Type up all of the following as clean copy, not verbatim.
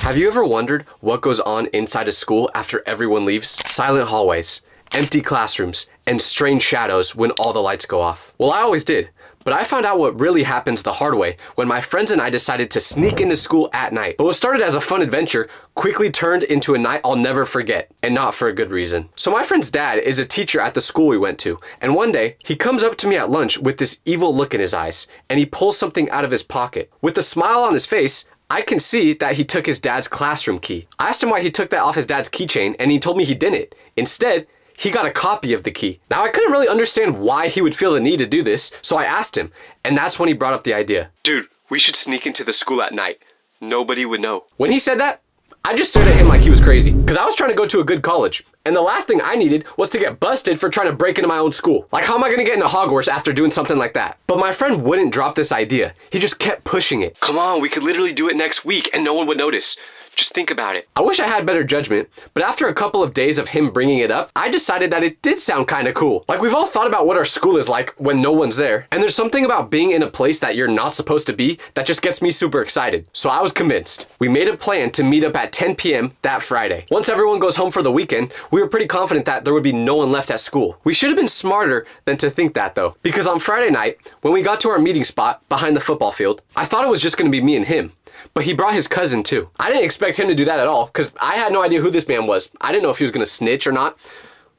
Have you ever wondered what goes on inside a school after everyone leaves? Silent hallways, empty classrooms, and strange shadows when all the lights go off. Well, I always did, but I found out what really happens the hard way when my friends and I decided to sneak into school at night. But what started as a fun adventure quickly turned into a night I'll never forget, and not for a good reason. So my friend's dad is a teacher at the school we went to, and one day he comes up to me at lunch with this evil look in his eyes, and he pulls something out of his pocket. With a smile on his face, I can see that he took his dad's classroom key. I asked him why he took that off his dad's keychain, and he told me he didn't. Instead, he got a copy of the key. Now, I couldn't really understand why he would feel the need to do this, so I asked him, and that's when he brought up the idea. Dude, we should sneak into the school at night. Nobody would know. When he said that, I just stared at him like he was crazy, because I was trying to go to a good college, and the last thing I needed was to get busted for trying to break into my own school. Like, how am I gonna get into Hogwarts after doing something like that? But my friend wouldn't drop this idea. He just kept pushing it. Come on, we could literally do it next week and no one would notice. Just think about it. I wish I had better judgment, but after a couple of days of him bringing it up, I decided that it did sound kind of cool. Like, we've all thought about what our school is like when no one's there, and there's something about being in a place that you're not supposed to be that just gets me super excited. So I was convinced. We made a plan to meet up at 10 p.m. that Friday. Once everyone goes home for the weekend, we were pretty confident that there would be no one left at school. We should have been smarter than to think that though, because on Friday night, when we got to our meeting spot behind the football field, I thought it was just gonna be me and him. But he brought his cousin too. I didn't expect him to do that at all, because I had no idea who this man was. I didn't know if he was gonna snitch or not.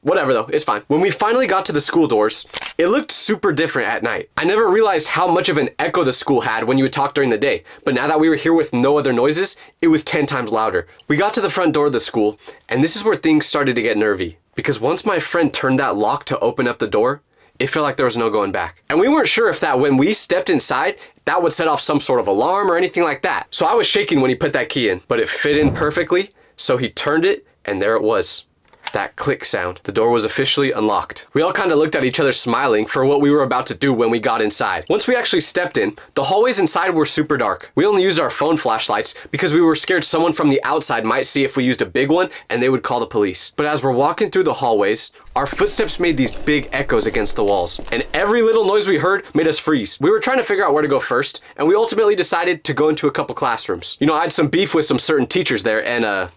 Whatever though, it's fine. When we finally got to the school doors, it looked super different at night. I never realized how much of an echo the school had when you would talk during the day, but now that we were here with no other noises, it was 10 times louder. We got to the front door of the school, and this is where things started to get nervy. Because once my friend turned that lock to open up the door, it felt like there was no going back. And we weren't sure if that when we stepped inside, that would set off some sort of alarm or anything like that. So I was shaking when he put that key in, but it fit in perfectly. So he turned it, and there it was. That click sound. The door was officially unlocked. We all kind of looked at each other smiling for what we were about to do when we got inside. Once we actually stepped in, the hallways inside were super dark. We only used our phone flashlights because we were scared someone from the outside might see if we used a big one and they would call the police. But as we're walking through the hallways, our footsteps made these big echoes against the walls, and every little noise we heard made us freeze. We were trying to figure out where to go first, and we ultimately decided to go into a couple classrooms. You know, I had some beef with some certain teachers there, and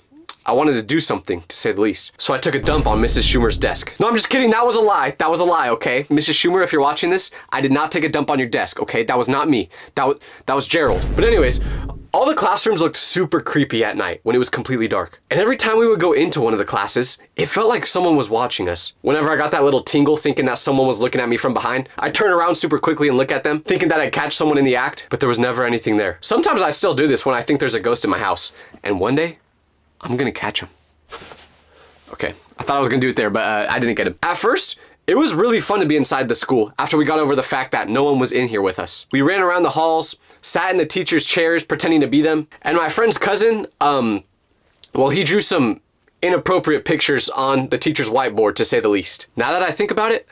I wanted to do something, to say the least. So I took a dump on Mrs. Schumer's desk. No, I'm just kidding. That was a lie. That was a lie, okay? Mrs. Schumer, if you're watching this, I did not take a dump on your desk, okay? That was not me. That was Gerald. But anyways, all the classrooms looked super creepy at night when it was completely dark. And every time we would go into one of the classes, it felt like someone was watching us. Whenever I got that little tingle thinking that someone was looking at me from behind, I'd turn around super quickly and look at them, thinking that I'd catch someone in the act, but there was never anything there. Sometimes I still do this when I think there's a ghost in my house. And one day, I'm gonna catch him. Okay, I thought I was gonna do it there, but I didn't get him. At first, it was really fun to be inside the school after we got over the fact that no one was in here with us. We ran around the halls, sat in the teachers' chairs pretending to be them, and my friend's cousin, well, he drew some inappropriate pictures on the teacher's whiteboard, to say the least. Now that I think about it,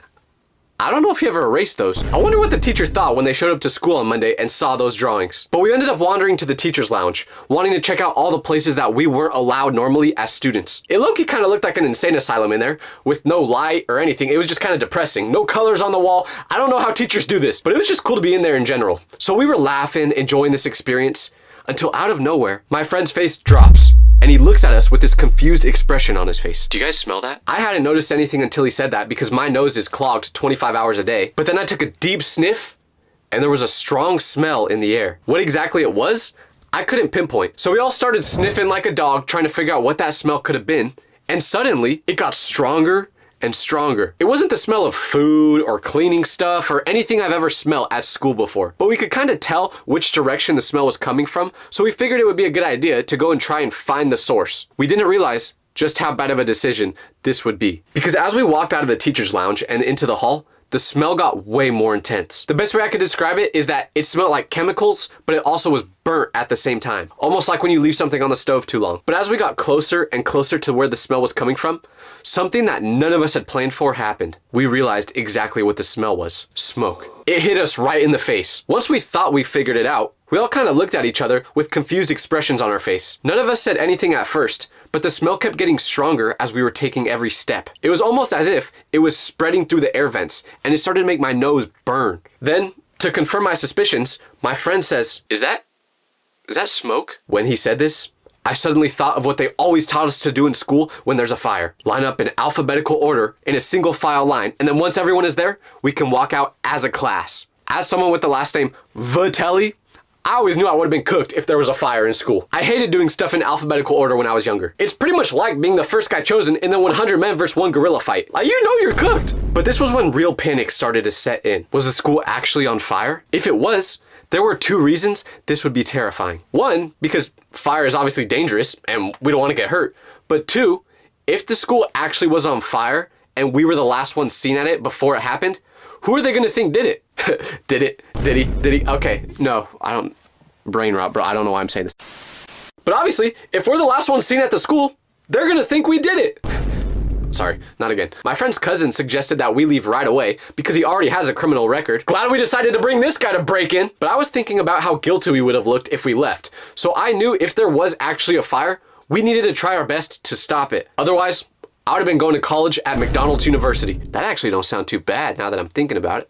I don't know if he ever erased those. I wonder what the teacher thought when they showed up to school on Monday and saw those drawings. But we ended up wandering to the teacher's lounge, wanting to check out all the places that we weren't allowed normally as students. It low-key kind of looked like an insane asylum in there, with no light or anything. It was just kind of depressing. No colors on the wall. I don't know how teachers do this, but it was just cool to be in there in general. So we were laughing, enjoying this experience, until out of nowhere, my friend's face drops. And he looks at us with this confused expression on his face. Do you guys smell that? I hadn't noticed anything until he said that because my nose is clogged 25 hours a day. But then I took a deep sniff and there was a strong smell in the air. What exactly it was, I couldn't pinpoint. So we all started sniffing like a dog, trying to figure out what that smell could have been. And suddenly it got stronger and stronger. It wasn't the smell of food or cleaning stuff or anything I've ever smelled at school before, but we could kind of tell which direction the smell was coming from, so we figured it would be a good idea to go and try and find the source. We didn't realize just how bad of a decision this would be, because as we walked out of the teacher's lounge and into the hall, the smell got way more intense. The best way I could describe it is that it smelled like chemicals, but it also was burnt at the same time. Almost like when you leave something on the stove too long. But as we got closer and closer to where the smell was coming from, something that none of us had planned for happened. We realized exactly what the smell was. Smoke. It hit us right in the face. Once we thought we figured it out, we all kind of looked at each other with confused expressions on our face. None of us said anything at first, but the smell kept getting stronger as we were taking every step. It was almost as if it was spreading through the air vents, and it started to make my nose burn. Then, to confirm my suspicions, my friend says, Is that smoke? When he said this, I suddenly thought of what they always taught us to do in school when there's a fire. Line up in alphabetical order in a single file line, and then once everyone is there, we can walk out as a class. As someone with the last name Vitelli, I always knew I would have been cooked if there was a fire in school. I hated doing stuff in alphabetical order when I was younger. It's pretty much like being the first guy chosen in the 100 men versus 1 gorilla fight. Like, you know you're cooked. But this was when real panic started to set in. Was the school actually on fire? If it was, there were 2 reasons this would be terrifying. 1, because fire is obviously dangerous and we don't want to get hurt. But 2, if the school actually was on fire and we were the last ones seen at it before it happened, who are they going to think did it? Did he? Okay, no, I don't, brain rot, bro. I don't know why I'm saying this. But obviously, if we're the last ones seen at the school, they're going to think we did it. Sorry, not again. My friend's cousin suggested that we leave right away because he already has a criminal record. Glad we decided to bring this guy to break in. But I was thinking about how guilty we would have looked if we left. So I knew if there was actually a fire, we needed to try our best to stop it. Otherwise, I would have been going to college at McDonald's University. That actually don't sound too bad now that I'm thinking about it.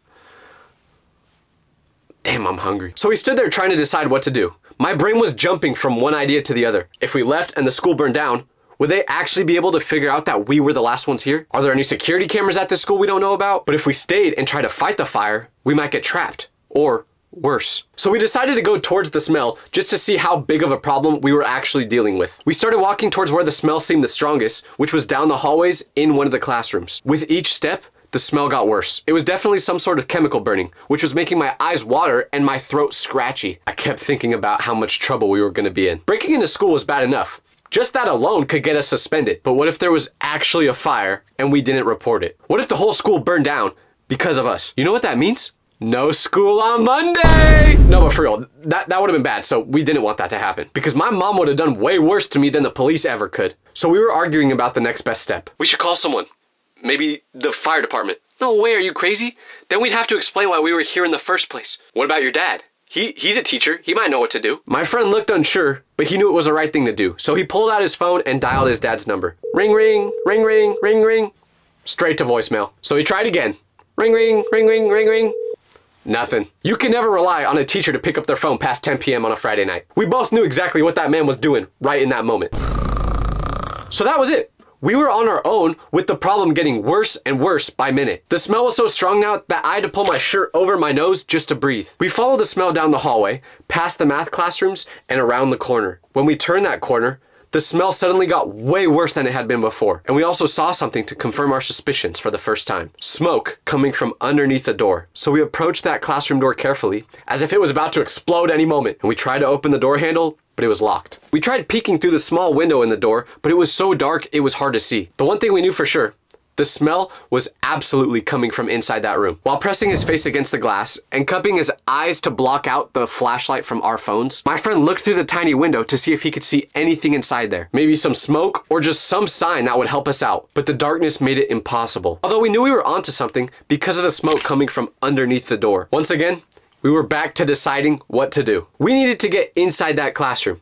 Damn, I'm hungry. So we stood there trying to decide what to do. My brain was jumping from one idea to the other. If we left and the school burned down, would they actually be able to figure out that we were the last ones here? Are there any security cameras at this school we don't know about? But if we stayed and tried to fight the fire, we might get trapped. Or worse. So we decided to go towards the smell just to see how big of a problem we were actually dealing with. We started walking towards where the smell seemed the strongest, which was down the hallways in one of the classrooms. With each step, the smell got worse. It was definitely some sort of chemical burning, which was making my eyes water and my throat scratchy. I kept thinking about how much trouble we were going to be in. Breaking into school was bad enough. Just that alone could get us suspended. But what if there was actually a fire and we didn't report it? What if the whole school burned down because of us? You know what that means? No school on Monday! No, but for real, that would have been bad, so we didn't want that to happen. Because my mom would have done way worse to me than the police ever could. So we were arguing about the next best step. We should call someone. Maybe the fire department. No way, are you crazy? Then we'd have to explain why we were here in the first place. What about your dad? He's a teacher. He might know what to do. My friend looked unsure, but he knew it was the right thing to do. So he pulled out his phone and dialed his dad's number. Ring, ring, ring, ring, ring, ring. Straight to voicemail. So he tried again. Ring, ring, ring, ring, ring, ring. Nothing. You can never rely on a teacher to pick up their phone past 10 p.m. on a Friday night. We both knew exactly what that man was doing right in that moment. So that was it. We were on our own with the problem getting worse and worse by minute. The smell was so strong now that I had to pull my shirt over my nose just to breathe. We followed the smell down the hallway, past the math classrooms, and around the corner. When we turned that corner, the smell suddenly got way worse than it had been before. And we also saw something to confirm our suspicions for the first time. Smoke coming from underneath the door. So we approached that classroom door carefully, as if it was about to explode any moment. And we tried to open the door handle, but it was locked. We tried peeking through the small window in the door, but it was so dark it was hard to see. The one thing we knew for sure, the smell was absolutely coming from inside that room. While pressing his face against the glass and cupping his eyes to block out the flashlight from our phones, my friend looked through the tiny window to see if he could see anything inside there. Maybe some smoke or just some sign that would help us out. But the darkness made it impossible. Although we knew we were onto something because of the smoke coming from underneath the door. Once again, we were back to deciding what to do. We needed to get inside that classroom.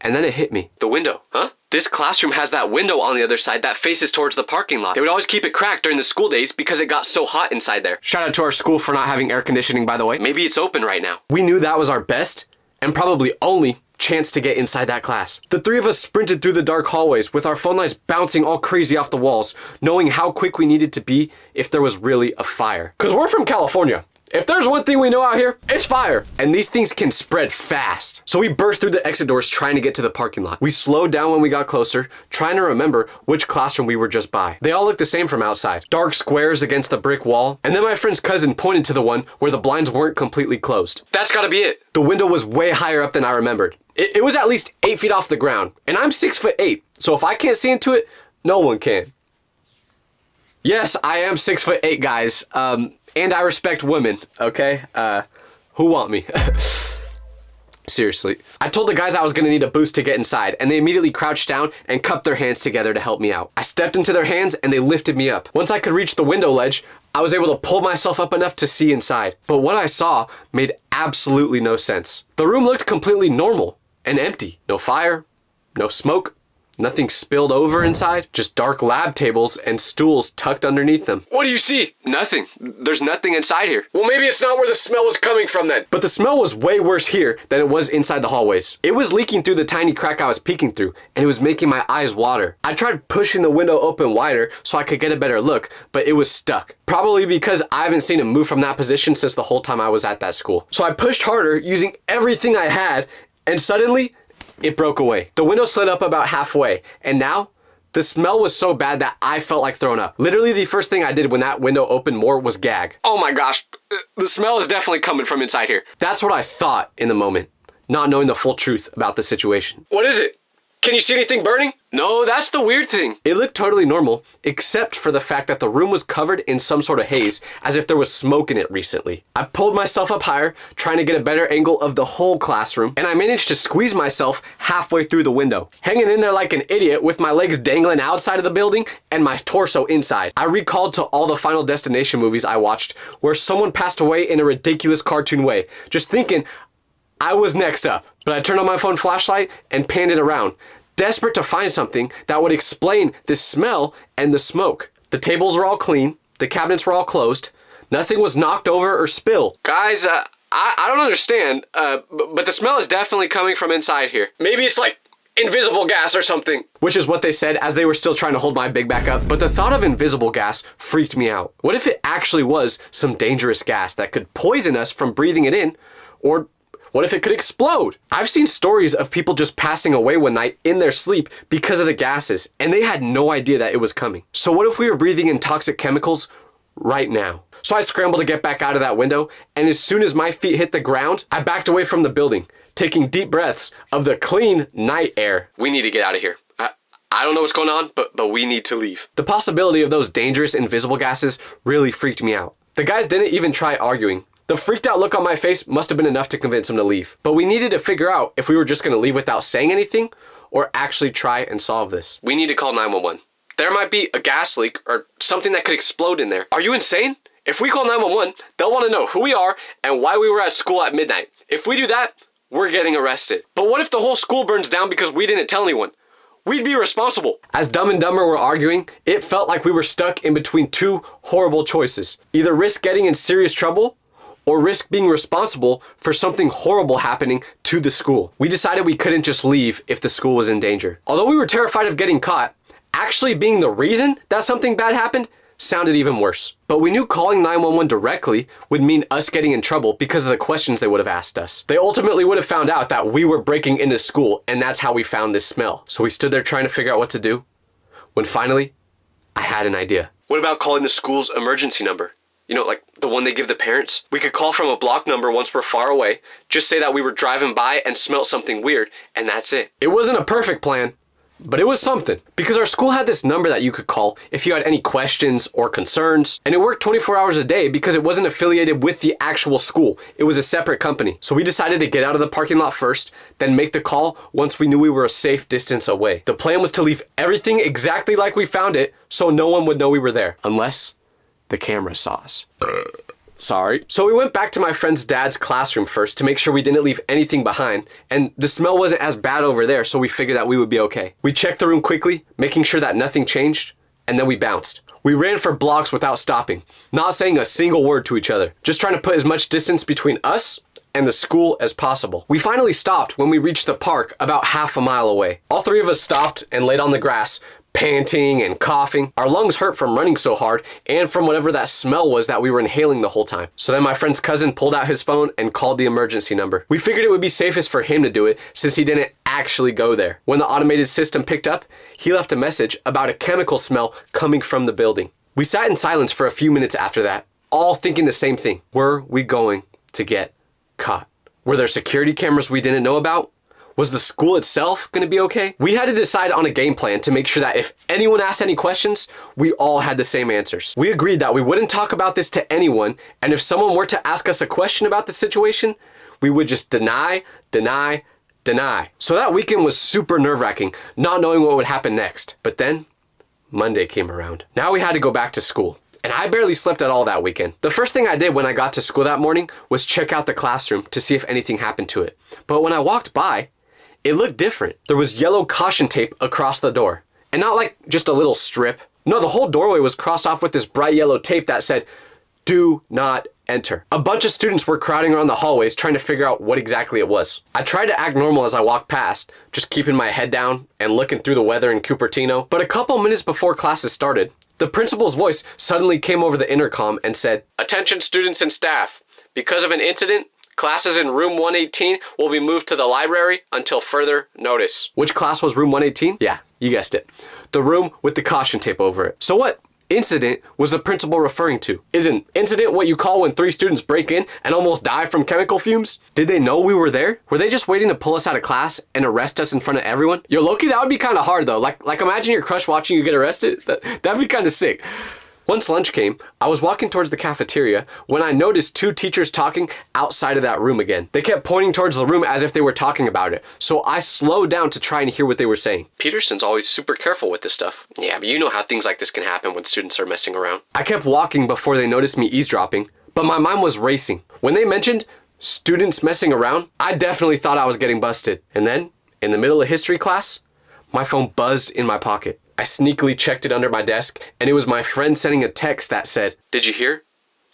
And then it hit me. The window, huh? This classroom has that window on the other side that faces towards the parking lot. They would always keep it cracked during the school days because it got so hot inside there. Shout out to our school for not having air conditioning, by the way. Maybe it's open right now. We knew that was our best and probably only chance to get inside that class. The 3 of us sprinted through the dark hallways with our phone lights bouncing all crazy off the walls, knowing how quick we needed to be if there was really a fire. Because we're from California. If there's one thing we know out here, it's fire. And these things can spread fast. So we burst through the exit doors trying to get to the parking lot. We slowed down when we got closer, trying to remember which classroom we were just by. They all looked the same from outside. Dark squares against the brick wall. And then my friend's cousin pointed to the one where the blinds weren't completely closed. That's gotta be it. The window was way higher up than I remembered. It was at least 8 feet off the ground. And I'm 6'8". So if I can't see into it, no one can. Yes, I am 6'8", guys. And I respect women, okay? Who want me? Seriously. I told the guys I was gonna need a boost to get inside, and they immediately crouched down and cupped their hands together to help me out. I stepped into their hands and they lifted me up. Once I could reach the window ledge, I was able to pull myself up enough to see inside. But what I saw made absolutely no sense. The room looked completely normal and empty. No fire, no smoke, Nothing spilled over inside, just dark lab tables and stools tucked underneath them. What do you see? Nothing. There's nothing inside here. Well, maybe it's not where the smell was coming from then. But the smell was way worse here than it was inside the hallways. It was leaking through the tiny crack I was peeking through, and it was making my eyes water. I tried pushing the window open wider so I could get a better look, but it was stuck. Probably because I haven't seen it move from that position since the whole time I was at that school. So I pushed harder using everything I had, and suddenly, it broke away. The window slid up about halfway, and now the smell was so bad that I felt like throwing up. Literally the first thing I did when that window opened more was gag. Oh my gosh, the smell is definitely coming from inside here. That's what I thought in the moment, not knowing the full truth about the situation. What is it? Can you see anything burning? No, that's the weird thing. It looked totally normal, except for the fact that the room was covered in some sort of haze, as if there was smoke in it recently. I pulled myself up higher, trying to get a better angle of the whole classroom, and I managed to squeeze myself halfway through the window, hanging in there like an idiot with my legs dangling outside of the building and my torso inside. I recalled to all the Final Destination movies I watched, where someone passed away in a ridiculous cartoon way, just thinking I was next up. But I turned on my phone flashlight and panned it around, desperate to find something that would explain the smell and the smoke. The tables were all clean, the cabinets were all closed, nothing was knocked over or spilled. Guys, I don't understand, but the smell is definitely coming from inside here. Maybe it's like invisible gas or something. Which is what they said as they were still trying to hold my big back up. But the thought of invisible gas freaked me out. What if it actually was some dangerous gas that could poison us from breathing it in? Or what if it could explode? I've seen stories of people just passing away one night in their sleep because of the gases, and they had no idea that it was coming. So what if we were breathing in toxic chemicals right now? So I scrambled to get back out of that window, and as soon as my feet hit the ground, I backed away from the building, taking deep breaths of the clean night air. We need to get out of here. I don't know what's going on, but we need to leave. The possibility of those dangerous invisible gases really freaked me out. The guys didn't even try arguing. The freaked out look on my face must have been enough to convince him to leave. But we needed to figure out if we were just going to leave without saying anything or actually try and solve this. We need to call 911. There might be a gas leak or something that could explode in there. Are you insane? If we call 911, they'll want to know who we are and why we were at school at midnight. If we do that, we're getting arrested. But what if the whole school burns down because we didn't tell anyone? We'd be responsible. As Dumb and Dumber were arguing, it felt like we were stuck in between two horrible choices. Either risk getting in serious trouble or risk being responsible for something horrible happening to the school. We decided we couldn't just leave if the school was in danger. Although we were terrified of getting caught, actually being the reason that something bad happened sounded even worse. But we knew calling 911 directly would mean us getting in trouble because of the questions they would have asked us. They ultimately would have found out that we were breaking into school, and that's how we found this smell. So we stood there trying to figure out what to do, when finally, I had an idea. What about calling the school's emergency number? You know, like the one they give the parents? We could call from a block number once we're far away, just say that we were driving by and smelt something weird, and that's it. It wasn't a perfect plan, but it was something. Because our school had this number that you could call if you had any questions or concerns, and it worked 24 hours a day because it wasn't affiliated with the actual school. It was a separate company. So we decided to get out of the parking lot first, then make the call once we knew we were a safe distance away. The plan was to leave everything exactly like we found it so no one would know we were there, unless the camera saw us. Sorry. So we went back to my friend's dad's classroom first to make sure we didn't leave anything behind, and the smell wasn't as bad over there, so we figured that we would be okay. We checked the room quickly, making sure that nothing changed, and then we bounced. We ran for blocks without stopping, not saying a single word to each other, just trying to put as much distance between us and the school as possible. We finally stopped when we reached the park about half a mile away. All three of us stopped and laid on the grass, panting and coughing. Our lungs hurt from running so hard and from whatever that smell was that we were inhaling the whole time. So then my friend's cousin pulled out his phone and called the emergency number. We figured it would be safest for him to do it since he didn't actually go there. When the automated system picked up, he left a message about a chemical smell coming from the building. We sat in silence for a few minutes after that, all thinking the same thing. Were we going to get caught? Were there security cameras we didn't know about? Was the school itself going to be okay? We had to decide on a game plan to make sure that if anyone asked any questions, we all had the same answers. We agreed that we wouldn't talk about this to anyone, and if someone were to ask us a question about the situation, we would just deny. So that weekend was super nerve-wracking, not knowing what would happen next. But then, Monday came around. Now we had to go back to school. And I barely slept at all that weekend. The first thing I did when I got to school that morning was check out the classroom to see if anything happened to it. But when I walked by, it looked different. There was yellow caution tape across the door. And not like just a little strip. No, the whole doorway was crossed off with this bright yellow tape that said, "Do not enter." A bunch of students were crowding around the hallways trying to figure out what exactly it was. I tried to act normal as I walked past, just keeping my head down and looking through the weather in Cupertino. But a couple minutes before classes started, the principal's voice suddenly came over the intercom and said, "Attention students and staff. Because of an incident, classes in room 118 will be moved to the library until further notice." Which class was room 118? Yeah, you guessed it. The room with the caution tape over it. So what incident was the principal referring to? Is an incident what you call when 3 students break in and almost die from chemical fumes? Did they know we were there? Were they just waiting to pull us out of class and arrest us in front of everyone? Yo, low-key, that would be kind of hard though. Like imagine your crush watching you get arrested. That'd be kind of sick. Once lunch came, I was walking towards the cafeteria when I noticed 2 teachers talking outside of that room again. They kept pointing towards the room as if they were talking about it, so I slowed down to try and hear what they were saying. Peterson's always super careful with this stuff. Yeah, but you know how things like this can happen when students are messing around. I kept walking before they noticed me eavesdropping, but my mind was racing. When they mentioned students messing around, I definitely thought I was getting busted. And then, in the middle of history class, my phone buzzed in my pocket. I sneakily checked it under my desk, and it was my friend sending a text that said, "Did you hear?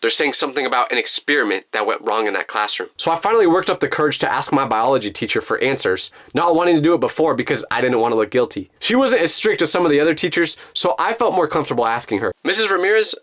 They're saying something about an experiment that went wrong in that classroom." So I finally worked up the courage to ask my biology teacher for answers, not wanting to do it before because I didn't want to look guilty. She wasn't as strict as some of the other teachers, so I felt more comfortable asking her. "Mrs. Ramirez,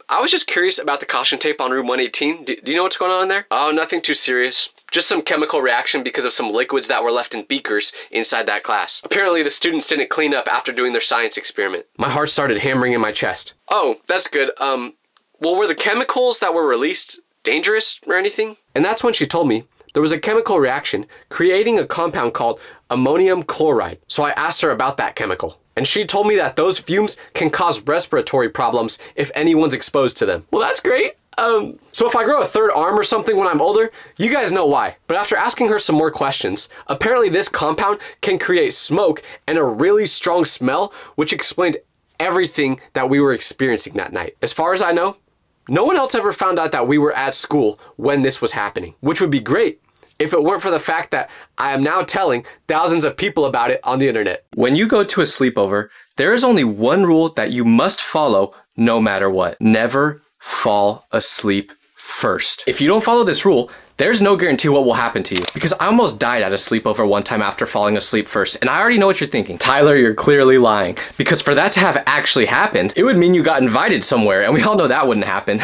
I was just curious about the caution tape on room 118. Do you know what's going on in there?" "Oh, nothing too serious. Just some chemical reaction because of some liquids that were left in beakers inside that class. Apparently the students didn't clean up after doing their science experiment." My heart started hammering in my chest. "Oh, that's good. Well, were the chemicals that were released dangerous or anything?" And that's when she told me there was a chemical reaction creating a compound called ammonium chloride. So I asked her about that chemical. And she told me that those fumes can cause respiratory problems if anyone's exposed to them. Well, that's great. So if I grow a 3rd arm or something when I'm older, you guys know why. But after asking her some more questions, apparently this compound can create smoke and a really strong smell, which explained everything that we were experiencing that night. As far as I know, no one else ever found out that we were at school when this was happening, which would be great if it weren't for the fact that I am now telling thousands of people about it on the internet. When you go to a sleepover, there is only one rule that you must follow no matter what. Never fall asleep first. If you don't follow this rule, there's no guarantee what will happen to you. Because I almost died at a sleepover one time after falling asleep first, and I already know what you're thinking. Tyler, you're clearly lying. Because for that to have actually happened, it would mean you got invited somewhere, and we all know that wouldn't happen.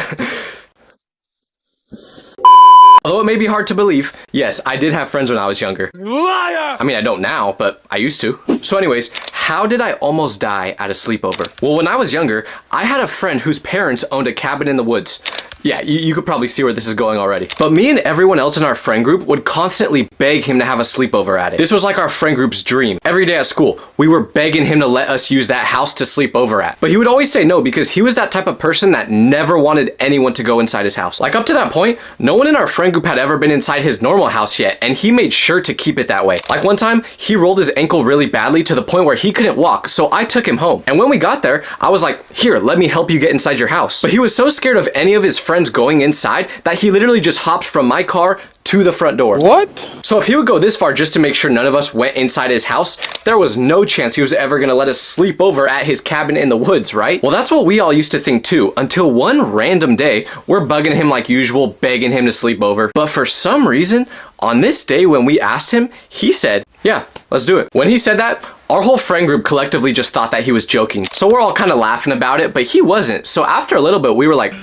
Although it may be hard to believe, yes, I did have friends when I was younger. Liar! I mean, I don't now, but I used to. So anyways, how did I almost die at a sleepover? Well, when I was younger, I had a friend whose parents owned a cabin in the woods. Yeah, you could probably see where this is going already. But me and everyone else in our friend group would constantly beg him to have a sleepover at it. This was like our friend group's dream. Every day at school, we were begging him to let us use that house to sleep over at. But he would always say no because he was that type of person that never wanted anyone to go inside his house. Like up to that point, no one in our friend group had ever been inside his normal house yet, and he made sure to keep it that way. Like one time, he rolled his ankle really badly to the point where he couldn't walk, so I took him home. And when we got there, I was like, "Here, let me help you get inside your house." But he was so scared of any of his friends going inside that he literally just hopped from my car to the front door. What? So if he would go this far just to make sure none of us went inside his house, there was no chance he was ever gonna let us sleep over at his cabin in the woods, right? Well, that's what we all used to think too, until one random day, we're bugging him like usual, begging him to sleep over. But for some reason, on this day when we asked him, he said, "Yeah, let's do it." When he said that, our whole friend group collectively just thought that he was joking. So we're all kind of laughing about it, but he wasn't. So after a little bit, we were like,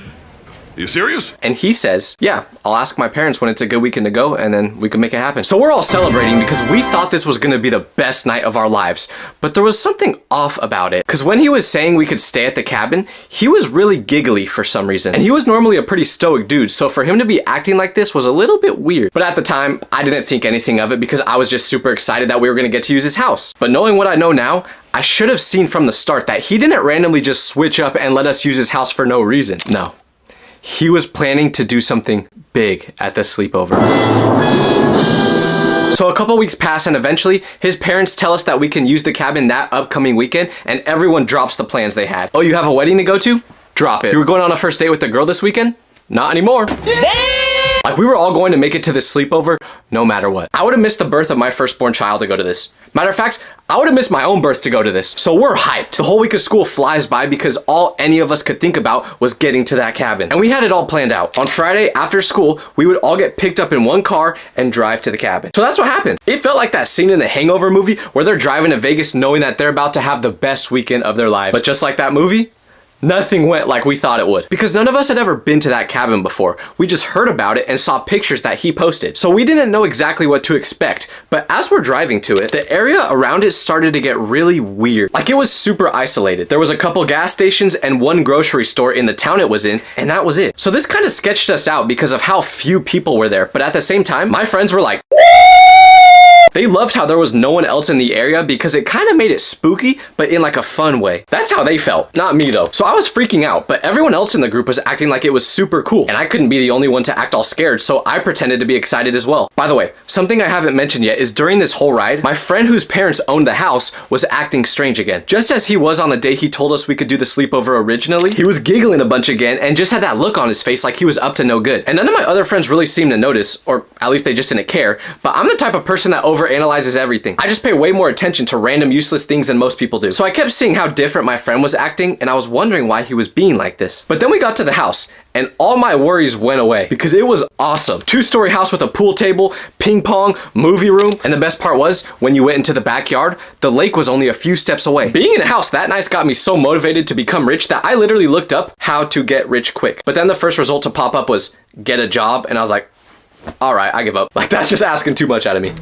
"You serious?" And he says, "Yeah, I'll ask my parents when it's a good weekend to go, and then we can make it happen." So we're all celebrating because we thought this was gonna be the best night of our lives. But there was something off about it. Because when he was saying we could stay at the cabin, he was really giggly for some reason. And he was normally a pretty stoic dude, so for him to be acting like this was a little bit weird. But at the time, I didn't think anything of it because I was just super excited that we were gonna get to use his house. But knowing what I know now, I should have seen from the start that he didn't randomly just switch up and let us use his house for no reason. No. He was planning to do something big at the sleepover. So a couple weeks pass and eventually his parents tell us that we can use the cabin that upcoming weekend and everyone drops the plans they had. "Oh, you have a wedding to go to? Drop it. You were going on a first date with the girl this weekend? Not anymore." Like, we were all going to make it to this sleepover no matter what. I would have missed the birth of my firstborn child to go to this. Matter of fact, I would have missed my own birth to go to this. So we're hyped. The whole week of school flies by because all any of us could think about was getting to that cabin. And we had it all planned out. On Friday after school, we would all get picked up in one car and drive to the cabin. So that's what happened. It felt like that scene in the Hangover movie where they're driving to Vegas knowing that they're about to have the best weekend of their lives. But just like that movie, nothing went like we thought it would. Because none of us had ever been to that cabin before. We just heard about it and saw pictures that he posted. So we didn't know exactly what to expect. But as we're driving to it, the area around it started to get really weird. Like, it was super isolated. There was a couple gas stations and one grocery store in the town it was in, and that was it. So this kind of sketched us out because of how few people were there. But at the same time, my friends were like, they loved how there was no one else in the area because it kind of made it spooky, but in like a fun way. That's how they felt, not me though. So I was freaking out, but everyone else in the group was acting like it was super cool. And I couldn't be the only one to act all scared, so I pretended to be excited as well. By the way, something I haven't mentioned yet is during this whole ride, my friend whose parents owned the house was acting strange again. Just as he was on the day he told us we could do the sleepover originally, he was giggling a bunch again and just had that look on his face like he was up to no good. And none of my other friends really seemed to notice, or at least they just didn't care, but I'm the type of person that overanalyzes everything. I just pay way more attention to random useless things than most people do. So I kept seeing how different my friend was acting, and I was wondering why he was being like this. But then we got to the house, and all my worries went away because it was awesome. 2-story house with a pool table, ping pong, movie room, and the best part was, when you went into the backyard, the lake was only a few steps away. Being in a house that nice got me so motivated to become rich that I literally looked up how to get rich quick. But then the first result to pop up was get a job, and I was like, all right, I give up. Like, that's just asking too much out of me.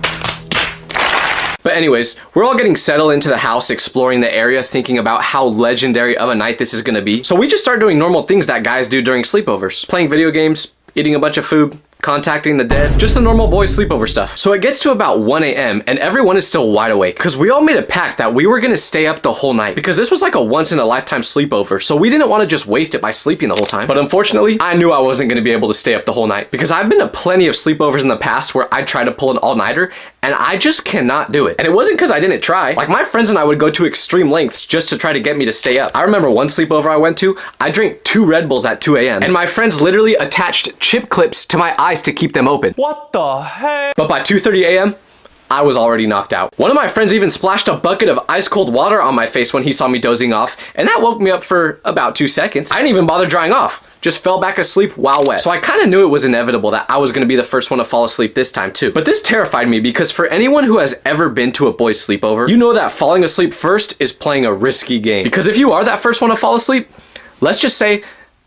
But anyways, we're all getting settled into the house, exploring the area, thinking about how legendary of a night this is gonna be. So we just start doing normal things that guys do during sleepovers. Playing video games, eating a bunch of food, contacting the dead, just the normal boys sleepover stuff. So it gets to about 1 a.m. and everyone is still wide awake because we all made a pact that we were gonna stay up the whole night because this was like a once in a lifetime sleepover. So we didn't want to just waste it by sleeping the whole time. But unfortunately, I knew I wasn't gonna be able to stay up the whole night because I've been to plenty of sleepovers in the past where I tried to pull an all-nighter and I just cannot do it. And it wasn't because I didn't try. Like, my friends and I would go to extreme lengths just to try to get me to stay up. I remember one sleepover I went to, I drank 2 Red Bulls at 2 a.m. and my friends literally attached chip clips to my eyes to keep them open. What the heck? But by 2:30 a.m., I was already knocked out. One of my friends even splashed a bucket of ice cold water on my face when he saw me dozing off, and that woke me up for about 2 seconds. I didn't even bother drying off. Just fell back asleep while wet. So I kind of knew it was inevitable that I was going to be the first one to fall asleep this time too. But this terrified me because for anyone who has ever been to a boys sleepover, you know that falling asleep first is playing a risky game. Because if you are that first one to fall asleep, let's just say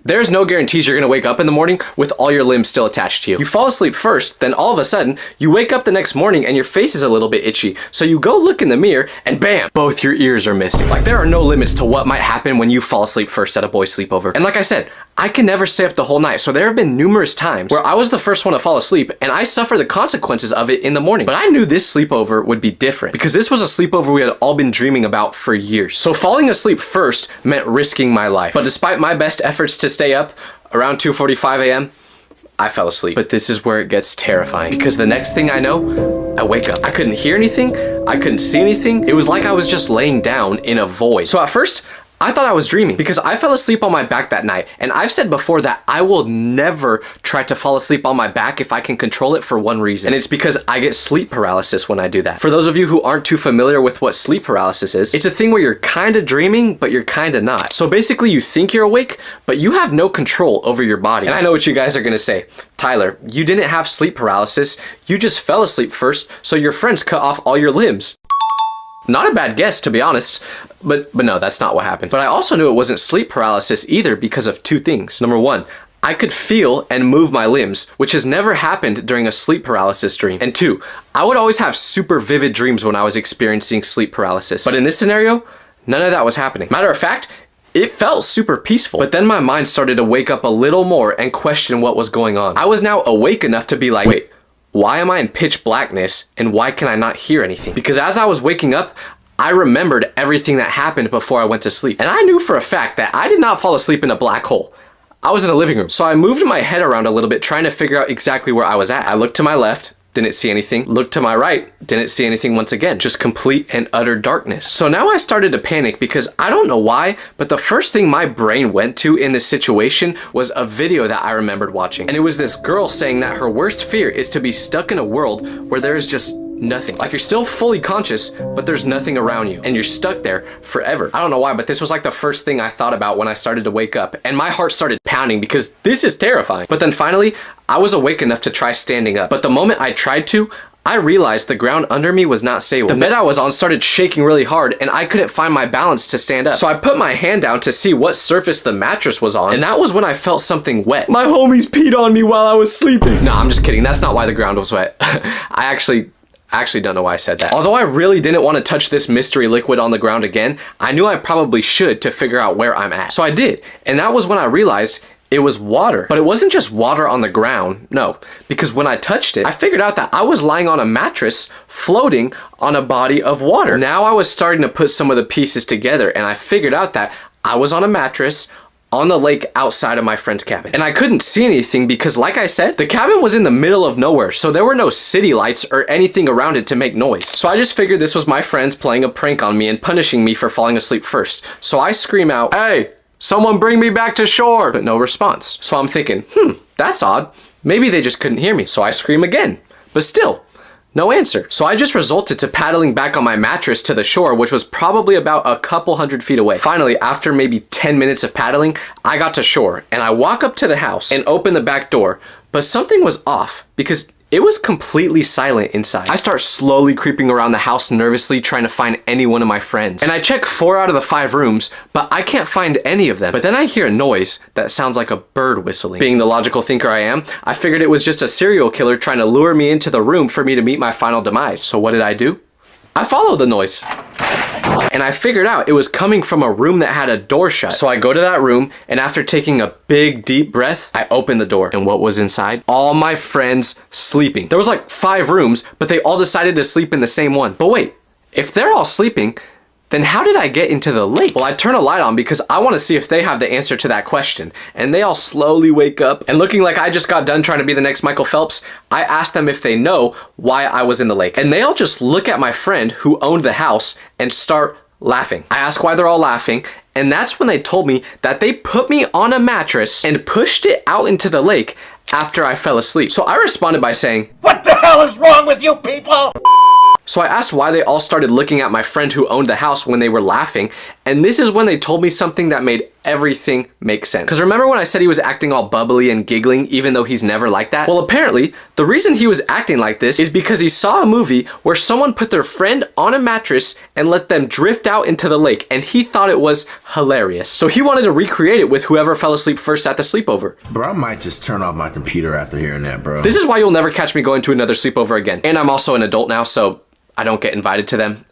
there's no guarantees you're gonna wake up in the morning with all your limbs still attached to you. You fall asleep first, then all of a sudden, you wake up the next morning and your face is a little bit itchy. So you go look in the mirror and bam, both your ears are missing. Like, there are no limits to what might happen when you fall asleep first at a boys sleepover. And like I said, I can never stay up the whole night. So there have been numerous times where I was the first one to fall asleep and I suffer the consequences of it in the morning. But I knew this sleepover would be different because this was a sleepover we had all been dreaming about for years. So falling asleep first meant risking my life. But despite my best efforts to stay up, around 2:45 a.m., I fell asleep. But this is where it gets terrifying because the next thing I know, I wake up. I couldn't hear anything. I couldn't see anything. It was like I was just laying down in a void. So at first, I thought I was dreaming because I fell asleep on my back that night. And I've said before that I will never try to fall asleep on my back if I can control it for one reason. And it's because I get sleep paralysis when I do that. For those of you who aren't too familiar with what sleep paralysis is, it's a thing where you're kind of dreaming, but you're kind of not. So basically you think you're awake, but you have no control over your body. And I know what you guys are gonna say. Tyler, you didn't have sleep paralysis. You just fell asleep first, so your friends cut off all your limbs. Not a bad guess, to be honest, but no, that's not what happened. But I also knew it wasn't sleep paralysis either because of 2 things. Number 1, I could feel and move my limbs, which has never happened during a sleep paralysis dream. And 2, I would always have super vivid dreams when I was experiencing sleep paralysis. But in this scenario, none of that was happening. Matter of fact, it felt super peaceful. But then my mind started to wake up a little more and question what was going on. I was now awake enough to be like, wait, why am I in pitch blackness and why can I not hear anything? Because as I was waking up, I remembered everything that happened before I went to sleep. And I knew for a fact that I did not fall asleep in a black hole. I was in the living room. So I moved my head around a little bit trying to figure out exactly where I was at. I looked to my left, didn't see anything. Looked to my right, didn't see anything once again. Just complete and utter darkness. So now I started to panic because I don't know why, but the first thing my brain went to in this situation was a video that I remembered watching. And it was this girl saying that her worst fear is to be stuck in a world where there is just nothing. Like you're still fully conscious, but there's nothing around you and you're stuck there forever. I don't know why, but this was like the first thing I thought about when I started to wake up, and my heart started pounding because this is terrifying. But then finally, I was awake enough to try standing up. But the moment I tried to, I realized the ground under me was not stable. The bed I was on started shaking really hard and I couldn't find my balance to stand up. So I put my hand down to see what surface the mattress was on, and that was when I felt something wet. My homies peed on me while I was sleeping. No, I'm just kidding. That's not why the ground was wet. I actually don't know why I said that. Although I really didn't want to touch this mystery liquid on the ground again, I knew I probably should to figure out where I'm at. So I did, and that was when I realized it was water. But it wasn't just water on the ground, no, because when I touched it, I figured out that I was lying on a mattress floating on a body of water. Now I was starting to put some of the pieces together, and I figured out that I was on a mattress on the lake outside of my friend's cabin. And I couldn't see anything because, like I said, the cabin was in the middle of nowhere, so there were no city lights or anything around it to make noise. So I just figured this was my friends playing a prank on me and punishing me for falling asleep first. So I scream out, "Hey, someone bring me back to shore!" But no response. So I'm thinking, that's odd. Maybe they just couldn't hear me. So I scream again, but still, no answer. So I just resorted to paddling back on my mattress to the shore, which was probably about a couple 100 feet away. Finally, after maybe 10 minutes of paddling, I got to shore and I walk up to the house and open the back door, but something was off because it was completely silent inside. I start slowly creeping around the house nervously trying to find any one of my friends. And I check 4 out of the 5 rooms, but I can't find any of them. But then I hear a noise that sounds like a bird whistling. Being the logical thinker I am, I figured it was just a serial killer trying to lure me into the room for me to meet my final demise. So what did I do? I followed the noise. And I figured out it was coming from a room that had a door shut. So I go to that room, and after taking a big deep breath, I open the door. And what was inside? All my friends sleeping. There was like 5 rooms, but they all decided to sleep in the same one. But wait, if they're all sleeping, then how did I get into the lake? Well, I turn a light on because I want to see if they have the answer to that question. And they all slowly wake up, and looking like I just got done trying to be the next Michael Phelps, I ask them if they know why I was in the lake. And they all just look at my friend who owned the house and start laughing. I ask why they're all laughing, and that's when they told me that they put me on a mattress and pushed it out into the lake after I fell asleep. So I responded by saying, "What the hell is wrong with you people?" So I asked why they all started looking at my friend who owned the house when they were laughing, and this is when they told me something that made everything make sense. Because remember when I said he was acting all bubbly and giggling even though he's never like that? Well, apparently, the reason he was acting like this is because he saw a movie where someone put their friend on a mattress and let them drift out into the lake, and he thought it was hilarious. So he wanted to recreate it with whoever fell asleep first at the sleepover. Bro, I might just turn off my computer after hearing that, bro. This is why you'll never catch me going to another sleepover again. And I'm also an adult now, so I don't get invited to them.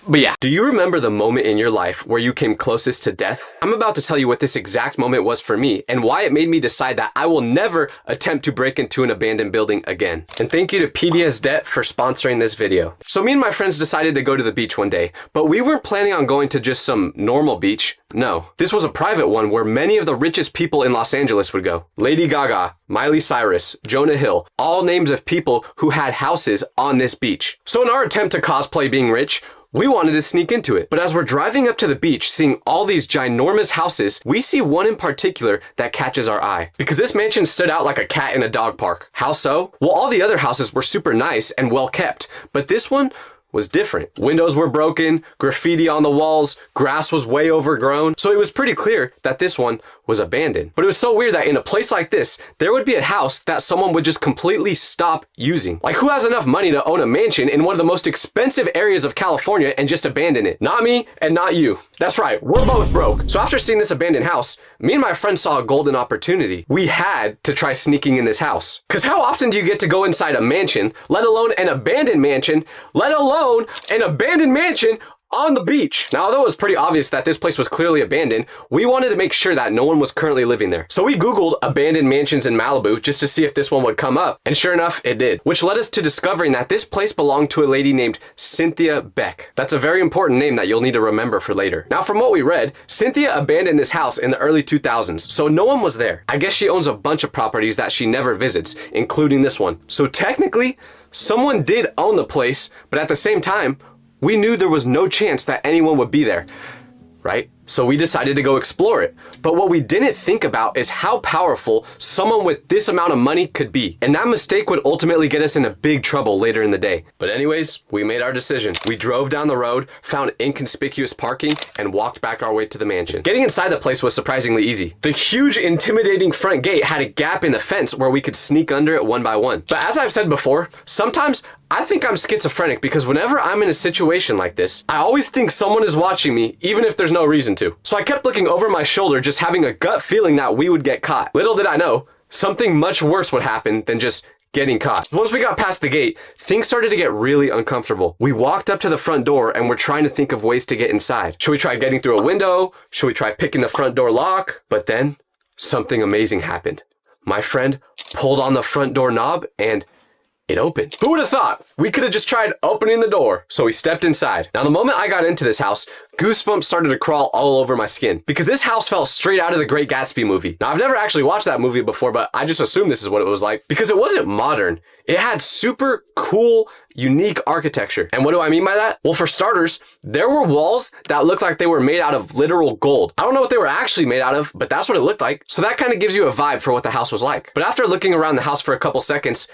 But yeah. Do you remember the moment in your life where you came closest to death? I'm about to tell you what this exact moment was for me and why it made me decide that I will never attempt to break into an abandoned building again. And thank you to PDS Debt for sponsoring this video. So me and my friends decided to go to the beach one day, but we weren't planning on going to just some normal beach. No, this was a private one where many of the richest people in Los Angeles would go. Lady Gaga, Miley Cyrus, Jonah Hill, all names of people who had houses on this beach. So in our attempt to cosplay being rich, we wanted to sneak into it. But as we're driving up to the beach, seeing all these ginormous houses, we see one in particular that catches our eye. Because this mansion stood out like a cat in a dog park. How so? Well, all the other houses were super nice and well kept, but this one was different. Windows were broken, graffiti on the walls, grass was way overgrown, so it was pretty clear that this one was abandoned. But it was so weird that in a place like this, there would be a house that someone would just completely stop using. Like, who has enough money to own a mansion in one of the most expensive areas of California and just abandon it? Not me and not you. That's right, we're both broke. So after seeing this abandoned house, me and my friend saw a golden opportunity. We had to try sneaking in this house. Because how often do you get to go inside a mansion, let alone an abandoned mansion, let alone an abandoned mansion on the beach? Now, although it was pretty obvious that this place was clearly abandoned, we wanted to make sure that no one was currently living there. So we Googled abandoned mansions in Malibu just to see if this one would come up. And sure enough, it did. Which led us to discovering that this place belonged to a lady named Cynthia Beck. That's a very important name that you'll need to remember for later. Now, from what we read, Cynthia abandoned this house in the early 2000s, so no one was there. I guess she owns a bunch of properties that she never visits, including this one. So technically, Someone did own the place, but at the same time, we knew there was no chance that anyone would be there, right? So we decided to go explore it. But what we didn't think about is how powerful someone with this amount of money could be. And that mistake would ultimately get us into big trouble later in the day. But anyways, we made our decision. We drove down the road, found inconspicuous parking, and walked back our way to the mansion. Getting inside the place was surprisingly easy. The huge, intimidating front gate had a gap in the fence where we could sneak under it one by one. But as I've said before, sometimes I think I'm schizophrenic because whenever I'm in a situation like this, I always think someone is watching me, even if there's no reason to. So I kept looking over my shoulder, just having a gut feeling that we would get caught. Little did I know, something much worse would happen than just getting caught. Once we got past the gate, things started to get really uncomfortable. We walked up to the front door and we're trying to think of ways to get inside. Should we try getting through a window? Should we try picking the front door lock? But then something amazing happened. My friend pulled on the front door knob and it opened. Who would have thought? We could have just tried opening the door. So we stepped inside. Now, the moment I got into this house, goosebumps started to crawl all over my skin because this house felt straight out of the Great Gatsby movie. Now, I've never actually watched that movie before, but I just assumed this is what it was like because it wasn't modern. It had super cool, unique architecture. And what do I mean by that? Well, for starters, there were walls that looked like they were made out of literal gold. I don't know what they were actually made out of, but that's what it looked like. So that kind of gives you a vibe for what the house was like. But after looking around the house for a couple seconds,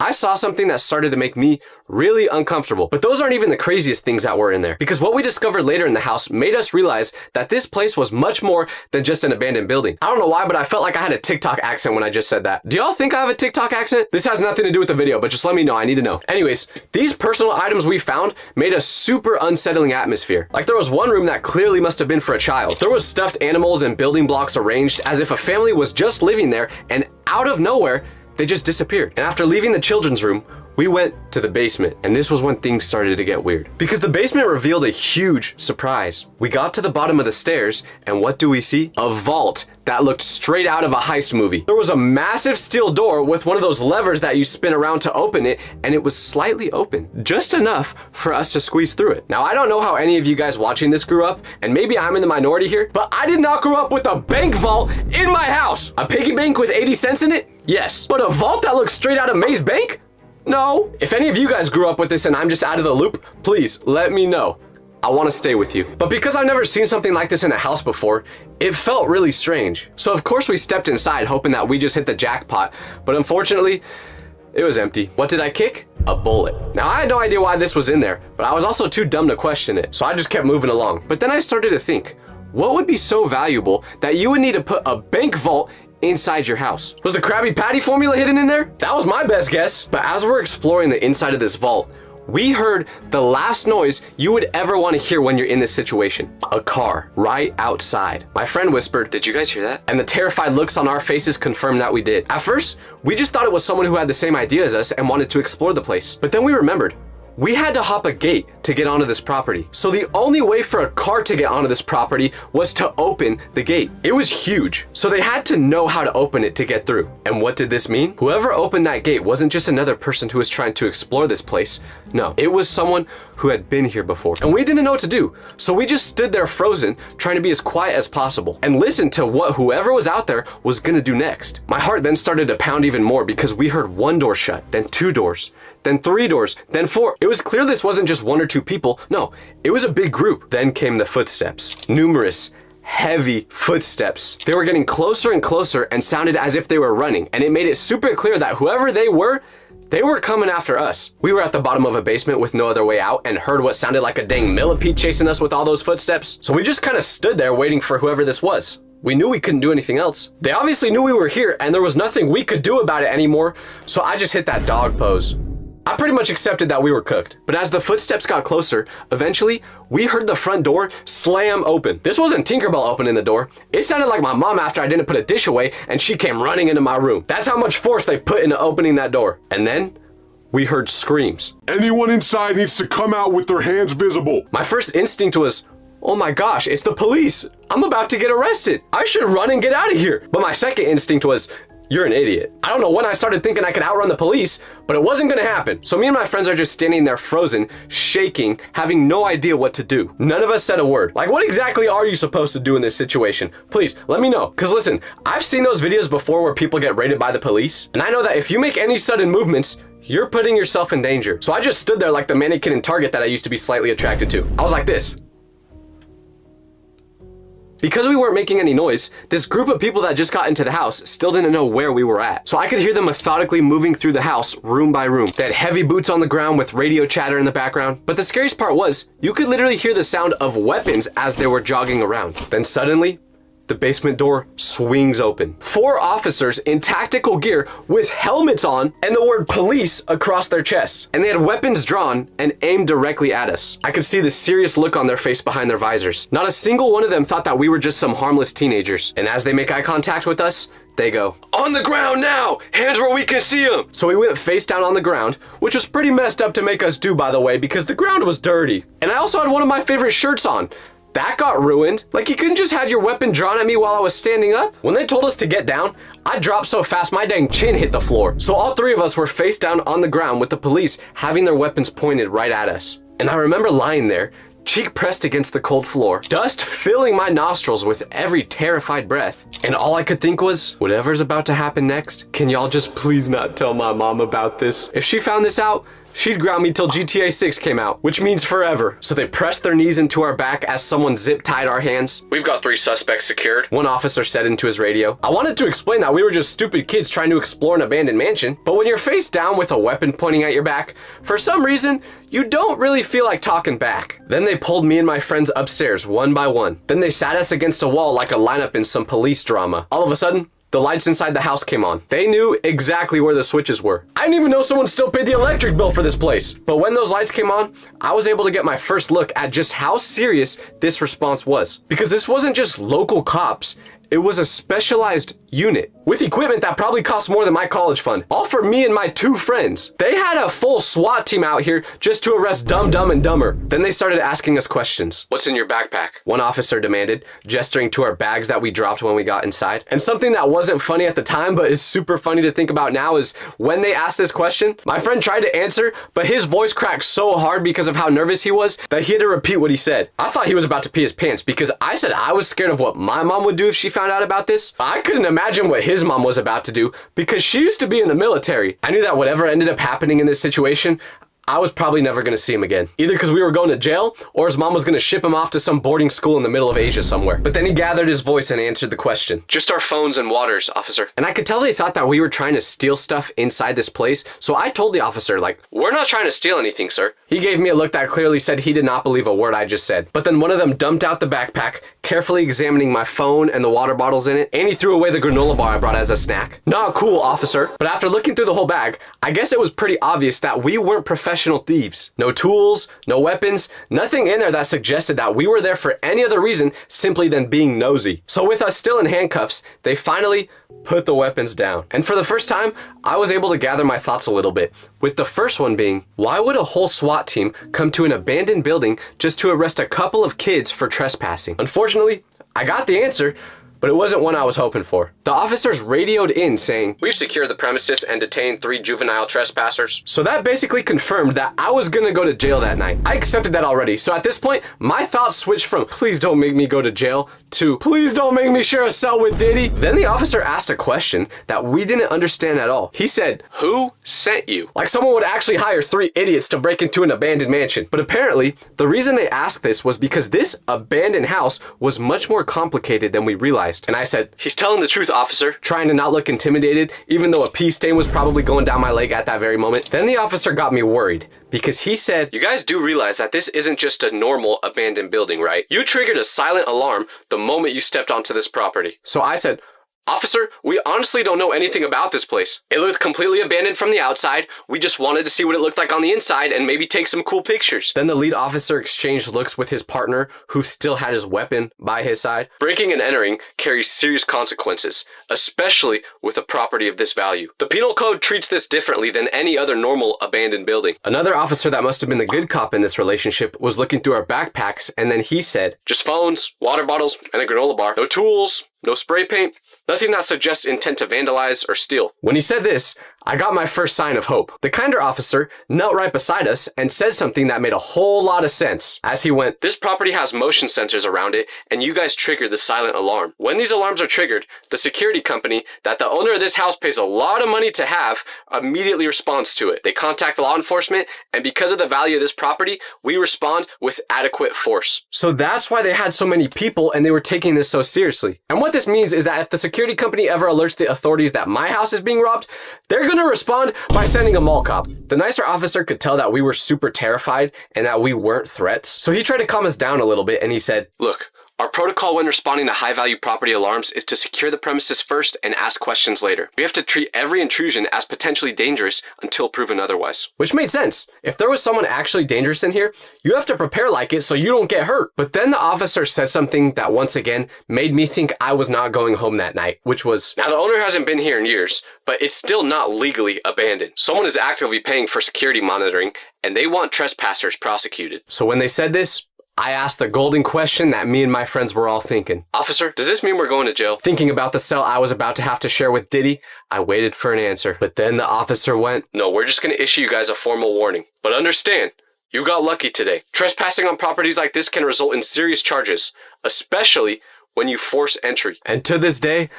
I saw something that started to make me really uncomfortable. But those aren't even the craziest things that were in there. Because what we discovered later in the house made us realize that this place was much more than just an abandoned building. I don't know why, but I felt like I had a TikTok accent when I just said that. Do y'all think I have a TikTok accent? This has nothing to do with the video, but just let me know. I need to know. Anyways, these personal items we found made a super unsettling atmosphere. Like there was one room that clearly must have been for a child. There was stuffed animals and building blocks arranged as if a family was just living there, and out of nowhere, they just disappeared. And after leaving the children's room, we went to the basement, and this was when things started to get weird. Because the basement revealed a huge surprise. We got to the bottom of the stairs, and what do we see? A vault that looked straight out of a heist movie. There was a massive steel door with one of those levers that you spin around to open it, and it was slightly open, just enough for us to squeeze through it. Now, I don't know how any of you guys watching this grew up, and maybe I'm in the minority here, but I did not grow up with a bank vault in my house. A piggy bank with 80 cents in it? Yes. But a vault that looks straight out of Maze Bank? No. If any of you guys grew up with this and I'm just out of the loop, please let me know. I want to stay with you. But because I've never seen something like this in a house before, it felt really strange. So of course we stepped inside hoping that we just hit the jackpot, but unfortunately, it was empty. What did I kick? A bullet. Now I had no idea why this was in there, but I was also too dumb to question it, so I just kept moving along. But then I started to think, what would be so valuable that you would need to put a bank vault inside your house? Was the Krabby Patty formula hidden in there? That was my best guess. But as we're exploring the inside of this vault, we heard the last noise you would ever want to hear when you're in this situation. A car right outside. My friend whispered, "Did you guys hear that?" And the terrified looks on our faces confirmed that we did. At first, we just thought it was someone who had the same idea as us and wanted to explore the place. But then we remembered, we had to hop a gate to get onto this property. So the only way for a car to get onto this property was to open the gate. It was huge, so they had to know how to open it to get through. And what did this mean? Whoever opened that gate wasn't just another person who was trying to explore this place. No, it was someone who had been here before. And we didn't know what to do. So we just stood there frozen, trying to be as quiet as possible and listen to what whoever was out there was gonna do next. My heart then started to pound even more because we heard one door shut, then two doors, then three doors, then four. It was clear this wasn't just one or two people. No, it was a big group. Then came the footsteps. Numerous, heavy footsteps. They were getting closer and closer and sounded as if they were running. And it made it super clear that whoever they were coming after us. We were at the bottom of a basement with no other way out and heard what sounded like a dang millipede chasing us with all those footsteps. So we just kind of stood there waiting for whoever this was. We knew we couldn't do anything else. They obviously knew we were here and there was nothing we could do about it anymore. So I just hit that dog pose. I pretty much accepted that we were cooked. But as the footsteps got closer, eventually we heard the front door slam open. This wasn't Tinkerbell opening the door. It sounded like my mom after I didn't put a dish away and she came running into my room. That's how much force they put into opening that door. And then we heard screams. "Anyone inside needs to come out with their hands visible." My first instinct was, oh my gosh, it's the police. I'm about to get arrested. I should run and get out of here. But my second instinct was, you're an idiot. I don't know when I started thinking I could outrun the police, but it wasn't gonna happen. So me and my friends are just standing there frozen, shaking, having no idea what to do. None of us said a word. Like, what exactly are you supposed to do in this situation? Please, let me know. Cause listen, I've seen those videos before where people get raided by the police, and I know that if you make any sudden movements, you're putting yourself in danger. So I just stood there like the mannequin in Target that I used to be slightly attracted to. I was like this. Because we weren't making any noise, this group of people that just got into the house still didn't know where we were at. So I could hear them methodically moving through the house room by room. They had heavy boots on the ground with radio chatter in the background. But the scariest part was, you could literally hear the sound of weapons as they were jogging around. Then suddenly, the basement door swings open. 4 officers in tactical gear with helmets on and the word police across their chests. And they had weapons drawn and aimed directly at us. I could see the serious look on their face behind their visors. Not a single one of them thought that we were just some harmless teenagers. And as they make eye contact with us, they go, "On the ground now! Hands where we can see them!" So we went face down on the ground, which was pretty messed up to make us do, by the way, because the ground was dirty. And I also had one of my favorite shirts on. That got ruined. Like, you couldn't just have your weapon drawn at me while I was standing up? When they told us to get down, I dropped so fast my dang chin hit the floor. So all 3 of us were face down on the ground with the police having their weapons pointed right at us. And I remember lying there, cheek pressed against the cold floor, dust filling my nostrils with every terrified breath. And all I could think was, whatever's about to happen next, can y'all just please not tell my mom about this? If she found this out, she'd ground me till GTA 6 came out, which means forever. So they pressed their knees into our back as someone zip-tied our hands. "We've got 3 suspects secured," one officer said into his radio. I wanted to explain that we were just stupid kids trying to explore an abandoned mansion, but when you're face down with a weapon pointing at your back, for some reason, you don't really feel like talking back. Then they pulled me and my friends upstairs one by one. Then they sat us against a wall like a lineup in some police drama. All of a sudden, the lights inside the house came on. They knew exactly where the switches were. I didn't even know someone still paid the electric bill for this place. But when those lights came on, I was able to get my first look at just how serious this response was. Because this wasn't just local cops. It was a specialized unit with equipment that probably cost more than my college fund. All for me and my 2 friends. They had a full SWAT team out here just to arrest Dumb and Dumber. Then they started asking us questions. "What's in your backpack?" one officer demanded, gesturing to our bags that we dropped when we got inside. And something that wasn't funny at the time, but is super funny to think about now, is when they asked this question, my friend tried to answer, but his voice cracked so hard because of how nervous he was that he had to repeat what he said. I thought he was about to pee his pants because I said I was scared of what my mom would do if she found out about this. I couldn't imagine what his mom was about to do because she used to be in the military. I knew that whatever ended up happening in this situation, I was probably never going to see him again. Either because we were going to jail or his mom was going to ship him off to some boarding school in the middle of Asia somewhere. But then he gathered his voice and answered the question. "Just our phones and waters, officer." And I could tell they thought that we were trying to steal stuff inside this place. So I told the officer, like, "We're not trying to steal anything, sir." He gave me a look that clearly said he did not believe a word I just said. But then one of them dumped out the backpack, carefully examining my phone and the water bottles in it, and he threw away the granola bar I brought as a snack. Not cool, officer. But after looking through the whole bag, I guess it was pretty obvious that we weren't professional thieves. No tools, no weapons, nothing in there that suggested that we were there for any other reason simply than being nosy. So with us still in handcuffs, they finally put the weapons down. And for the first time, I was able to gather my thoughts a little bit. With the first one being, why would a whole SWAT team come to an abandoned building just to arrest a couple of kids for trespassing? Unfortunately, I got the answer, but it wasn't one I was hoping for. The officers radioed in saying, "We've secured the premises and detained 3 juvenile trespassers." So that basically confirmed that I was gonna go to jail that night. I accepted that already. So at this point, my thoughts switched from, "Please don't make me go to jail," to, "Please don't make me share a cell with Diddy." Then the officer asked a question that we didn't understand at all. He said, "Who sent you?" Like someone would actually hire 3 idiots to break into an abandoned mansion. But apparently, the reason they asked this was because this abandoned house was much more complicated than we realized. And I said, "He's telling the truth, officer," trying to not look intimidated, even though a pee stain was probably going down my leg at that very moment. Then the officer got me worried because he said, "You guys do realize that this isn't just a normal abandoned building, right? You triggered a silent alarm the moment you stepped onto this property." So I said, "Officer, we honestly don't know anything about this place. It looked completely abandoned from the outside. We just wanted to see what it looked like on the inside and maybe take some cool pictures." Then the lead officer exchanged looks with his partner, who still had his weapon by his side. Breaking and entering carries serious consequences, especially with a property of this value. The penal code treats this differently than any other normal abandoned building. Another officer that must have been the good cop in this relationship was looking through our backpacks, and then he said, "Just phones, water bottles, and a granola bar. No tools, no spray paint. Nothing that suggests intent to vandalize or steal." When he said this, I got my first sign of hope. The kinder officer knelt right beside us and said something that made a whole lot of sense. As he went, "This property has motion sensors around it, and you guys triggered the silent alarm. When these alarms are triggered, the security company that the owner of this house pays a lot of money to have immediately responds to it. They contact law enforcement, and because of the value of this property, we respond with adequate force." So that's why they had so many people and they were taking this so seriously. And what this means is that if the security company ever alerts the authorities that my house is being robbed, they're gonna respond by sending a mall cop. The nicer officer could tell that we were super terrified and that we weren't threats. So he tried to calm us down a little bit and he said, "Look, our protocol when responding to high-value property alarms is to secure the premises first and ask questions later. We have to treat every intrusion as potentially dangerous until proven otherwise." Which made sense. If there was someone actually dangerous in here, you have to prepare like it so you don't get hurt. But then the officer said something that once again made me think I was not going home that night, which was, "Now the owner hasn't been here in years, but it's still not legally abandoned. Someone is actively paying for security monitoring and they want trespassers prosecuted." So when they said this, I asked the golden question that me and my friends were all thinking. "Officer, does this mean we're going to jail?" Thinking about the cell I was about to have to share with Diddy, I waited for an answer. But then the officer went, "No, we're just going to issue you guys a formal warning. But understand, you got lucky today. Trespassing on properties like this can result in serious charges, especially when you force entry." And to this day,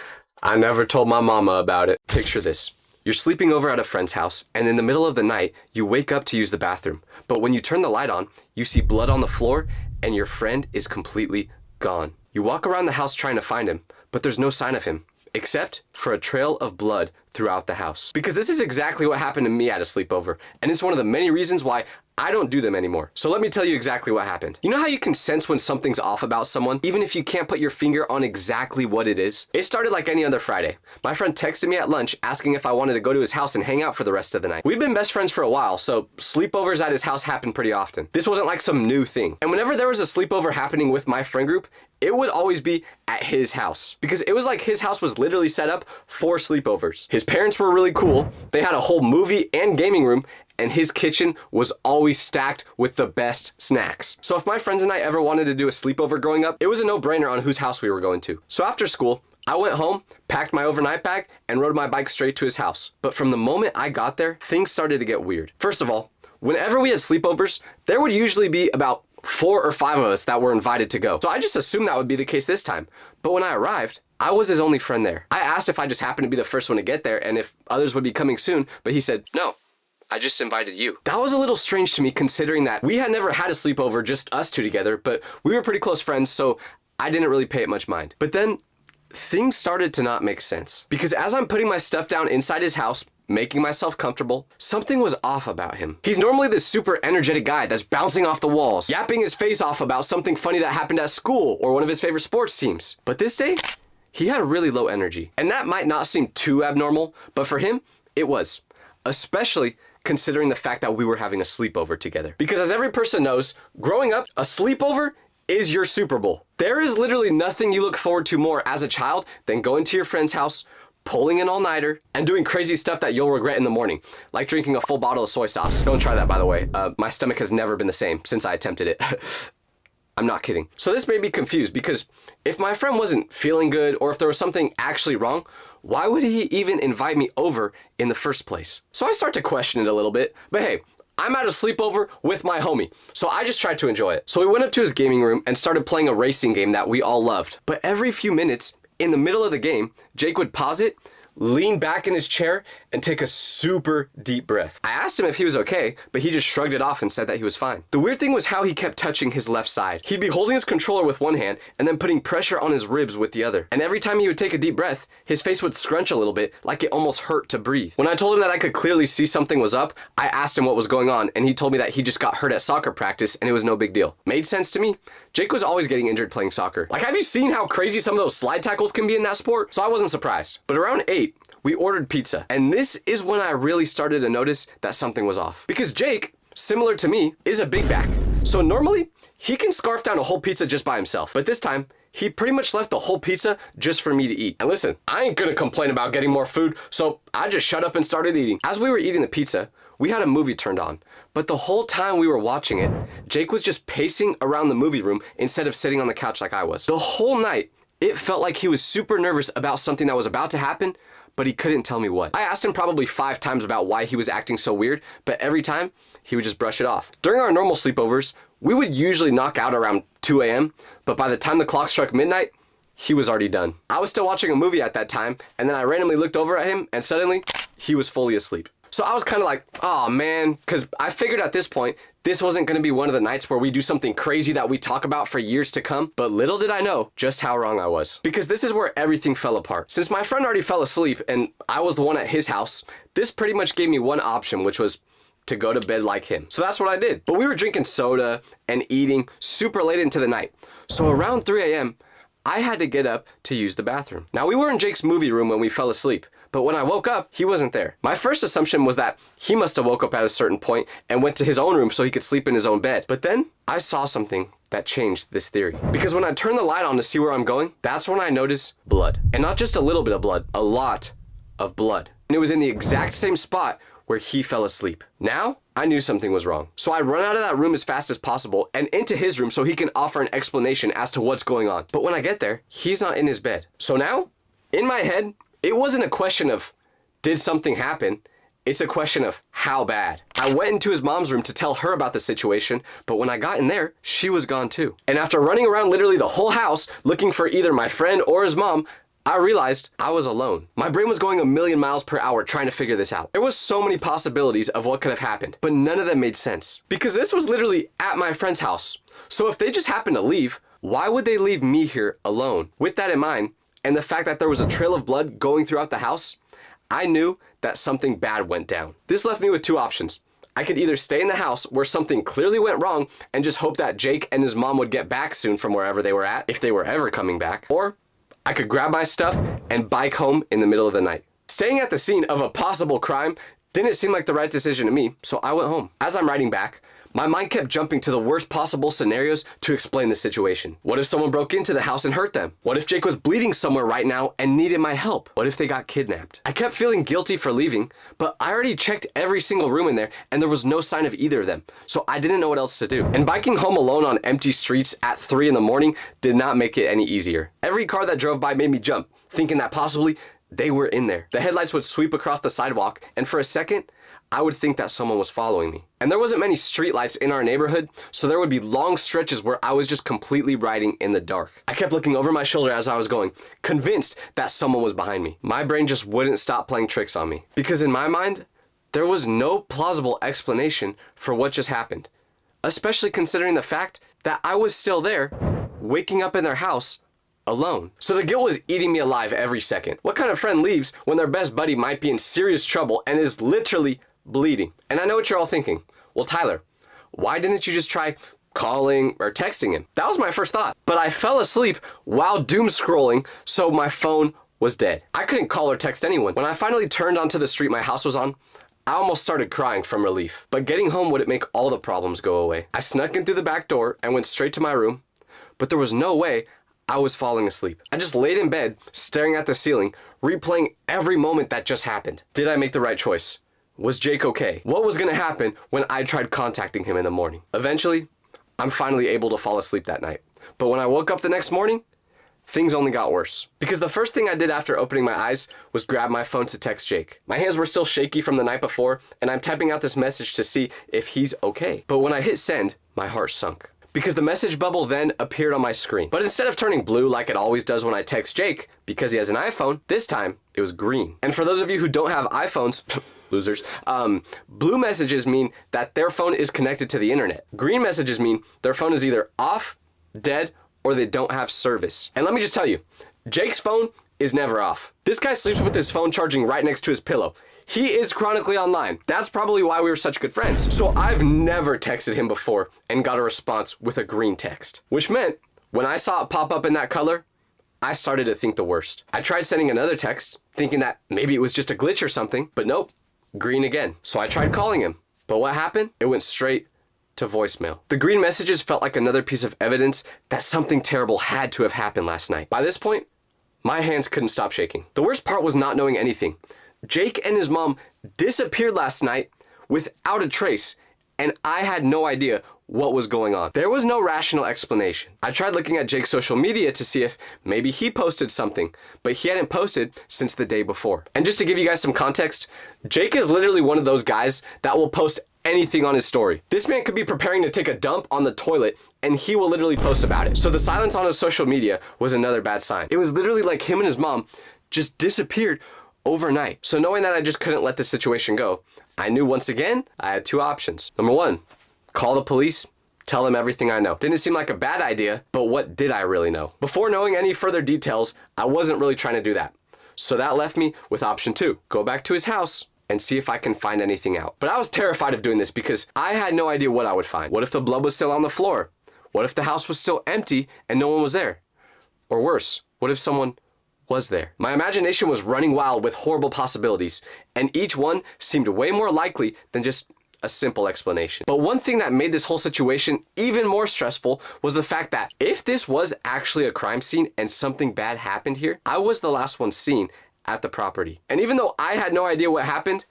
I never told my mama about it. Picture this. You're sleeping over at a friend's house, and in the middle of the night, you wake up to use the bathroom. But when you turn the light on, you see blood on the floor, and your friend is completely gone. You walk around the house trying to find him, but there's no sign of him, except for a trail of blood throughout the house. Because this is exactly what happened to me at a sleepover, and it's one of the many reasons why I don't do them anymore. So let me tell you exactly what happened. You know how you can sense when something's off about someone, even if you can't put your finger on exactly what it is? It started like any other Friday. My friend texted me at lunch asking if I wanted to go to his house and hang out for the rest of the night. We'd been best friends for a while, so sleepovers at his house happened pretty often. This wasn't like some new thing. And whenever there was a sleepover happening with my friend group, it would always be at his house. Because it was like his house was literally set up for sleepovers. His parents were really cool. They had a whole movie and gaming room, and his kitchen was always stacked with the best snacks. So if my friends and I ever wanted to do a sleepover growing up, it was a no-brainer on whose house we were going to. So after school, I went home, packed my overnight bag, and rode my bike straight to his house. But from the moment I got there, things started to get weird. First of all, whenever we had sleepovers, there would usually be about 4 or 5 of us that were invited to go. So I just assumed that would be the case this time. But when I arrived, I was his only friend there. I asked if I just happened to be the first one to get there and if others would be coming soon, but he said, "No, I just invited you." That was a little strange to me considering that we had never had a sleepover, just us two together, but we were pretty close friends, so I didn't really pay it much mind. But then things started to not make sense. Because as I'm putting my stuff down inside his house, making myself comfortable, something was off about him. He's normally this super energetic guy that's bouncing off the walls, yapping his face off about something funny that happened at school or one of his favorite sports teams. But this day, he had really low energy. And that might not seem too abnormal, but for him, it was. Especially considering the fact that we were having a sleepover together. Because as every person knows, growing up, a sleepover is your Super Bowl. There is literally nothing you look forward to more as a child than going to your friend's house, pulling an all-nighter, and doing crazy stuff that you'll regret in the morning, like drinking a full bottle of soy sauce. Don't try that, by the way. My stomach has never been the same since I attempted it. I'm not kidding. So this made me confused because if my friend wasn't feeling good or if there was something actually wrong, why would he even invite me over in the first place? So I start to question it a little bit, but hey, I'm at a sleepover with my homie, so I just tried to enjoy it. So we went up to his gaming room and started playing a racing game that we all loved. But every few minutes, in the middle of the game, Jake would pause it, lean back in his chair, and take a super deep breath. I asked him if he was okay, but he just shrugged it off and said that he was fine. The weird thing was how he kept touching his left side. He'd be holding his controller with one hand and then putting pressure on his ribs with the other. And every time he would take a deep breath, his face would scrunch a little bit, like it almost hurt to breathe. When I told him that I could clearly see something was up, I asked him what was going on, and he told me that he just got hurt at soccer practice and it was no big deal. Made sense to me. Jake was always getting injured playing soccer. Like, have you seen how crazy some of those slide tackles can be in that sport? So I wasn't surprised. But around 8, we ordered pizza. And this is when I really started to notice that something was off. Because Jake, similar to me, is a big back. So normally, he can scarf down a whole pizza just by himself. But this time, he pretty much left the whole pizza just for me to eat. And listen, I ain't gonna complain about getting more food, so I just shut up and started eating. As we were eating the pizza, we had a movie turned on. But the whole time we were watching it, Jake was just pacing around the movie room instead of sitting on the couch like I was. The whole night, it felt like he was super nervous about something that was about to happen, but he couldn't tell me what. I asked him probably 5 times about why he was acting so weird, but every time, he would just brush it off. During our normal sleepovers, we would usually knock out around 2 a.m., but by the time the clock struck midnight, he was already done. I was still watching a movie at that time, and then I randomly looked over at him, and suddenly, he was fully asleep. So I was kind of like, oh man, because I figured at this point, this wasn't going to be one of the nights where we do something crazy that we talk about for years to come. But little did I know just how wrong I was. Because this is where everything fell apart. Since my friend already fell asleep and I was the one at his house, this pretty much gave me one option, which was to go to bed like him. So that's what I did. But we were drinking soda and eating super late into the night. So around 3 a.m., I had to get up to use the bathroom. Now, we were in Jake's movie room when we fell asleep, but when I woke up, he wasn't there. My first assumption was that he must have woke up at a certain point and went to his own room so he could sleep in his own bed. But then I saw something that changed this theory. Because when I turned the light on to see where I'm going, that's when I noticed blood. And not just a little bit of blood, a lot of blood. And it was in the exact same spot where he fell asleep. Now, I knew something was wrong. So I run out of that room as fast as possible and into his room so he can offer an explanation as to what's going on. But when I get there, he's not in his bed. So now, in my head, it wasn't a question of, did something happen? It's a question of how bad. I went into his mom's room to tell her about the situation, but when I got in there, she was gone too. And after running around literally the whole house looking for either my friend or his mom, I realized I was alone. My brain was going a million miles per hour trying to figure this out. There was so many possibilities of what could have happened, but none of them made sense. Because this was literally at my friend's house. So if they just happened to leave, why would they leave me here alone? With that in mind, and the fact that there was a trail of blood going throughout the house, I knew that something bad went down. This left me with 2 options. I could either stay in the house where something clearly went wrong and just hope that Jake and his mom would get back soon from wherever they were at, if they were ever coming back, or I could grab my stuff and bike home in the middle of the night. Staying at the scene of a possible crime didn't seem like the right decision to me, so I went home. As I'm riding back, my mind kept jumping to the worst possible scenarios to explain the situation. What if someone broke into the house and hurt them? What if Jake was bleeding somewhere right now and needed my help? What if they got kidnapped? I kept feeling guilty for leaving, but I already checked every single room in there and there was no sign of either of them, so I didn't know what else to do. And biking home alone on empty streets at 3 in the morning did not make it any easier. Every car that drove by made me jump, thinking that possibly they were in there. The headlights would sweep across the sidewalk, and for a second, I would think that someone was following me. And there wasn't many streetlights in our neighborhood, so there would be long stretches where I was just completely riding in the dark. I kept looking over my shoulder as I was going, convinced that someone was behind me. My brain just wouldn't stop playing tricks on me. Because in my mind, there was no plausible explanation for what just happened. Especially considering the fact that I was still there, waking up in their house, alone. So the guilt was eating me alive every second. What kind of friend leaves when their best buddy might be in serious trouble and is literally bleeding? And I know what you're all thinking. Well, Tyler, why didn't you just try calling or texting him? That was my first thought. But I fell asleep while doom scrolling, so my phone was dead. I couldn't call or text anyone. When I finally turned onto the street my house was on, I almost started crying from relief. But getting home wouldn't make all the problems go away. I snuck in through the back door and went straight to my room, but there was no way I was falling asleep. I just laid in bed, staring at the ceiling, replaying every moment that just happened. Did I make the right choice? Was Jake okay? What was gonna happen when I tried contacting him in the morning? Eventually, I'm finally able to fall asleep that night. But when I woke up the next morning, things only got worse. Because the first thing I did after opening my eyes was grab my phone to text Jake. My hands were still shaky from the night before, and I'm typing out this message to see if he's okay. But when I hit send, my heart sunk. Because the message bubble then appeared on my screen. But instead of turning blue like it always does when I text Jake, because he has an iPhone, this time it was green. And for those of you who don't have iPhones, losers, blue messages mean that their phone is connected to the internet. Green messages mean their phone is either off, dead, or they don't have service. And let me just tell you, Jake's phone is never off. This guy sleeps with his phone charging right next to his pillow. He is chronically online. That's probably why we were such good friends. So I've never texted him before and got a response with a green text, which meant when I saw it pop up in that color, I started to think the worst. I tried sending another text, thinking that maybe it was just a glitch or something, but nope, green again. So I tried calling him, but what happened? It went straight to voicemail. The green messages felt like another piece of evidence that something terrible had to have happened last night. By this point, my hands couldn't stop shaking. The worst part was not knowing anything. Jake and his mom disappeared last night without a trace, and I had no idea what was going on. There was no rational explanation. I tried looking at Jake's social media to see if maybe he posted something, but he hadn't posted since the day before. And just to give you guys some context, Jake is literally one of those guys that will post anything on his story. This man could be preparing to take a dump on the toilet and he will literally post about it. So the silence on his social media was another bad sign. It was literally like him and his mom just disappeared overnight. So knowing that I just couldn't let this situation go, I knew once again I had two options. Number one, call the police, tell them everything I know. Didn't seem like a bad idea, but what did I really know? Before knowing any further details, I wasn't really trying to do that. So that left me with option two, go back to his house and see if I can find anything out. But I was terrified of doing this because I had no idea what I would find. What if the blood was still on the floor? What if the house was still empty and no one was there? Or worse, what if someone was there? My imagination was running wild with horrible possibilities, and each one seemed way more likely than just a simple explanation. But one thing that made this whole situation even more stressful was the fact that if this was actually a crime scene and something bad happened here, I was the last one seen at the property. And even though I had no idea what happened,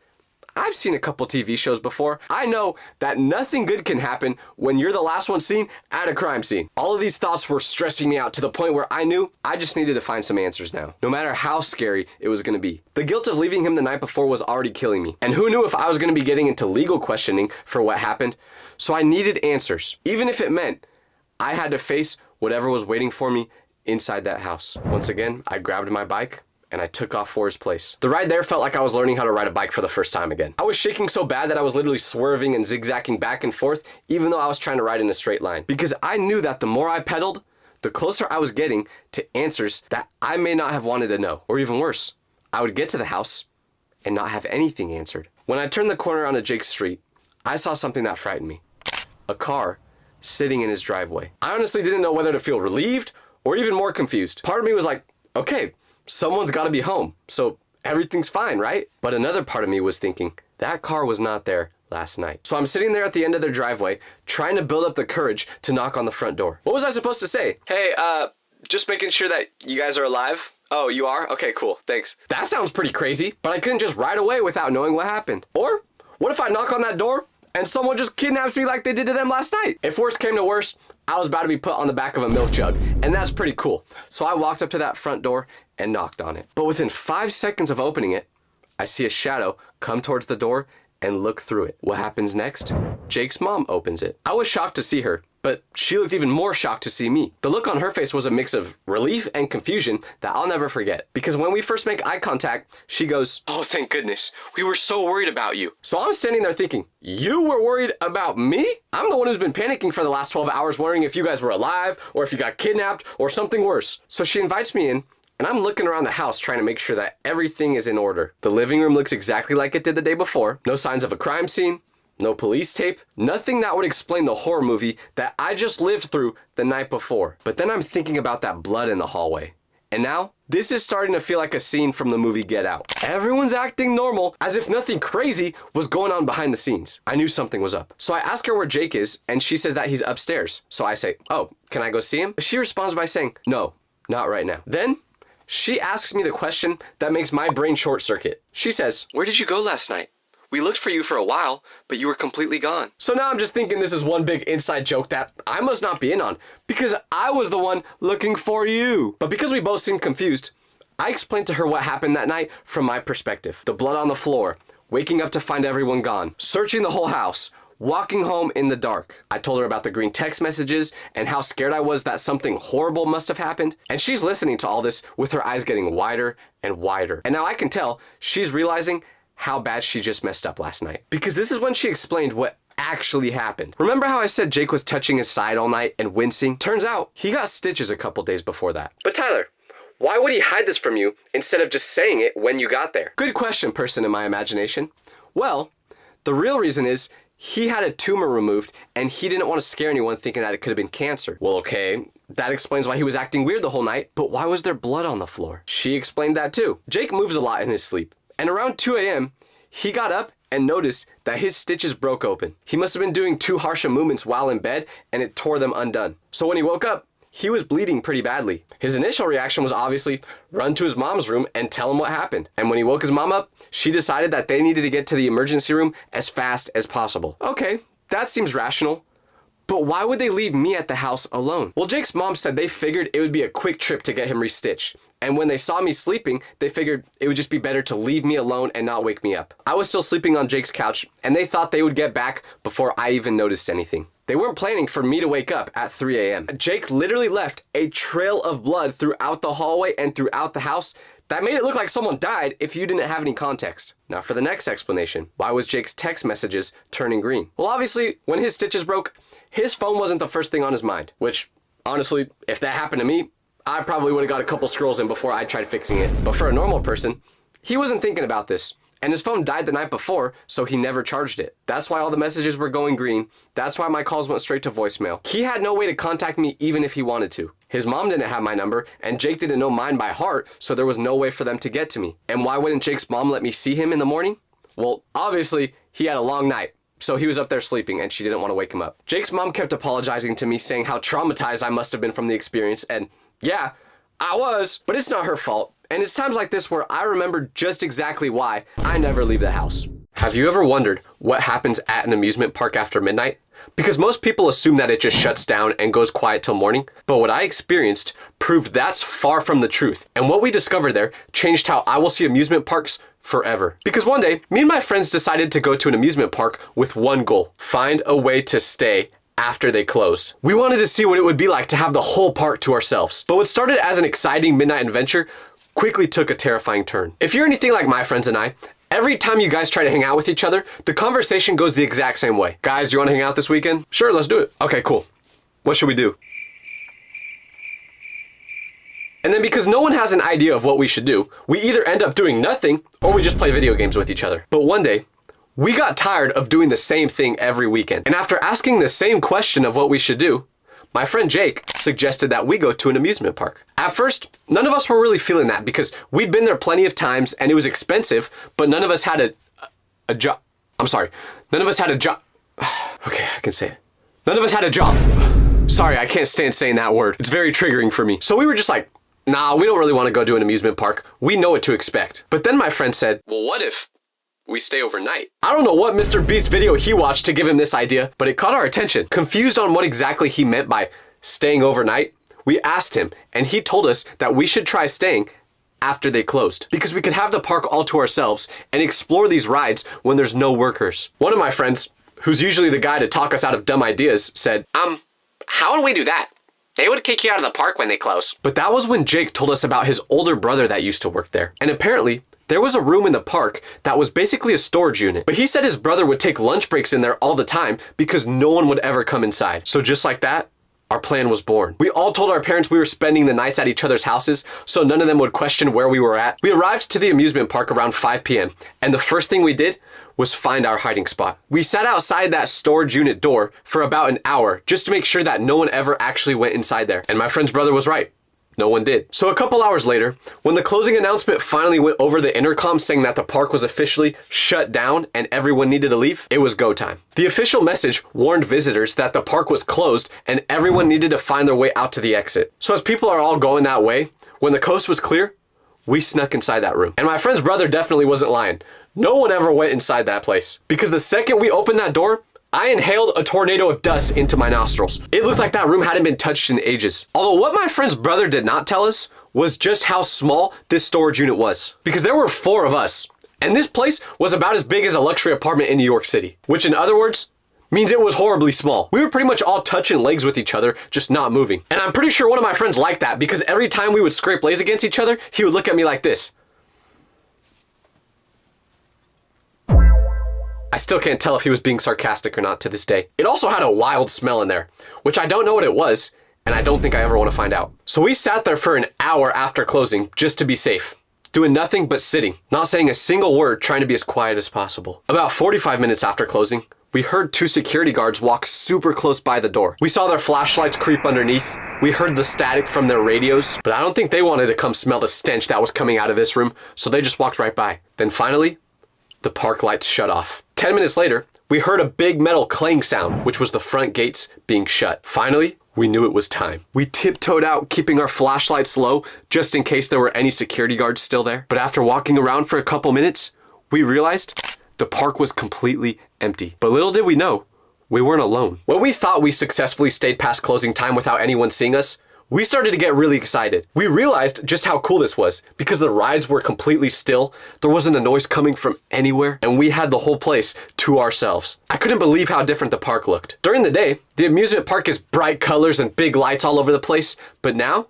I've seen a couple TV shows before. I know that nothing good can happen when you're the last one seen at a crime scene. All of these thoughts were stressing me out to the point where I knew I just needed to find some answers now, no matter how scary it was gonna be. The guilt of leaving him the night before was already killing me. And who knew if I was gonna be getting into legal questioning for what happened? So I needed answers, even if it meant I had to face whatever was waiting for me inside that house. Once again, I grabbed my bike and I took off for his place. The ride there felt like I was learning how to ride a bike for the first time again. I was shaking so bad that I was literally swerving and zigzagging back and forth, even though I was trying to ride in a straight line. Because I knew that the more I pedaled, the closer I was getting to answers that I may not have wanted to know. Or even worse, I would get to the house and not have anything answered. When I turned the corner onto Jake's street, I saw something that frightened me. A car sitting in his driveway. I honestly didn't know whether to feel relieved or even more confused. Part of me was like, okay, someone's got to be home, so everything's fine, right? But another part of me was thinking, that car was not there last night. So I'm sitting there at the end of their driveway, trying to build up the courage to knock on the front door. What was I supposed to say? Hey, just making sure that you guys are alive. Oh, you are? Okay, cool, thanks. That sounds pretty crazy, but I couldn't just ride away without knowing what happened. Or, what if I knock on that door and someone just kidnaps me like they did to them last night? If worst came to worst, I was about to be put on the back of a milk jug, and that's pretty cool. So I walked up to that front door and knocked on it. But within 5 seconds of opening it, I see a shadow come towards the door and look through it. What happens next? Jake's mom opens it. I was shocked to see her, but she looked even more shocked to see me. The look on her face was a mix of relief and confusion that I'll never forget. Because when we first make eye contact, she goes, "Oh, thank goodness. We were so worried about you." So I'm standing there thinking, you were worried about me? I'm the one who's been panicking for the last 12 hours wondering if you guys were alive or if you got kidnapped or something worse. So she invites me in, and I'm looking around the house trying to make sure that everything is in order. The living room looks exactly like it did the day before. No signs of a crime scene. No police tape, nothing that would explain the horror movie that I just lived through the night before. But then I'm thinking about that blood in the hallway. And now, this is starting to feel like a scene from the movie Get Out. Everyone's acting normal, as if nothing crazy was going on behind the scenes. I knew something was up. So I ask her where Jake is, and she says that he's upstairs. So I say, "Oh, can I go see him?" She responds by saying, "No, not right now." Then, she asks me the question that makes my brain short circuit. She says, "Where did you go last night? We looked for you for a while, but you were completely gone." So now I'm just thinking this is one big inside joke that I must not be in on, because I was the one looking for you. But because we both seemed confused, I explained to her what happened that night from my perspective. The blood on the floor, waking up to find everyone gone, searching the whole house, walking home in the dark. I told her about the green text messages and how scared I was that something horrible must have happened. And she's listening to all this with her eyes getting wider and wider. And now I can tell she's realizing how bad she just messed up last night. Because this is when she explained what actually happened. Remember how I said Jake was touching his side all night and wincing? Turns out he got stitches a couple days before that. But Tyler, why would he hide this from you instead of just saying it when you got there? Good question, person in my imagination. Well, the real reason is he had a tumor removed and he didn't want to scare anyone thinking that it could have been cancer. Well, okay, that explains why he was acting weird the whole night, but why was there blood on the floor? She explained that too. Jake moves a lot in his sleep. And around 2 a.m., he got up and noticed that his stitches broke open. He must have been doing too harsh of movements while in bed, and it tore them undone. So when he woke up, he was bleeding pretty badly. His initial reaction was obviously run to his mom's room and tell him what happened. And when he woke his mom up, she decided that they needed to get to the emergency room as fast as possible. Okay, that seems rational. But why would they leave me at the house alone? Well, Jake's mom said they figured it would be a quick trip to get him restitched. And when they saw me sleeping, they figured it would just be better to leave me alone and not wake me up. I was still sleeping on Jake's couch, and they thought they would get back before I even noticed anything. They weren't planning for me to wake up at 3 a.m. Jake literally left a trail of blood throughout the hallway and throughout the house that made it look like someone died if you didn't have any context. Now for the next explanation. Why was Jake's text messages turning green? Well, obviously, when his stitches broke, his phone wasn't the first thing on his mind, which, honestly, if that happened to me, I probably would have got a couple scrolls in before I tried fixing it. But for a normal person, he wasn't thinking about this. And his phone died the night before, so he never charged it. That's why all the messages were going green. That's why my calls went straight to voicemail. He had no way to contact me even if he wanted to. His mom didn't have my number, and Jake didn't know mine by heart, so there was no way for them to get to me. And why wouldn't Jake's mom let me see him in the morning? Well, obviously, he had a long night. So he was up there sleeping and she didn't want to wake him up. Jake's mom kept apologizing to me, saying how traumatized I must have been from the experience, and yeah, I was, but it's not her fault. And it's times like this where I remember just exactly why I never leave the house. Have you ever wondered what happens at an amusement park after midnight? Because most people assume that it just shuts down and goes quiet till morning, but what I experienced proved that's far from the truth. And what we discovered there changed how I will see amusement parks forever. Because one day, me and my friends decided to go to an amusement park with one goal: find a way to stay after they closed. We wanted to see what it would be like to have the whole park to ourselves. But what started as an exciting midnight adventure quickly took a terrifying turn. If you're anything like my friends and I, every time you guys try to hang out with each other, the conversation goes the exact same way. Guys, you want to hang out this weekend? Sure, let's do it. Okay, cool. What should we do? And then because no one has an idea of what we should do, we either end up doing nothing or we just play video games with each other. But one day, we got tired of doing the same thing every weekend. And after asking the same question of what we should do, my friend Jake suggested that we go to an amusement park. At first, none of us were really feeling that because we'd been there plenty of times and it was expensive, but none of us had a job. I'm sorry, none of us had a job. Okay, I can say it. None of us had a job. Sorry, I can't stand saying that word. It's very triggering for me. So we were just like, nah, we don't really want to go to an amusement park. We know what to expect. But then my friend said, well, what if we stay overnight? I don't know what Mr. Beast video he watched to give him this idea, but it caught our attention. Confused on what exactly he meant by staying overnight, we asked him, and he told us that we should try staying after they closed, because we could have the park all to ourselves and explore these rides when there's no workers. One of my friends, who's usually the guy to talk us out of dumb ideas, said, how would we do that? They would kick you out of the park when they close. But that was when Jake told us about his older brother that used to work there. And apparently, there was a room in the park that was basically a storage unit. But he said his brother would take lunch breaks in there all the time because no one would ever come inside. So just like that, our plan was born. We all told our parents we were spending the nights at each other's houses so none of them would question where we were at. We arrived to the amusement park around 5 p.m. and the first thing we did was find our hiding spot. We sat outside that storage unit door for about an hour just to make sure that no one ever actually went inside there. And my friend's brother was right. No one did. So a couple hours later, when the closing announcement finally went over the intercom saying that the park was officially shut down and everyone needed to leave, it was go time. The official message warned visitors that the park was closed and everyone needed to find their way out to the exit. So as people are all going that way, when the coast was clear, we snuck inside that room. And my friend's brother definitely wasn't lying. No one ever went inside that place. Because the second we opened that door, I inhaled a tornado of dust into my nostrils. It looked like that room hadn't been touched in ages. Although what my friend's brother did not tell us was just how small this storage unit was. Because there were 4 of us, and this place was about as big as a luxury apartment in New York City. Which in other words, means it was horribly small. We were pretty much all touching legs with each other, just not moving. And I'm pretty sure one of my friends liked that because every time we would scrape legs against each other, he would look at me like this. I still can't tell if he was being sarcastic or not to this day. It also had a wild smell in there, which I don't know what it was, and I don't think I ever want to find out. So we sat there for an hour after closing just to be safe, doing nothing but sitting, not saying a single word, trying to be as quiet as possible. About 45 minutes after closing, we heard 2 security guards walk super close by the door. We saw their flashlights creep underneath. We heard the static from their radios, but I don't think they wanted to come smell the stench that was coming out of this room, so they just walked right by. Then finally, the park lights shut off. 10 minutes later, we heard a big metal clang sound, which was the front gates being shut. Finally, we knew it was time. We tiptoed out, keeping our flashlights low, just in case there were any security guards still there. But after walking around for a couple minutes, we realized the park was completely empty. But little did we know, we weren't alone. When we thought we successfully stayed past closing time without anyone seeing us, we started to get really excited. We realized just how cool this was because the rides were completely still, there wasn't a noise coming from anywhere, and we had the whole place to ourselves. I couldn't believe how different the park looked. During the day, the amusement park is bright colors and big lights all over the place, but now,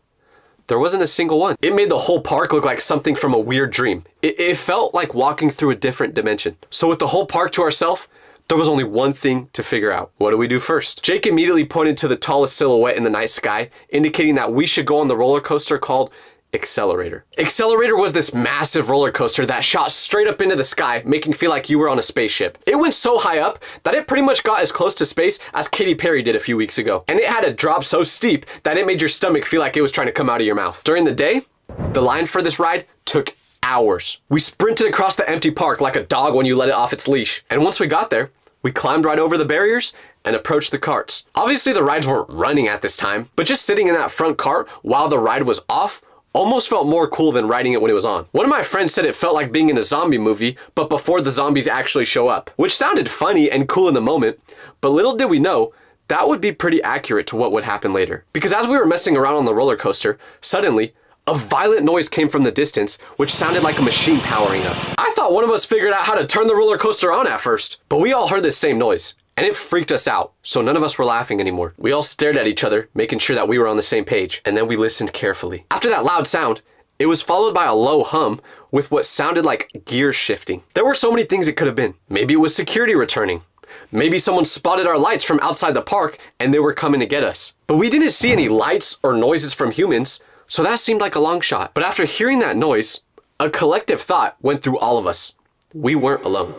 there wasn't a single one. It made the whole park look like something from a weird dream. It felt like walking through a different dimension. So with the whole park to ourselves, there was only one thing to figure out. What do we do first? Jake immediately pointed to the tallest silhouette in the night sky, indicating that we should go on the roller coaster called Accelerator. Accelerator was this massive roller coaster that shot straight up into the sky, making it feel like you were on a spaceship. It went so high up that it pretty much got as close to space as Katy Perry did a few weeks ago. And it had a drop so steep that it made your stomach feel like it was trying to come out of your mouth. During the day, the line for this ride took hours. We sprinted across the empty park like a dog when you let it off its leash. And once we got there, we climbed right over the barriers and approached the carts. Obviously the rides weren't running at this time, but just sitting in that front cart while the ride was off almost felt more cool than riding it when it was on. One of my friends said it felt like being in a zombie movie, but before the zombies actually show up, which sounded funny and cool in the moment, but little did we know that would be pretty accurate to what would happen later. Because as we were messing around on the roller coaster, suddenly, a violent noise came from the distance, which sounded like a machine powering up. I thought one of us figured out how to turn the roller coaster on at first, but we all heard this same noise, and it freaked us out, so none of us were laughing anymore. We all stared at each other, making sure that we were on the same page, and then we listened carefully. After that loud sound, it was followed by a low hum with what sounded like gears shifting. There were so many things it could have been. Maybe it was security returning. Maybe someone spotted our lights from outside the park and they were coming to get us. But we didn't see any lights or noises from humans, so that seemed like a long shot. But after hearing that noise, a collective thought went through all of us. We weren't alone.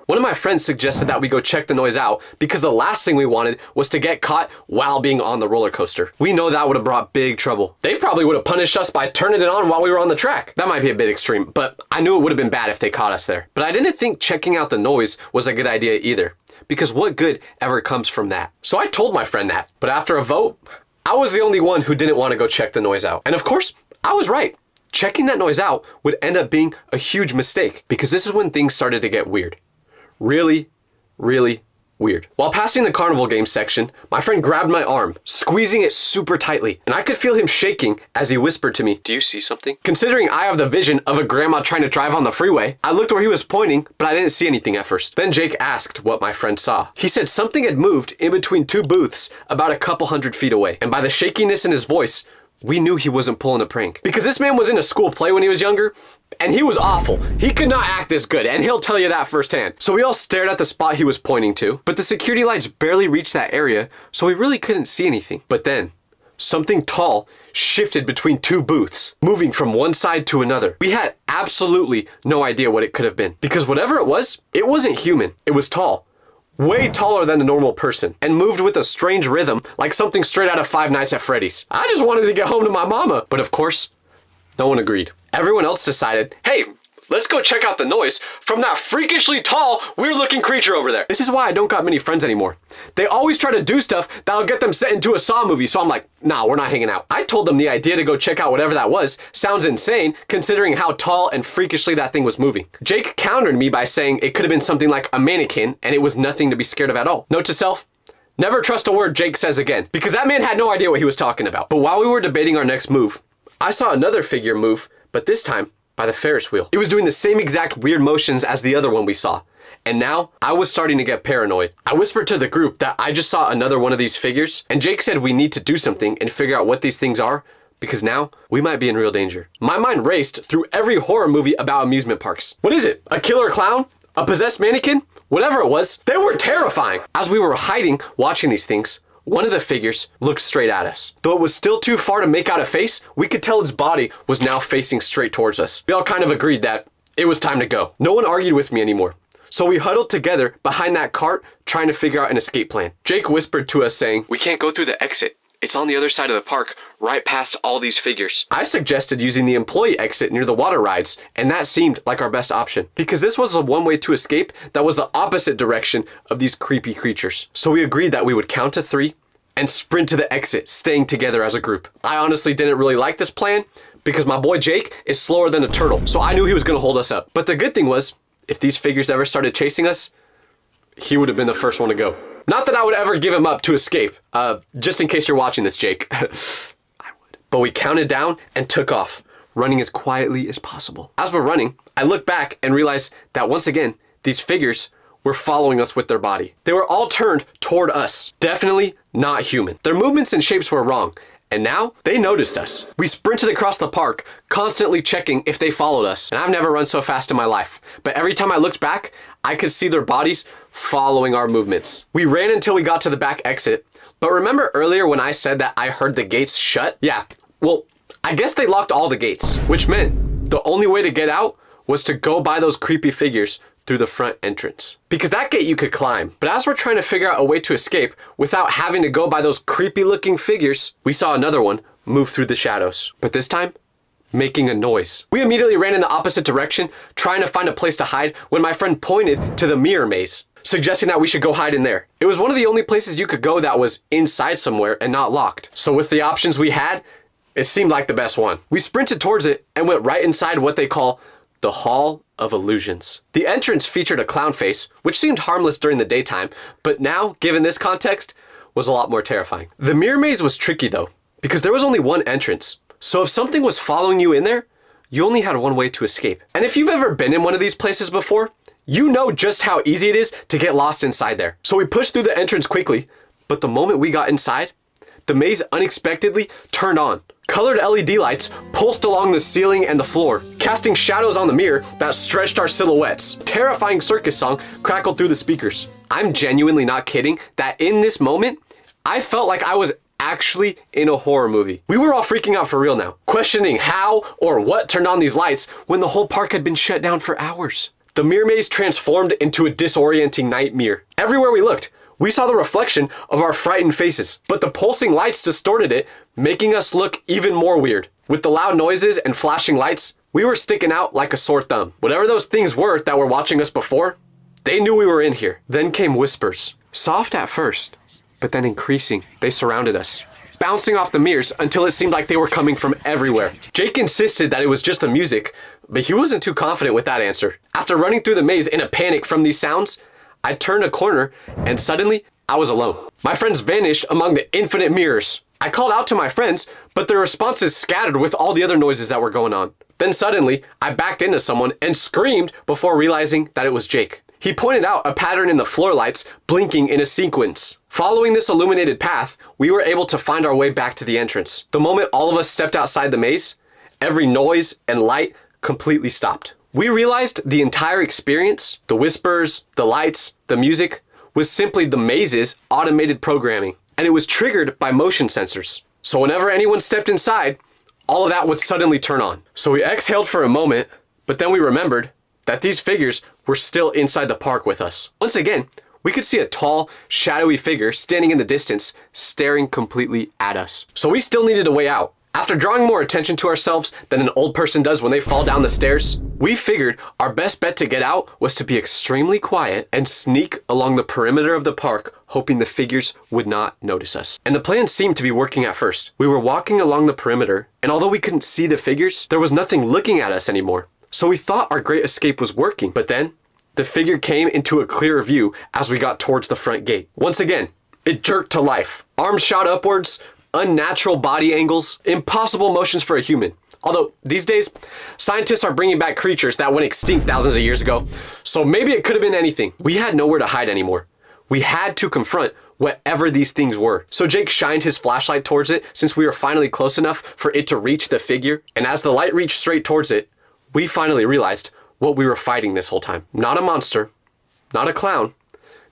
One of my friends suggested that we go check the noise out because the last thing we wanted was to get caught while being on the roller coaster. We know that would have brought big trouble. They probably would have punished us by turning it on while we were on the track. That might be a bit extreme, but I knew it would have been bad if they caught us there. But I didn't think checking out the noise was a good idea either, because what good ever comes from that? So I told my friend that, but after a vote, I was the only one who didn't want to go check the noise out. And of course, I was right. Checking that noise out would end up being a huge mistake because this is when things started to get weird. Really, really weird. While passing the carnival games section, my friend grabbed my arm, squeezing it super tightly, and I could feel him shaking as he whispered to me, "Do you see something?" Considering I have the vision of a grandma trying to drive on the freeway, I looked where he was pointing, but I didn't see anything at first. Then Jake asked what my friend saw. He said something had moved in between two booths about a couple hundred feet away, and by the shakiness in his voice, we knew he wasn't pulling a prank. Because this man was in a school play when he was younger, and he was awful. He could not act this good, and he'll tell you that firsthand. So we all stared at the spot he was pointing to, but the security lights barely reached that area, so we really couldn't see anything. But then, something tall shifted between two booths, moving from one side to another. We had absolutely no idea what it could have been, because whatever it wasn't human. It was tall. Way taller than a normal person, and moved with a strange rhythm like something straight out of Five Nights at Freddy's. I just wanted to get home to my mama, but of course, no one agreed. Everyone else decided, hey, let's go check out the noise from that freakishly tall, weird-looking creature over there. This is why I don't got many friends anymore. They always try to do stuff that'll get them sent into a Saw movie, so I'm like, nah, we're not hanging out. I told them the idea to go check out whatever that was sounds insane, considering how tall and freakishly that thing was moving. Jake countered me by saying it could have been something like a mannequin, and it was nothing to be scared of at all. Note to self, never trust a word Jake says again, because that man had no idea what he was talking about. But while we were debating our next move, I saw another figure move, but this time, by the Ferris wheel. It was doing the same exact weird motions as the other one we saw. And now, I was starting to get paranoid. I whispered to the group that I just saw another one of these figures, and Jake said we need to do something and figure out what these things are, because now, we might be in real danger. My mind raced through every horror movie about amusement parks. What is it? A killer clown? A possessed mannequin? Whatever it was, they were terrifying. As we were hiding, watching these things, one of the figures looked straight at us. Though it was still too far to make out a face, we could tell its body was now facing straight towards us. We all kind of agreed that it was time to go. No one argued with me anymore. So we huddled together behind that cart, trying to figure out an escape plan. Jake whispered to us saying, "We can't go through the exit. It's on the other side of the park, right past all these figures." I suggested using the employee exit near the water rides, and that seemed like our best option, because this was the one way to escape that was the opposite direction of these creepy creatures. So we agreed that we would count to 3 and sprint to the exit, staying together as a group. I honestly didn't really like this plan, because my boy Jake is slower than a turtle, so I knew he was gonna hold us up. But the good thing was, if these figures ever started chasing us, he would have been the first one to go. Not that I would ever give him up to escape, just in case you're watching this, Jake. I would. But we counted down and took off, running as quietly as possible. As we're running, I look back and realize that once again, these figures were following us with their body. They were all turned toward us. Definitely not human. Their movements and shapes were wrong, and now they noticed us. We sprinted across the park, constantly checking if they followed us. And I've never run so fast in my life, but every time I looked back, I could see their bodies following our movements. We ran until we got to the back exit, but remember earlier when I said that I heard the gates shut? Yeah, well, I guess they locked all the gates, which meant the only way to get out was to go by those creepy figures through the front entrance. Because that gate you could climb, but as we're trying to figure out a way to escape without having to go by those creepy looking figures, we saw another one move through the shadows, but this time, making a noise. We immediately ran in the opposite direction, trying to find a place to hide when my friend pointed to the mirror maze, suggesting that we should go hide in there. It was one of the only places you could go that was inside somewhere and not locked. So with the options we had, it seemed like the best one. We sprinted towards it and went right inside what they call the Hall of Illusions. The entrance featured a clown face, which seemed harmless during the daytime, but now, given this context, was a lot more terrifying. The mirror maze was tricky though, because there was only one entrance. So if something was following you in there, you only had one way to escape. And if you've ever been in one of these places before, you know just how easy it is to get lost inside there. So we pushed through the entrance quickly, but the moment we got inside, the maze unexpectedly turned on. Colored LED lights pulsed along the ceiling and the floor, casting shadows on the mirror that stretched our silhouettes. Terrifying circus song crackled through the speakers. I'm genuinely not kidding that in this moment, I felt like I was actually in a horror movie. We were all freaking out for real now, questioning how or what turned on these lights when the whole park had been shut down for hours. The mirror maze transformed into a disorienting nightmare. Everywhere we looked, we saw the reflection of our frightened faces, but the pulsing lights distorted it, making us look even more weird. With the loud noises and flashing lights, we were sticking out like a sore thumb. Whatever those things were that were watching us before, they knew we were in here. Then came whispers, soft at first, but then increasing. They surrounded us, bouncing off the mirrors until it seemed like they were coming from everywhere. Jake insisted that it was just the music, but he wasn't too confident with that answer. After running through the maze in a panic from these sounds, I turned a corner and suddenly I was alone. My friends vanished among the infinite mirrors. I called out to my friends, but their responses scattered with all the other noises that were going on. Then suddenly, I backed into someone and screamed before realizing that it was Jake. He pointed out a pattern in the floor lights blinking in a sequence. Following this illuminated path, we were able to find our way back to the entrance. The moment all of us stepped outside the maze, every noise and light completely stopped. We realized the entire experience, the whispers, the lights, the music, was simply the maze's automated programming, and it was triggered by motion sensors. So whenever anyone stepped inside, all of that would suddenly turn on. So we exhaled for a moment, but then we remembered that these figures were still inside the park with us. Once again, we could see a tall, shadowy figure standing in the distance, staring completely at us. So we still needed a way out. After drawing more attention to ourselves than an old person does when they fall down the stairs, we figured our best bet to get out was to be extremely quiet and sneak along the perimeter of the park, hoping the figures would not notice us. And the plan seemed to be working at first. We were walking along the perimeter, and although we couldn't see the figures, there was nothing looking at us anymore. So we thought our great escape was working, but then the figure came into a clearer view as we got towards the front gate. Once again, it jerked to life. Arms shot upwards, unnatural body angles, impossible motions for a human. Although these days, scientists are bringing back creatures that went extinct thousands of years ago, so maybe it could have been anything. We had nowhere to hide anymore. We had to confront whatever these things were. So Jake shined his flashlight towards it since we were finally close enough for it to reach the figure, and as the light reached straight towards it, we finally realized what we were fighting this whole time. Not a monster, not a clown,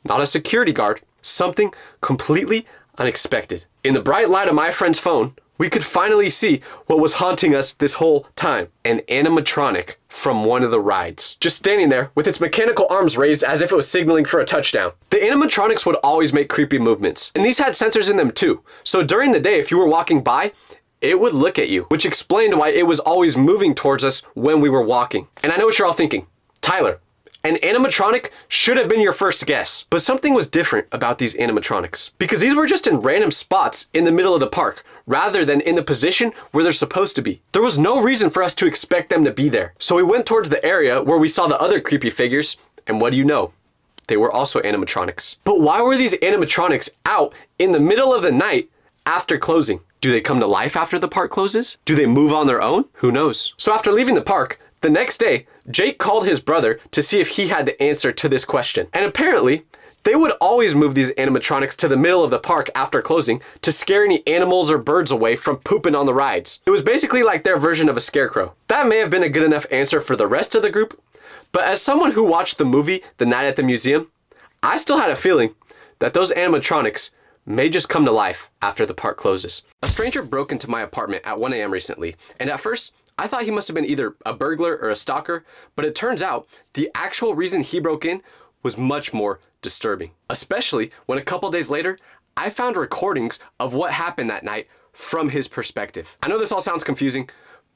not a security guard, something completely unexpected. In the bright light of my friend's phone, we could finally see what was haunting us this whole time. An animatronic from one of the rides. Just standing there with its mechanical arms raised as if it was signaling for a touchdown. The animatronics would always make creepy movements, and these had sensors in them too. So during the day, if you were walking by, it would look at you, which explained why it was always moving towards us when we were walking. And I know what you're all thinking. Tyler, an animatronic should have been your first guess, but something was different about these animatronics because these were just in random spots in the middle of the park rather than in the position where they're supposed to be. There was no reason for us to expect them to be there. So we went towards the area where we saw the other creepy figures, and what do you know? They were also animatronics. But why were these animatronics out in the middle of the night after closing? Do they come to life after the park closes? Do they move on their own? Who knows? So after leaving the park, the next day, Jake called his brother to see if he had the answer to this question. And apparently, they would always move these animatronics to the middle of the park after closing to scare any animals or birds away from pooping on the rides. It was basically like their version of a scarecrow. That may have been a good enough answer for the rest of the group, but as someone who watched the movie The Night at the Museum, I still had a feeling that those animatronics may just come to life after the park closes. A stranger broke into my apartment at 1 a.m. recently, and at first, I thought he must have been either a burglar or a stalker, but it turns out the actual reason he broke in was much more disturbing. Especially when a couple days later, I found recordings of what happened that night from his perspective. I know this all sounds confusing,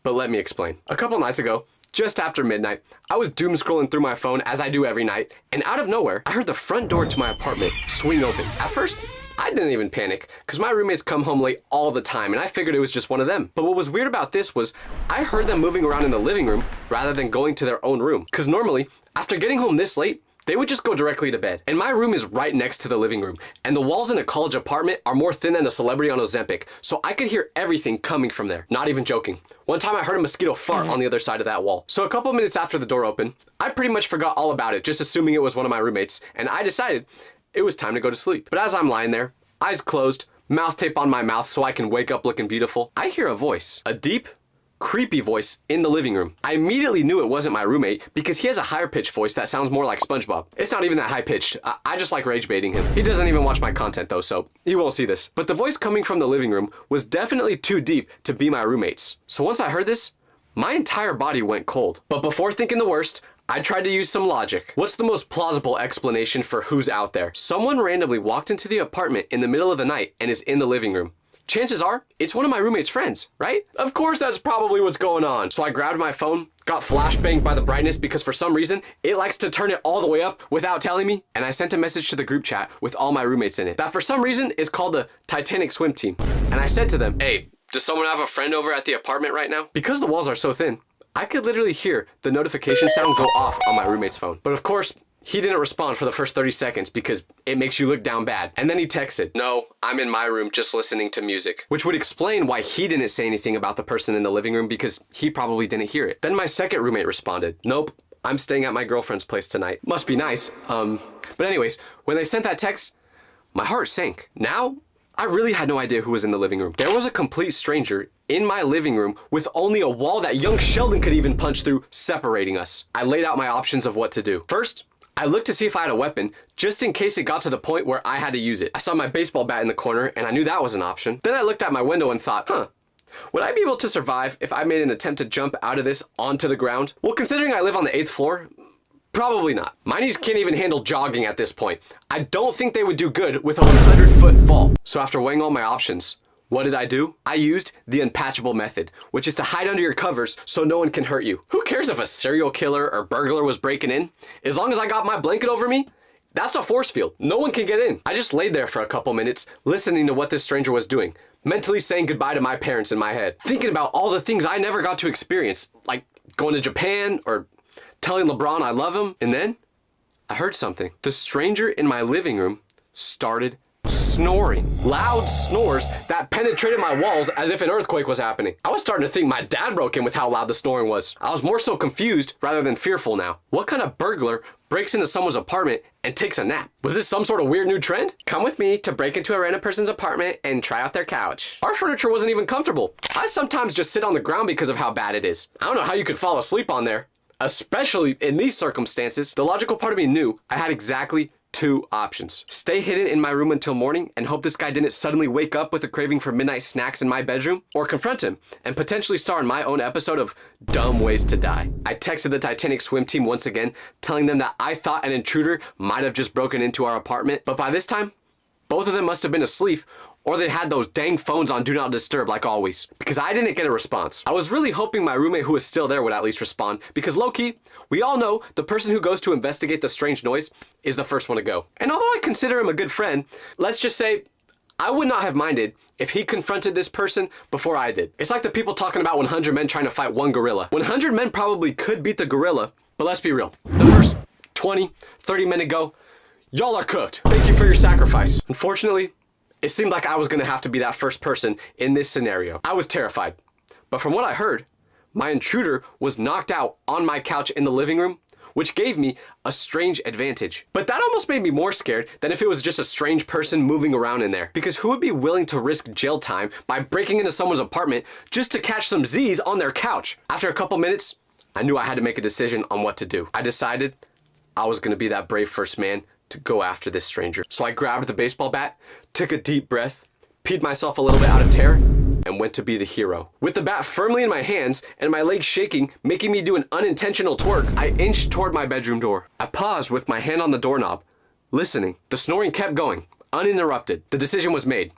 but let me explain. A couple nights ago, just after midnight, I was doom scrolling through my phone as I do every night, and out of nowhere, I heard the front door to my apartment swing open. At first, I didn't even panic, because my roommates come home late all the time, and I figured it was just one of them. But what was weird about this was, I heard them moving around in the living room rather than going to their own room. Because normally, after getting home this late, they would just go directly to bed. And my room is right next to the living room, and the walls in a college apartment are more thin than a celebrity on Ozempic, so I could hear everything coming from there. Not even joking. One time I heard a mosquito fart on the other side of that wall. So a couple minutes after the door opened, I pretty much forgot all about it, just assuming it was one of my roommates, and I decided it was time to go to sleep. But as I'm lying there, eyes closed, mouth tape on my mouth so I can wake up looking beautiful, I hear a voice. A deep, creepy voice in the living room. I immediately knew it wasn't my roommate because he has a higher pitched voice that sounds more like SpongeBob. It's not even that high pitched. I just like rage baiting him. He doesn't even watch my content though, so he won't see this. But the voice coming from the living room was definitely too deep to be my roommate's. So once I heard this, my entire body went cold. But before thinking the worst, I tried to use some logic. What's the most plausible explanation for who's out there? Someone randomly walked into the apartment in the middle of the night and is in the living room. Chances are, it's one of my roommate's friends, right? Of course that's probably what's going on. So I grabbed my phone, got flashbanged by the brightness because for some reason, it likes to turn it all the way up without telling me, and I sent a message to the group chat with all my roommates in it. That for some reason is called the Titanic Swim Team. And I said to them, hey, does someone have a friend over at the apartment right now? Because the walls are so thin, I could literally hear the notification sound go off on my roommate's phone. But of course, he didn't respond for the first 30 seconds because it makes you look down bad. And then he texted, no, I'm in my room just listening to music. Which would explain why he didn't say anything about the person in the living room because he probably didn't hear it. Then my second roommate responded, nope, I'm staying at my girlfriend's place tonight. Must be nice. But anyways, when they sent that text, my heart sank. Now, I really had no idea who was in the living room. There was a complete stranger in my living room with only a wall that young Sheldon could even punch through separating us. I laid out my options of what to do. First, I looked to see if I had a weapon, just in case it got to the point where I had to use it. I saw my baseball bat in the corner, and I knew that was an option. Then I looked at my window and thought, would I be able to survive if I made an attempt to jump out of this onto the ground? Well, considering I live on the 8th floor, probably not. My knees can't even handle jogging at this point. I don't think they would do good with a 100-foot fall. So after weighing all my options, what did I do? I used the unpatchable method, which is to hide under your covers so no one can hurt you. Who cares if a serial killer or burglar was breaking in? As long as I got my blanket over me, that's a force field. No one can get in. I just laid there for a couple minutes, listening to what this stranger was doing, mentally saying goodbye to my parents in my head, thinking about all the things I never got to experience, like going to Japan or telling LeBron I love him. And then I heard something. The stranger in my living room started snoring. Loud snores that penetrated my walls as if an earthquake was happening. I was starting to think my dad broke in with how loud the snoring was. I was more so confused rather than fearful now. What kind of burglar breaks into someone's apartment and takes a nap? Was this some sort of weird new trend? Come with me to break into a random person's apartment and try out their couch. Our furniture wasn't even comfortable. I sometimes just sit on the ground because of how bad it is. I don't know how you could fall asleep on there, especially in these circumstances. The logical part of me knew I had exactly 2 options. Stay hidden in my room until morning and hope this guy didn't suddenly wake up with a craving for midnight snacks in my bedroom, or confront him and potentially star in my own episode of Dumb Ways to Die. I texted the Titanic Swim Team once again, telling them that I thought an intruder might have just broken into our apartment, but by this time, both of them must have been asleep, or they had those dang phones on Do Not Disturb like always, because I didn't get a response. I was really hoping my roommate who was still there would at least respond, because low-key, we all know the person who goes to investigate the strange noise is the first one to go. And although I consider him a good friend, let's just say I would not have minded if he confronted this person before I did. It's like the people talking about 100 men trying to fight one gorilla. 100 men probably could beat the gorilla, but let's be real. The first 20, 30 men to go, Y'all are cooked. Thank you for your sacrifice. Unfortunately, it seemed like I was gonna have to be that first person in this scenario. I was terrified. But from what I heard, my intruder was knocked out on my couch in the living room, which gave me a strange advantage. But that almost made me more scared than if it was just a strange person moving around in there. Because who would be willing to risk jail time by breaking into someone's apartment just to catch some Z's on their couch? After a couple minutes, I knew I had to make a decision on what to do. I decided I was gonna be that brave first man to go after this stranger. So I grabbed the baseball bat, took a deep breath, peed myself a little bit out of terror, and went to be the hero. With the bat firmly in my hands and my legs shaking, making me do an unintentional twerk, I inched toward my bedroom door. I paused with my hand on the doorknob, listening. The snoring kept going, uninterrupted. The decision was made.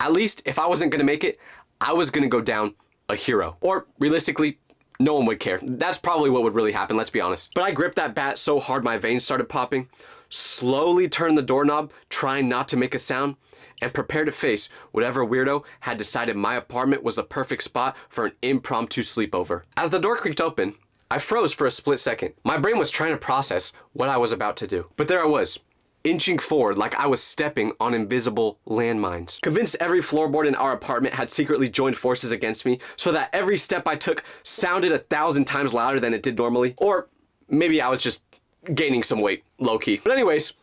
At least if I wasn't gonna make it, I was gonna go down a hero. Or realistically, no one would care. That's probably what would really happen, let's be honest. But I gripped that bat so hard my veins started popping, slowly turned the doorknob, trying not to make a sound, and prepared to face whatever weirdo had decided my apartment was the perfect spot for an impromptu sleepover. As the door creaked open, I froze for a split second. My brain was trying to process what I was about to do. But there I was, inching forward like I was stepping on invisible landmines. Convinced every floorboard in our apartment had secretly joined forces against me so that every step I took sounded 1,000 times louder than it did normally. Or maybe I was just gaining some weight, low-key. But anyways,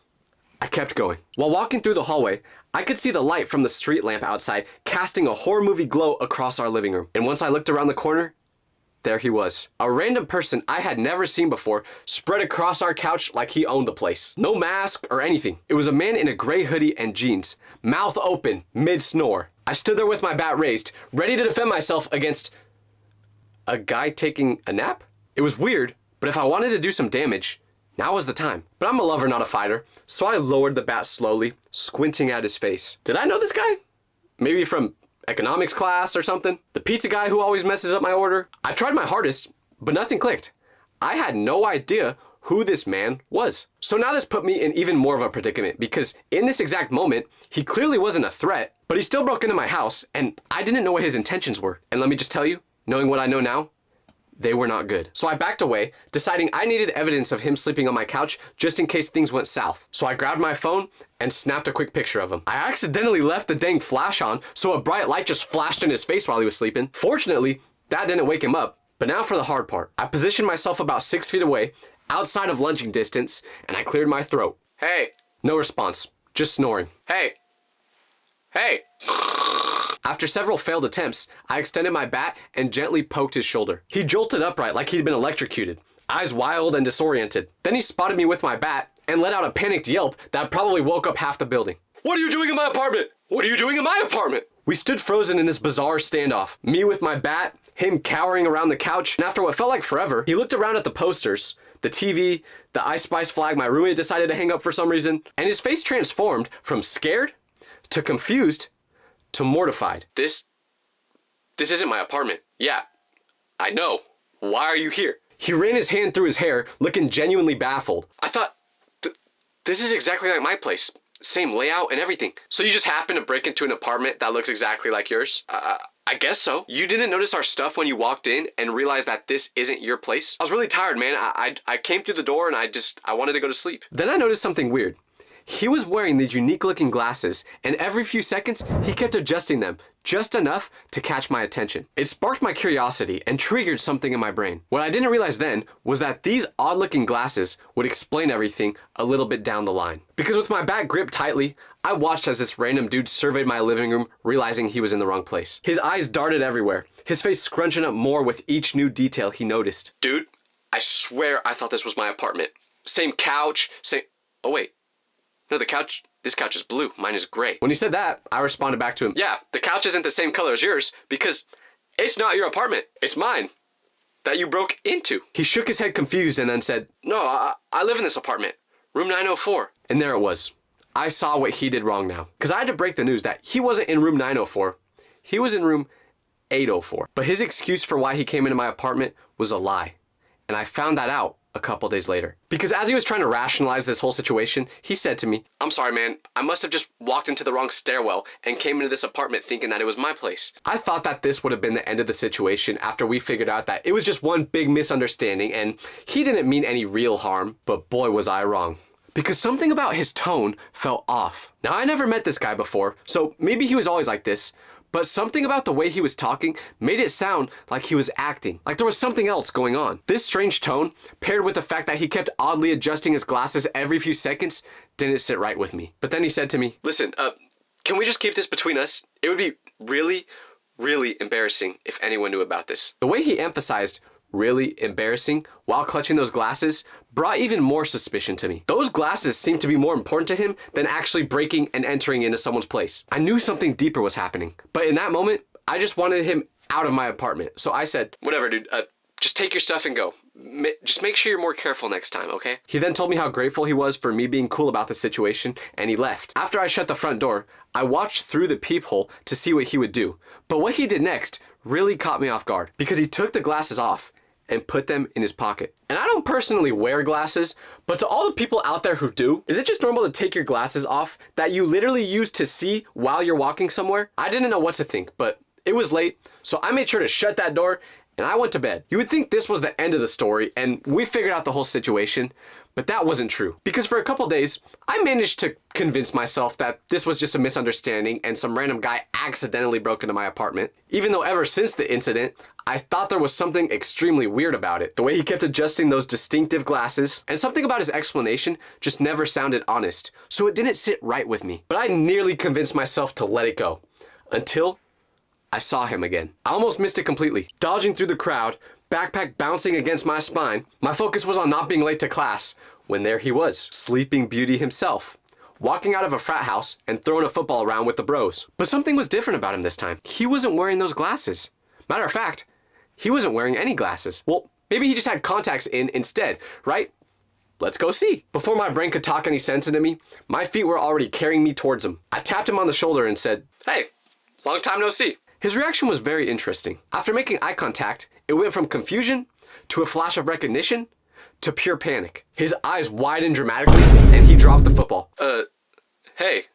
I kept going. While walking through the hallway, I could see the light from the street lamp outside casting a horror movie glow across our living room. And once I looked around the corner, there he was. A random person I had never seen before spread across our couch like he owned the place. No mask or anything. It was a man in a gray hoodie and jeans, mouth open, mid-snore. I stood there with my bat raised, ready to defend myself against a guy taking a nap? It was weird, but if I wanted to do some damage, now was the time. But I'm a lover, not a fighter, so I lowered the bat slowly, squinting at his face. Did I know this guy? Maybe from economics class or something? The pizza guy who always messes up my order? I tried my hardest, but nothing clicked. I had no idea who this man was. So now this put me in even more of a predicament because in this exact moment, he clearly wasn't a threat, but he still broke into my house and I didn't know what his intentions were. And let me just tell you, knowing what I know now, they were not good. So I backed away, deciding I needed evidence of him sleeping on my couch just in case things went south. So I grabbed my phone and snapped a quick picture of him. I accidentally left the dang flash on, so a bright light just flashed in his face while he was sleeping. Fortunately, that didn't wake him up. But now for the hard part. I positioned myself about 6 feet away, outside of lunging distance, and I cleared my throat. Hey. No response, just snoring. Hey. Hey. After several failed attempts, I extended my bat and gently poked his shoulder. He jolted upright like he'd been electrocuted, eyes wild and disoriented. Then he spotted me with my bat and let out a panicked yelp that probably woke up half the building. What are you doing in my apartment? What are you doing in my apartment? We stood frozen in this bizarre standoff, me with my bat, him cowering around the couch, and after what felt like forever, he looked around at the posters, the TV, the Ice Spice flag my roommate decided to hang up for some reason, and his face transformed from scared to confused to mortified. This isn't my apartment. Yeah, I know. Why are you here? He ran his hand through his hair, looking genuinely baffled. I thought, this is exactly like my place. Same layout and everything. So you just happened to break into an apartment that looks exactly like yours? I guess so. You didn't notice our stuff when you walked in and realized that this isn't your place? I was really tired, man. I came through the door and I wanted to go to sleep. Then I noticed something weird. He was wearing these unique looking glasses, and every few seconds, he kept adjusting them, just enough to catch my attention. It sparked my curiosity and triggered something in my brain. What I didn't realize then was that these odd looking glasses would explain everything a little bit down the line. Because with my bat gripped tightly, I watched as this random dude surveyed my living room, realizing he was in the wrong place. His eyes darted everywhere, his face scrunching up more with each new detail he noticed. Dude, I swear I thought this was my apartment. Same couch, oh wait. No, this couch is blue. Mine is gray. When he said that, I responded back to him. Yeah, the couch isn't the same color as yours because it's not your apartment. It's mine that you broke into. He shook his head confused and then said, no, I live in this apartment. Room 904. And there it was. I saw what he did wrong now. Because I had to break the news that he wasn't in room 904. He was in room 804. But his excuse for why he came into my apartment was a lie. And I found that out a couple days later. Because as he was trying to rationalize this whole situation, he said to me, I'm sorry, man. I must have just walked into the wrong stairwell and came into this apartment thinking that it was my place. I thought that this would have been the end of the situation after we figured out that it was just one big misunderstanding and he didn't mean any real harm, but boy was I wrong. because something about his tone felt off. Now, I never met this guy before, so maybe he was always like this, but something about the way he was talking made it sound like he was acting, like there was something else going on. This strange tone, paired with the fact that he kept oddly adjusting his glasses every few seconds, didn't sit right with me. But then he said to me, "Listen, can we just keep this between us? It would be really, really embarrassing if anyone knew about this." The way he emphasized really embarrassing while clutching those glasses brought even more suspicion to me. Those glasses seemed to be more important to him than actually breaking and entering into someone's place. I knew something deeper was happening, but in that moment, I just wanted him out of my apartment. So I said, "Whatever, dude, just take your stuff and go. Just make sure you're more careful next time, okay?" He then told me how grateful he was for me being cool about the situation, and he left. After I shut the front door, I watched through the peephole to see what he would do. But what he did next really caught me off guard, because he took the glasses off and put them in his pocket. And I don't personally wear glasses, but to all the people out there who do, is it just normal to take your glasses off that you literally use to see while you're walking somewhere? I didn't know what to think, but it was late, so I made sure to shut that door and I went to bed. You would think this was the end of the story and we figured out the whole situation, but that wasn't true. Because for a couple days, I managed to convince myself that this was just a misunderstanding and some random guy accidentally broke into my apartment. Even though ever since the incident, I thought there was something extremely weird about it. The way he kept adjusting those distinctive glasses, and something about his explanation just never sounded honest, so it didn't sit right with me. But I nearly convinced myself to let it go, until I saw him again. I almost missed it completely. Dodging through the crowd, backpack bouncing against my spine, my focus was on not being late to class, when there he was, Sleeping Beauty himself, walking out of a frat house and throwing a football around with the bros. But something was different about him this time. He wasn't wearing those glasses. Matter of fact, he wasn't wearing any glasses. Well, maybe he just had contacts in instead, right? Let's go see. Before my brain could talk any sense into me, my feet were already carrying me towards him. I tapped him on the shoulder and said, "Hey, long time no see." His reaction was very interesting. After making eye contact, it went from confusion to a flash of recognition to pure panic. His eyes widened dramatically and he dropped the football. Hey,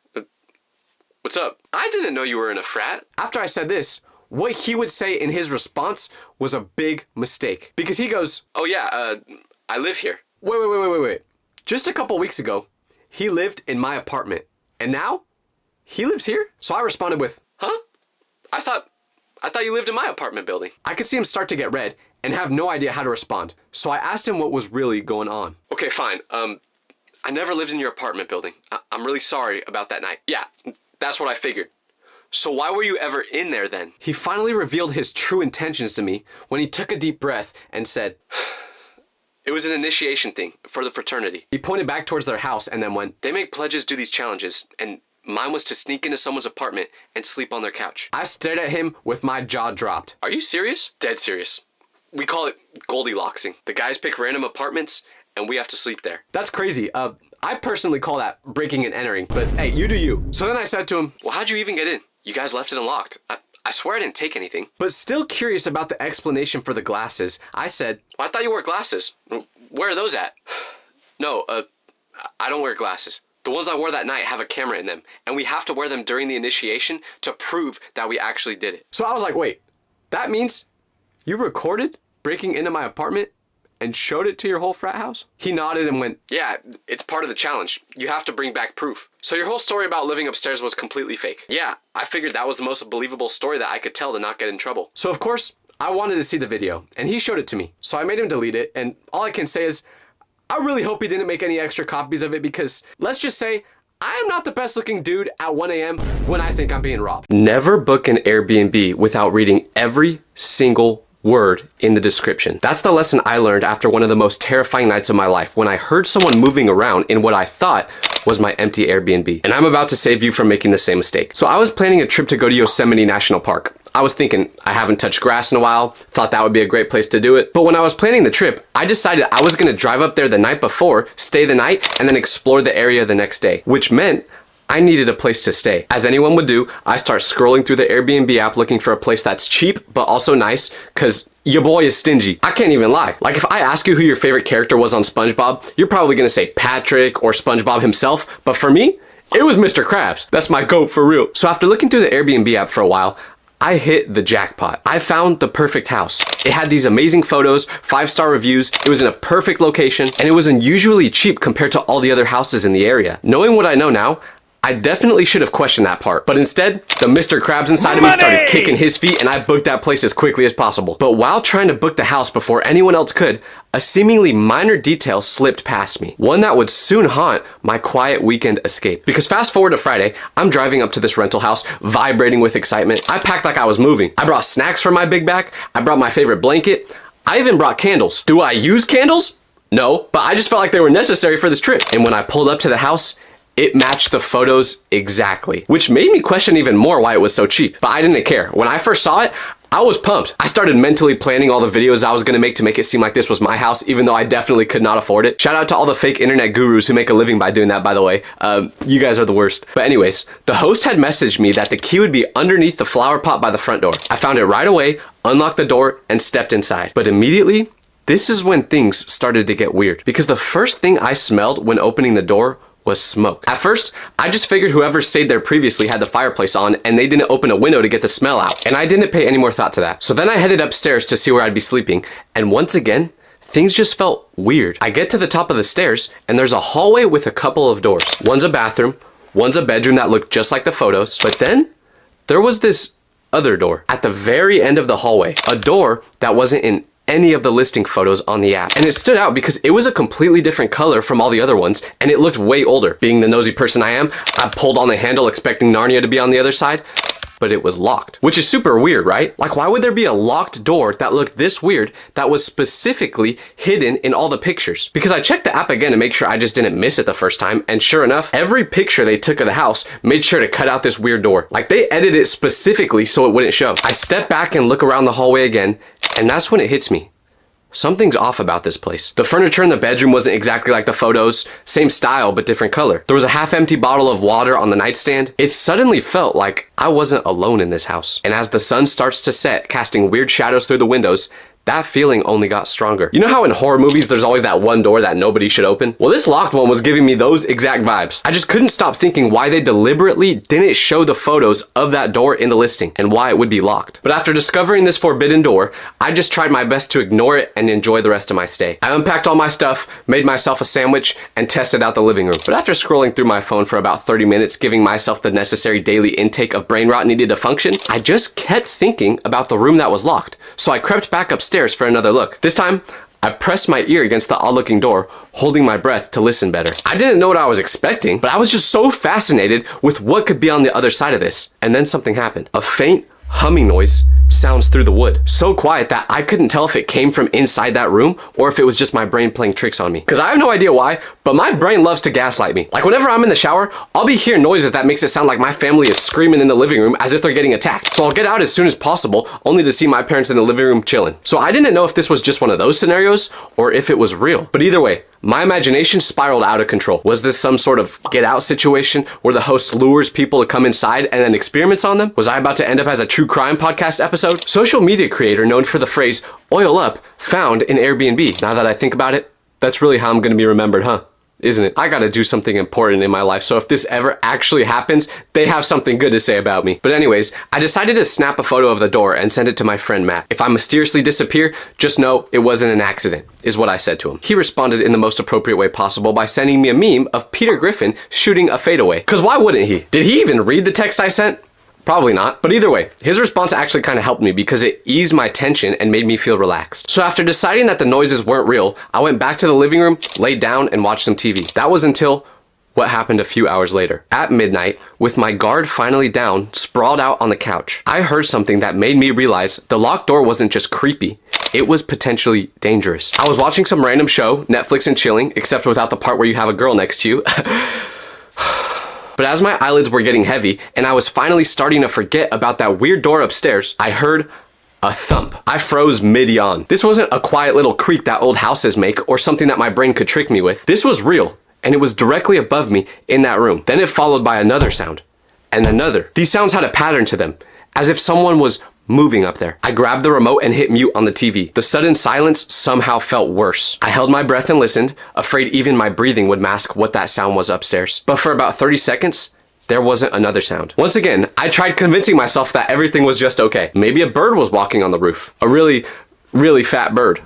what's up? I didn't know you were in a frat." After I said this, what he would say in his response was a big mistake. Because he goes, "Oh yeah, I live here." Wait. Just a couple weeks ago, he lived in my apartment. And now, he lives here? So I responded with, "Huh? I thought you lived in my apartment building." I could see him start to get red and have no idea how to respond. So I asked him what was really going on. "Okay, fine. I never lived in your apartment building. I'm really sorry about that night." "Yeah, that's what I figured. So why were you ever in there then?" He finally revealed his true intentions to me when he took a deep breath and said, "It was an initiation thing for the fraternity." He pointed back towards their house and then went, "They make pledges do these challenges, and mine was to sneak into someone's apartment and sleep on their couch." I stared at him with my jaw dropped. "Are you serious?" "Dead serious. We call it Goldilocksing. The guys pick random apartments and we have to sleep there." "That's crazy. I personally call that breaking and entering, but hey, you do you." So then I said to him, "Well, how'd you even get in? You guys left it unlocked. I swear I didn't take anything." But still curious about the explanation for the glasses, I said, "Well, I thought you wore glasses. Where are those at?" "No, I don't wear glasses. The ones I wore that night have a camera in them, and we have to wear them during the initiation to prove that we actually did it." So I was like, wait, that means you recorded breaking into my apartment and showed it to your whole frat house? He nodded and went, "Yeah, it's part of the challenge. You have to bring back proof." "So your whole story about living upstairs was completely fake?" "Yeah, I figured that was the most believable story that I could tell to not get in trouble." So of course, I wanted to see the video, and he showed it to me. So I made him delete it, and all I can say is, I really hope he didn't make any extra copies of it because, let's just say, I am not the best looking dude at 1 a.m. when I think I'm being robbed. Never book an Airbnb without reading every single word in the description. That's the lesson I learned after one of the most terrifying nights of my life when I heard someone moving around in what I thought was my empty Airbnb. And I'm about to save you from making the same mistake. So I was planning a trip to go to Yosemite National Park. I was thinking, I haven't touched grass in a while, thought that would be a great place to do it. But when I was planning the trip, I decided I was gonna drive up there the night before, stay the night, and then explore the area the next day, which meant I needed a place to stay. As anyone would do, I start scrolling through the Airbnb app looking for a place that's cheap, but also nice, cause your boy is stingy. I can't even lie. Like if I ask you who your favorite character was on SpongeBob, you're probably gonna say Patrick or SpongeBob himself, but for me, it was Mr. Krabs. That's my goat for real. So after looking through the Airbnb app for a while, I hit the jackpot. I found the perfect house. It had these amazing photos, 5-star reviews, it was in a perfect location, and it was unusually cheap compared to all the other houses in the area. Knowing what I know now, I definitely should have questioned that part, but instead, the Mr. Krabs inside of me started kicking his feet and I booked that place as quickly as possible. But while trying to book the house before anyone else could, a seemingly minor detail slipped past me. One that would soon haunt my quiet weekend escape. Because fast forward to Friday, I'm driving up to this rental house, vibrating with excitement. I packed like I was moving. I brought snacks for my big bag. I brought my favorite blanket. I even brought candles. Do I use candles? No, but I just felt like they were necessary for this trip. And when I pulled up to the house, it matched the photos exactly, which made me question even more why it was so cheap. But I didn't care. When I first saw it, I was pumped. I started mentally planning all the videos I was gonna make to make it seem like this was my house, even though I definitely could not afford it. Shout out to all the fake internet gurus who make a living by doing that, by the way. You guys are the worst. But anyways, the host had messaged me that the key would be underneath the flower pot by the front door. I found it right away, unlocked the door, and stepped inside. But immediately, this is when things started to get weird. Because the first thing I smelled when opening the door was smoke. At first, I just figured whoever stayed there previously had the fireplace on and they didn't open a window to get the smell out. And I didn't pay any more thought to that. So then I headed upstairs to see where I'd be sleeping. And once again, things just felt weird. I get to the top of the stairs and there's a hallway with a couple of doors. One's a bathroom, one's a bedroom that looked just like the photos. But then there was this other door at the very end of the hallway. A door that wasn't in any of the listing photos on the app. And it stood out because it was a completely different color from all the other ones and it looked way older. Being the nosy person I am, I pulled on the handle expecting Narnia to be on the other side, but it was locked, which is super weird, right? Like, why would there be a locked door that looked this weird that was specifically hidden in all the pictures? Because I checked the app again to make sure I just didn't miss it the first time, and sure enough, every picture they took of the house made sure to cut out this weird door. Like, they edited it specifically so it wouldn't show. I step back and look around the hallway again, and that's when it hits me. Something's off about this place. The furniture in the bedroom wasn't exactly like the photos, same style but different color. There was a half-empty bottle of water on the nightstand. It suddenly felt like I wasn't alone in this house. And as the sun starts to set, casting weird shadows through the windows, that feeling only got stronger. You know how in horror movies there's always that one door that nobody should open? Well, this locked one was giving me those exact vibes. I just couldn't stop thinking why they deliberately didn't show the photos of that door in the listing and why it would be locked. But after discovering this forbidden door, I just tried my best to ignore it and enjoy the rest of my stay. I unpacked all my stuff, made myself a sandwich, and tested out the living room. But after scrolling through my phone for about 30 minutes, giving myself the necessary daily intake of brain rot needed to function, I just kept thinking about the room that was locked. So I crept back upstairs for another look. This time, I pressed my ear against the odd-looking door, holding my breath to listen better. I didn't know what I was expecting, but I was just so fascinated with what could be on the other side of this. And then something happened. A faint humming noise sounds through the wood. So quiet that I couldn't tell if it came from inside that room or if it was just my brain playing tricks on me. Because I have no idea why, but my brain loves to gaslight me. Like whenever I'm in the shower, I'll be hearing noises that makes it sound like my family is screaming in the living room as if they're getting attacked. So I'll get out as soon as possible, only to see my parents in the living room chilling. So I didn't know if this was just one of those scenarios or if it was real. But either way, my imagination spiraled out of control. Was this some sort of get out situation where the host lures people to come inside and then experiments on them? Was I about to end up as a true crime podcast episode? Social media creator known for the phrase oil up found in Airbnb. Now that I think about it, that's really how I'm gonna be remembered, huh? Isn't it? I gotta do something important in my life, so if this ever actually happens, they have something good to say about me. But anyways, I decided to snap a photo of the door and send it to my friend Matt. If I mysteriously disappear, just know it wasn't an accident, is what I said to him. He responded in the most appropriate way possible by sending me a meme of Peter Griffin shooting a fadeaway. Cause why wouldn't he? Did he even read the text I sent? Probably not. But either way, his response actually kind of helped me because it eased my tension and made me feel relaxed. So after deciding that the noises weren't real, I went back to the living room, laid down, and watched some TV. That was until what happened a few hours later. At midnight, with my guard finally down, sprawled out on the couch, I heard something that made me realize the locked door wasn't just creepy, it was potentially dangerous. I was watching some random show, Netflix and chilling, except without the part where you have a girl next to you. But as my eyelids were getting heavy and I was finally starting to forget about that weird door upstairs, I heard a thump. I froze mid-yawn. This wasn't a quiet little creak that old houses make or something that my brain could trick me with. This was real, and it was directly above me in that room. Then it followed by another sound, and another. These sounds had a pattern to them, as if someone was moving up there. I grabbed the remote and hit mute on the TV. The sudden silence somehow felt worse. I held my breath and listened, afraid even my breathing would mask what that sound was upstairs. But for about 30 seconds, there wasn't another sound. Once again, I tried convincing myself that everything was just okay. Maybe a bird was walking on the roof. A really, really fat bird.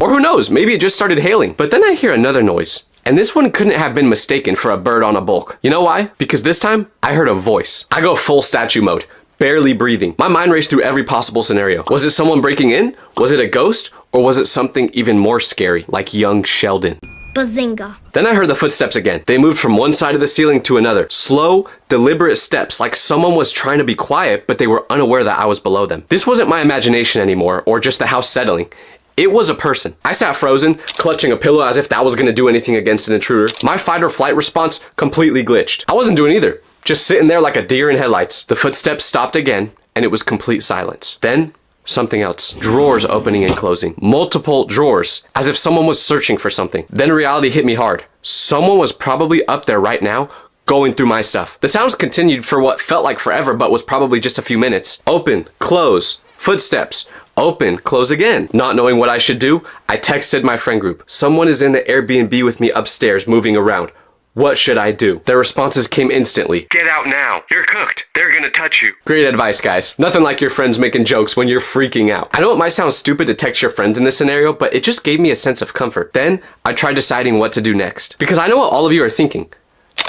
Or who knows, maybe it just started hailing. But then I hear another noise. And this one couldn't have been mistaken for a bird on a bulk. You know why? Because this time, I heard a voice. I go full statue mode, barely breathing. My mind raced through every possible scenario. Was it someone breaking in? Was it a ghost? Or was it something even more scary, like young Sheldon? Bazinga. Then I heard the footsteps again. They moved from one side of the ceiling to another. Slow, deliberate steps, like someone was trying to be quiet, but they were unaware that I was below them. This wasn't my imagination anymore, or just the house settling. It was a person. I sat frozen, clutching a pillow as if that was gonna do anything against an intruder. My fight or flight response completely glitched. I wasn't doing either, just sitting there like a deer in headlights. The footsteps stopped again, and it was complete silence. Then, something else. Drawers opening and closing. Multiple drawers, as if someone was searching for something. Then reality hit me hard. Someone was probably up there right now, going through my stuff. The sounds continued for what felt like forever, but was probably just a few minutes. Open, close, footsteps. Open, close again. Not knowing what I should do, I texted my friend group. Someone is in the Airbnb with me upstairs, moving around. What should I do? Their responses came instantly. Get out now. You're cooked. They're gonna touch you. Great advice, guys. Nothing like your friends making jokes when you're freaking out. I know it might sound stupid to text your friends in this scenario, but it just gave me a sense of comfort. Then, I tried deciding what to do next. Because I know what all of you are thinking.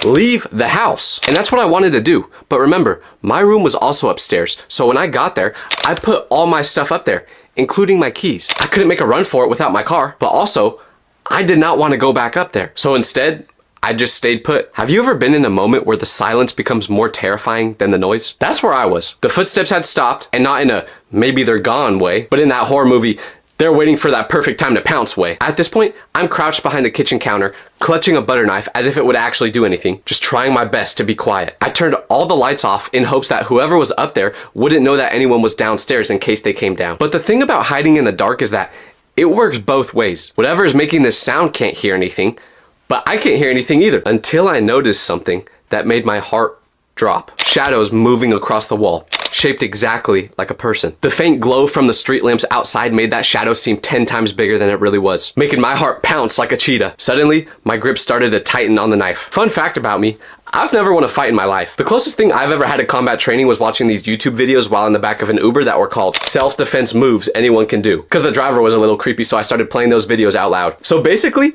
Leave the house. And that's what I wanted to do. But remember, my room was also upstairs. So when I got there, I put all my stuff up there, including my keys. I couldn't make a run for it without my car, but also, I did not want to go back up there. So instead, I just stayed put. Have you ever been in a moment where the silence becomes more terrifying than the noise? That's where I was. The footsteps had stopped, and not in a maybe they're gone way, but in that horror movie, they're waiting for that perfect time to pounce way. At this point, I'm crouched behind the kitchen counter, clutching a butter knife as if it would actually do anything, just trying my best to be quiet. I turned all the lights off in hopes that whoever was up there wouldn't know that anyone was downstairs in case they came down. But the thing about hiding in the dark is that it works both ways. Whatever is making this sound can't hear anything, but I can't hear anything either. Until I noticed something that made my heart drop. Shadows moving across the wall, shaped exactly like a person. The faint glow from the street lamps outside made that shadow seem 10 times bigger than it really was, making my heart pounce like a cheetah. Suddenly, my grip started to tighten on the knife. Fun fact about me, I've never won a fight in my life. The closest thing I've ever had to combat training was watching these YouTube videos while in the back of an Uber that were called self-defense moves anyone can do. Because the driver was a little creepy, so I started playing those videos out loud. So basically,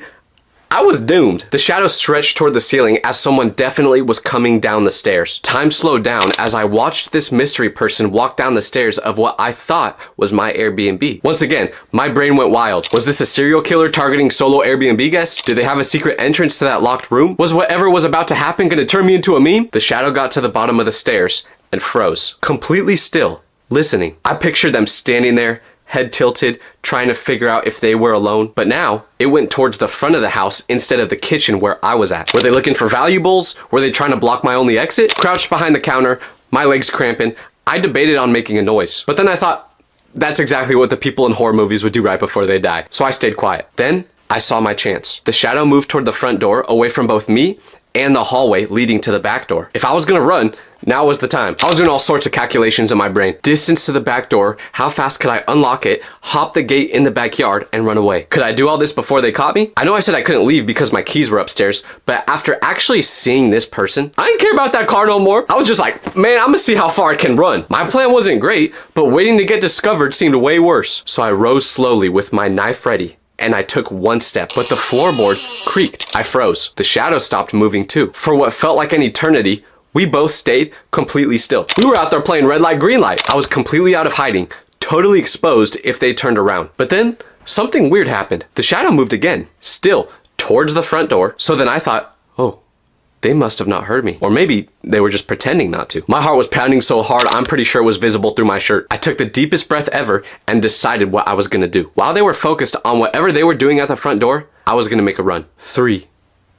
I was doomed. The shadow stretched toward the ceiling as someone definitely was coming down the stairs. Time slowed down as I watched this mystery person walk down the stairs of what I thought was my Airbnb. Once again, my brain went wild. Was this a serial killer targeting solo Airbnb guests? Did they have a secret entrance to that locked room? Was whatever was about to happen gonna turn me into a meme? The shadow got to the bottom of the stairs and froze. Completely still, listening. I pictured them standing there, head tilted, trying to figure out if they were alone. But now, it went towards the front of the house instead of the kitchen where I was at. Were they looking for valuables? Were they trying to block my only exit? Crouched behind the counter, my legs cramping, I debated on making a noise. But then I thought, that's exactly what the people in horror movies would do right before they die. So I stayed quiet. Then, I saw my chance. The shadow moved toward the front door, away from both me and the hallway leading to the back door. If I was gonna run, now was the time. I was doing all sorts of calculations in my brain. Distance to the back door, how fast could I unlock it, hop the gate in the backyard, and run away? Could I do all this before they caught me? I know I said I couldn't leave because my keys were upstairs, but after actually seeing this person, I didn't care about that car no more. I was just like, man, I'm gonna see how far I can run. My plan wasn't great, but waiting to get discovered seemed way worse. So I rose slowly with my knife ready, and I took one step, but the floorboard creaked. I froze. The shadow stopped moving too. For what felt like an eternity, we both stayed completely still. We were out there playing red light, green light. I was completely out of hiding, totally exposed if they turned around. But then, something weird happened. The shadow moved again, still, towards the front door. So then I thought, oh, they must have not heard me. Or maybe they were just pretending not to. My heart was pounding so hard, I'm pretty sure it was visible through my shirt. I took the deepest breath ever and decided what I was gonna do. While they were focused on whatever they were doing at the front door, I was gonna make a run. 3,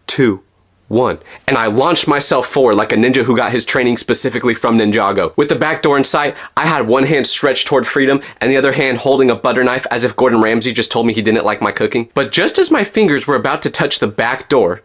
2, 1. And I launched myself forward like a ninja who got his training specifically from Ninjago. With the back door in sight, I had one hand stretched toward freedom and the other hand holding a butter knife as if Gordon Ramsay just told me he didn't like my cooking. But just as my fingers were about to touch the back door,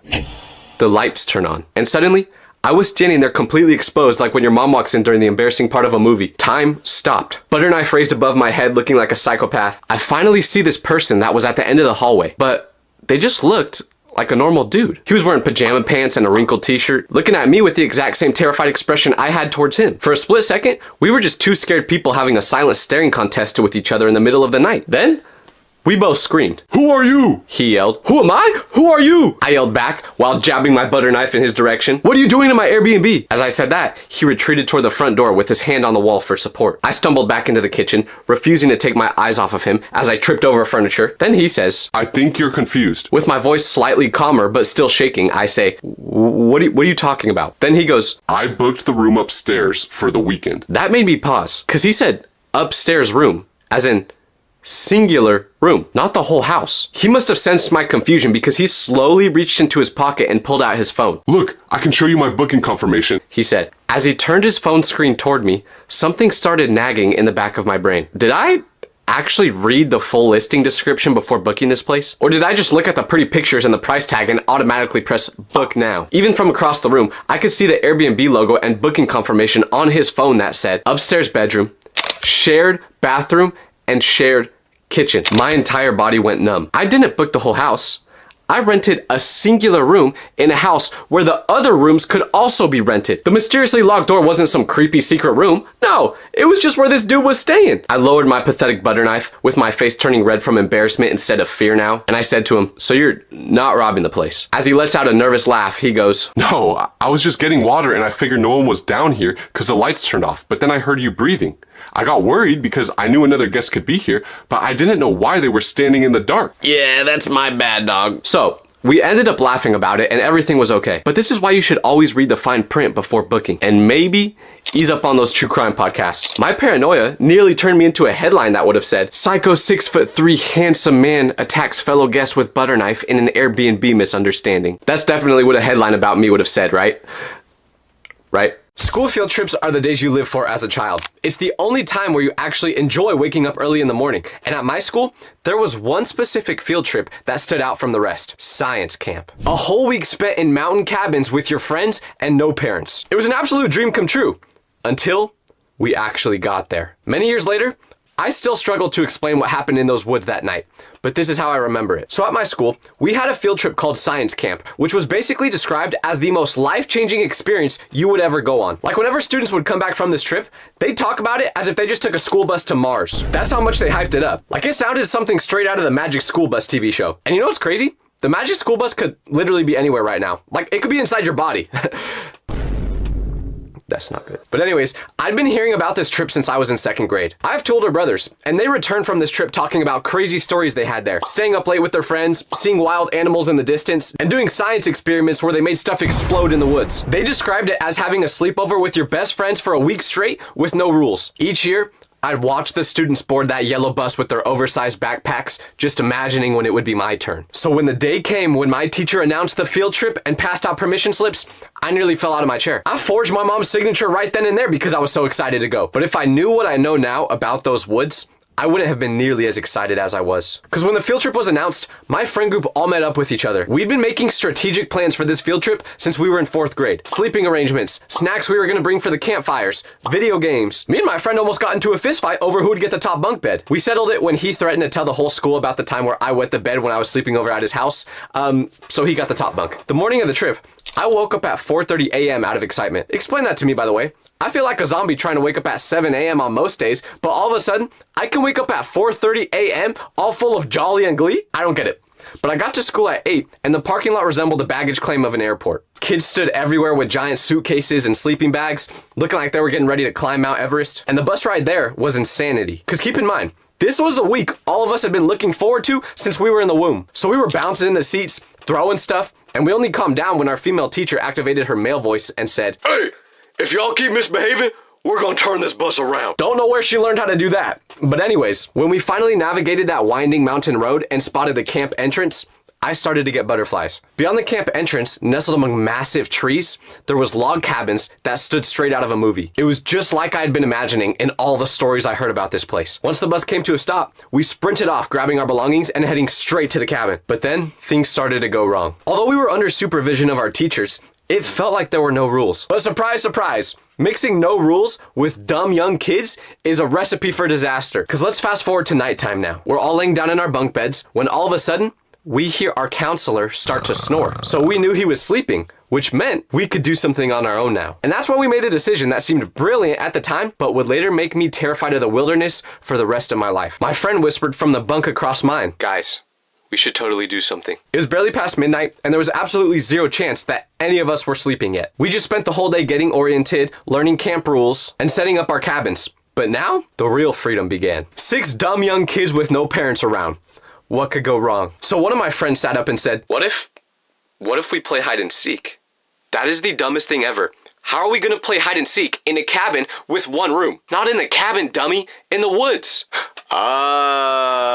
the lights turn on. And suddenly, I was standing there completely exposed like when your mom walks in during the embarrassing part of a movie. Time stopped. Butter knife raised above my head looking like a psychopath. I finally see this person that was at the end of the hallway, but they just looked like a normal dude. He was wearing pajama pants and a wrinkled t-shirt, looking at me with the exact same terrified expression I had towards him. For a split second, we were just two scared people having a silent staring contest with each other in the middle of the night. Then, we both screamed. Who are you? He yelled. Who am I? Who are you? I yelled back while jabbing my butter knife in his direction. What are you doing in my Airbnb? As I said that, he retreated toward the front door with his hand on the wall for support. I stumbled back into the kitchen, refusing to take my eyes off of him as I tripped over furniture. Then he says, I think you're confused. with my voice slightly calmer but still shaking, I say, what are you talking about? Then he goes, I booked the room upstairs for the weekend. that made me pause, because he said upstairs room, as in singular room, not the whole house. He must have sensed my confusion because he slowly reached into his pocket and pulled out his phone. Look, I can show you my booking confirmation. He said. As he turned his phone screen toward me, something started nagging in the back of my brain. Did I actually read the full listing description before booking this place? Or did I just look at the pretty pictures and the price tag and automatically press book now? Even from across the room, I could see the Airbnb logo and booking confirmation on his phone that said upstairs bedroom, shared bathroom, and shared kitchen. My entire body went numb. I didn't book the whole house. I rented a singular room in a house where the other rooms could also be rented. The mysteriously locked door wasn't some creepy secret room. No, it was just where this dude was staying. I lowered my pathetic butter knife with my face turning red from embarrassment instead of fear now, and I said to him, so you're not robbing the place? As he lets out a nervous laugh, he goes, No, I was just getting water and I figured no one was down here because the lights turned off, but then I heard you breathing. I got worried because I knew another guest could be here, but I didn't know why they were standing in the dark. yeah, that's my bad, dog. So, we ended up laughing about it and everything was okay. But this is why you should always read the fine print before booking. And maybe ease up on those true crime podcasts. My paranoia nearly turned me into a headline that would have said, Psycho 6'3" handsome man attacks fellow guest with butter knife in an Airbnb misunderstanding. That's definitely what a headline about me would have said, right? Right? School field trips are the days you live for as a child. It's the only time where you actually enjoy waking up early in the morning. And at my school, there was one specific field trip that stood out from the rest. Science camp. A whole week spent in mountain cabins with your friends and no parents. It was an absolute dream come true. Until we actually got there. Many years later, I still struggle to explain what happened in those woods that night, but this is how I remember it. So at my school, we had a field trip called Science Camp, which was basically described as the most life-changing experience you would ever go on. Like whenever students would come back from this trip, they'd talk about it as if they just took a school bus to Mars. That's how much they hyped it up. Like it sounded something straight out of the Magic School Bus TV show. And you know what's crazy? The Magic School Bus could literally be anywhere right now. Like it could be inside your body. That's not good. But anyways, I'd been hearing about this trip since I was in second grade. I have two older brothers, and they returned from this trip talking about crazy stories they had there. Staying up late with their friends, seeing wild animals in the distance, and doing science experiments where they made stuff explode in the woods. They described it as having a sleepover with your best friends for a week straight with no rules. Each year, I'd watch the students board that yellow bus with their oversized backpacks, just imagining when it would be my turn. So when the day came when my teacher announced the field trip and passed out permission slips, I nearly fell out of my chair. I forged my mom's signature right then and there because I was so excited to go. But if I knew what I know now about those woods, I wouldn't have been nearly as excited as I was. Because when the field trip was announced, my friend group all met up with each other. We'd been making strategic plans for this field trip since we were in fourth grade. Sleeping arrangements, snacks we were gonna bring for the campfires, video games. Me and my friend almost got into a fist fight over who would get the top bunk bed. We settled it when he threatened to tell the whole school about the time where I wet the bed when I was sleeping over at his house. So he got the top bunk. The morning of the trip, I woke up at 4:30 a.m. out of excitement. Explain that to me, by the way. I feel like a zombie trying to wake up at 7 a.m. on most days, but all of a sudden, I can wake up at 4:30 a.m. all full of jolly and glee? I don't get it. But I got to school at 8, and the parking lot resembled the baggage claim of an airport. Kids stood everywhere with giant suitcases and sleeping bags, looking like they were getting ready to climb Mount Everest. And the bus ride there was insanity. Because keep in mind, this was the week all of us had been looking forward to since we were in the womb. So we were bouncing in the seats, throwing stuff, and we only calmed down when our female teacher activated her male voice and said, "Hey, if y'all keep misbehaving, we're gonna turn this bus around." Don't know where she learned how to do that. But anyways, when we finally navigated that winding mountain road and spotted the camp entrance, I started to get butterflies. Beyond the camp entrance, nestled among massive trees, there was log cabins that stood straight out of a movie. It was just like I had been imagining in all the stories I heard about this place. Once the bus came to a stop, we sprinted off, grabbing our belongings and heading straight to the cabin. But then, things started to go wrong. Although we were under supervision of our teachers, it felt like there were no rules. But surprise, surprise, mixing no rules with dumb young kids is a recipe for disaster. Because let's fast forward to nighttime now. We're all laying down in our bunk beds when all of a sudden, we hear our counselor start to snore. So we knew he was sleeping, which meant we could do something on our own now. And that's when we made a decision that seemed brilliant at the time, but would later make me terrified of the wilderness for the rest of my life. My friend whispered from the bunk across mine, "Guys, we should totally do something." It was barely past midnight, and there was absolutely zero chance that any of us were sleeping yet. We just spent the whole day getting oriented, learning camp rules, and setting up our cabins. But now, the real freedom began. 6 dumb young kids with no parents around. What could go wrong? So one of my friends sat up and said, What if we play hide and seek? That is the dumbest thing ever. How are we gonna play hide and seek in a cabin with one room? Not in the cabin, dummy, in the woods." Oh.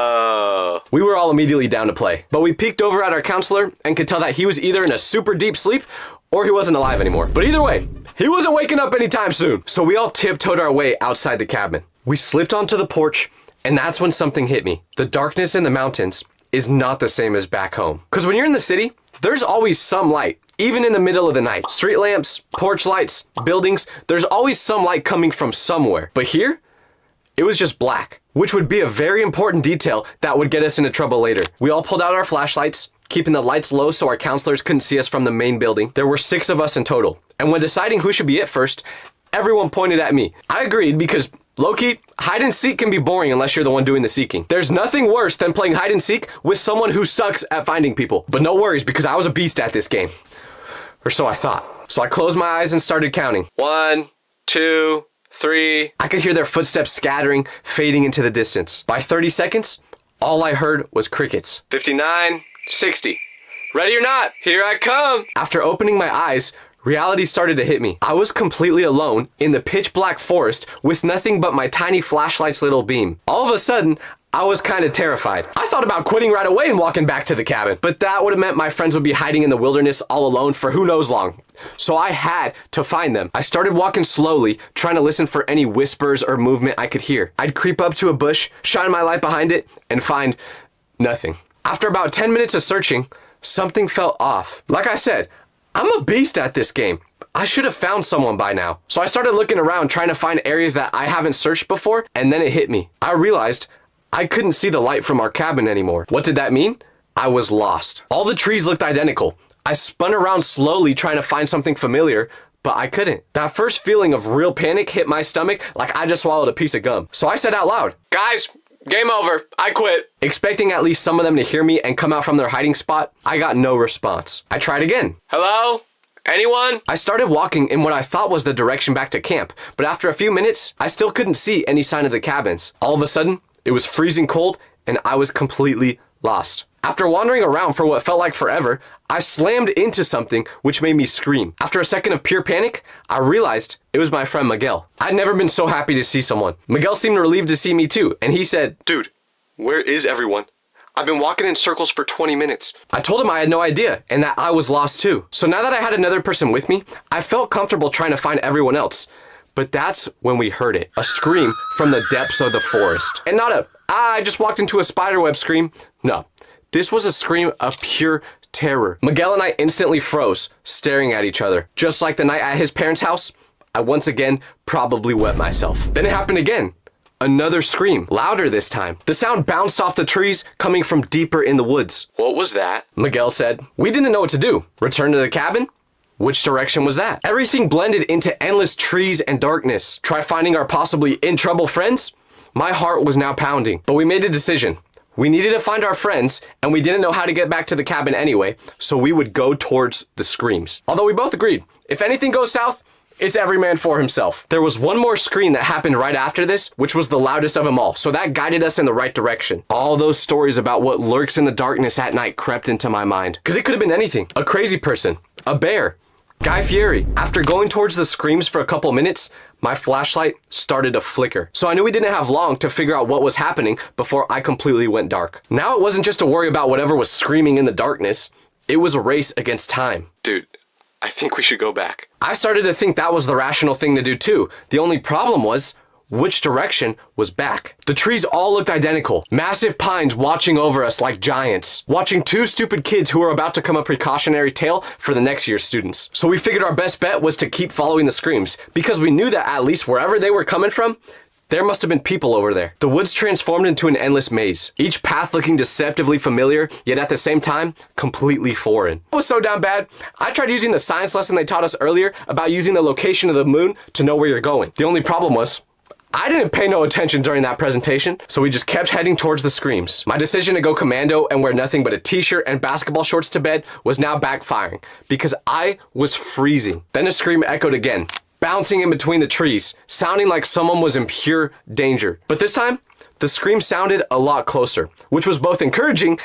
We were all immediately down to play, but we peeked over at our counselor and could tell that he was either in a super deep sleep or he wasn't alive anymore. But either way, he wasn't waking up anytime soon. So we all tiptoed our way outside the cabin. We slipped onto the porch, and that's when something hit me. The darkness in the mountains is not the same as back home. Because when you're in the city, there's always some light, even in the middle of the night. Street lamps, porch lights, buildings, there's always some light coming from somewhere. But here, it was just black, which would be a very important detail that would get us into trouble later. We all pulled out our flashlights, keeping the lights low so our counselors couldn't see us from the main building. There were 6 of us in total. And when deciding who should be it first, everyone pointed at me. I agreed because, low-key, hide and seek can be boring unless you're the one doing the seeking. There's nothing worse than playing hide and seek with someone who sucks at finding people. But no worries, because I was a beast at this game. Or so I thought. So I closed my eyes and started counting. 1, 2, 3. I could hear their footsteps scattering, fading into the distance. By 30 seconds, all I heard was crickets. 59, 60. Ready or not, here I come. After opening my eyes, reality started to hit me. I was completely alone in the pitch black forest with nothing but my tiny flashlight's little beam. All of a sudden, I was kind of terrified. I thought about quitting right away and walking back to the cabin, but that would have meant my friends would be hiding in the wilderness all alone for who knows long. So I had to find them. I started walking slowly, trying to listen for any whispers or movement I could hear. I'd creep up to a bush, shine my light behind it, and find nothing. After about 10 minutes of searching, something felt off. Like I said, I'm a beast at this game. I should have found someone by now. So I started looking around trying to find areas that I haven't searched before, and then it hit me. I realized I couldn't see the light from our cabin anymore. What did that mean? I was lost. All the trees looked identical. I spun around slowly trying to find something familiar, but I couldn't. That first feeling of real panic hit my stomach like I just swallowed a piece of gum. So I said out loud, "Guys, game over. I quit." Expecting at least some of them to hear me and come out from their hiding spot, I got no response. I tried again. "Hello? Anyone?" I started walking in what I thought was the direction back to camp, but after a few minutes, I still couldn't see any sign of the cabins. All of a sudden, it was freezing cold and I was completely lost. After wandering around for what felt like forever, I slammed into something which made me scream. After a second of pure panic, I realized it was my friend Miguel. I'd never been so happy to see someone. Miguel seemed relieved to see me too, and he said, "Dude, where is everyone? I've been walking in circles for 20 minutes. I told him I had no idea and that I was lost too. So now that I had another person with me, I felt comfortable trying to find everyone else. But that's when we heard it. A scream from the depths of the forest. And not a, I just walked into a spiderweb scream. No, this was a scream of pure terror. Miguel and I instantly froze, staring at each other. Just like the night at his parents' house, I once again probably wet myself. Then it happened again. Another scream, louder this time. The sound bounced off the trees, coming from deeper in the woods. "What was that?" Miguel said. We didn't know what to do. Return to the cabin? Which direction was that? Everything blended into endless trees and darkness. Try finding our possibly in trouble friends? My heart was now pounding, but we made a decision. We needed to find our friends, and we didn't know how to get back to the cabin anyway, so we would go towards the screams. Although we both agreed, if anything goes south, it's every man for himself. There was one more scream that happened right after this, which was the loudest of them all, so that guided us in the right direction. All those stories about what lurks in the darkness at night crept into my mind. Because it could have been anything. A crazy person, a bear, Guy Fieri. After going towards the screams for a couple minutes, my flashlight started to flicker. So I knew we didn't have long to figure out what was happening before I completely went dark. Now it wasn't just a worry about whatever was screaming in the darkness. It was a race against time. Dude, I think we should go back. I started to think that was the rational thing to do too. The only problem was, which direction was back? The trees all looked identical. Massive pines watching over us like giants. Watching 2 stupid kids who were about to come a precautionary tale for the next year's students. So we figured our best bet was to keep following the screams, because we knew that at least wherever they were coming from, There must have been people over there. The woods transformed into an endless maze, each path looking deceptively familiar, yet at the same time, completely foreign. It was so damn bad, I tried using the science lesson they taught us earlier about using the location of the moon to know where you're going. The only problem was, I didn't pay no attention during that presentation, so we just kept heading towards the screams. My decision to go commando and wear nothing but a t-shirt and basketball shorts to bed was now backfiring, because I was freezing. Then a scream echoed again, bouncing in between the trees, sounding like someone was in pure danger. But this time, the scream sounded a lot closer, which was both encouraging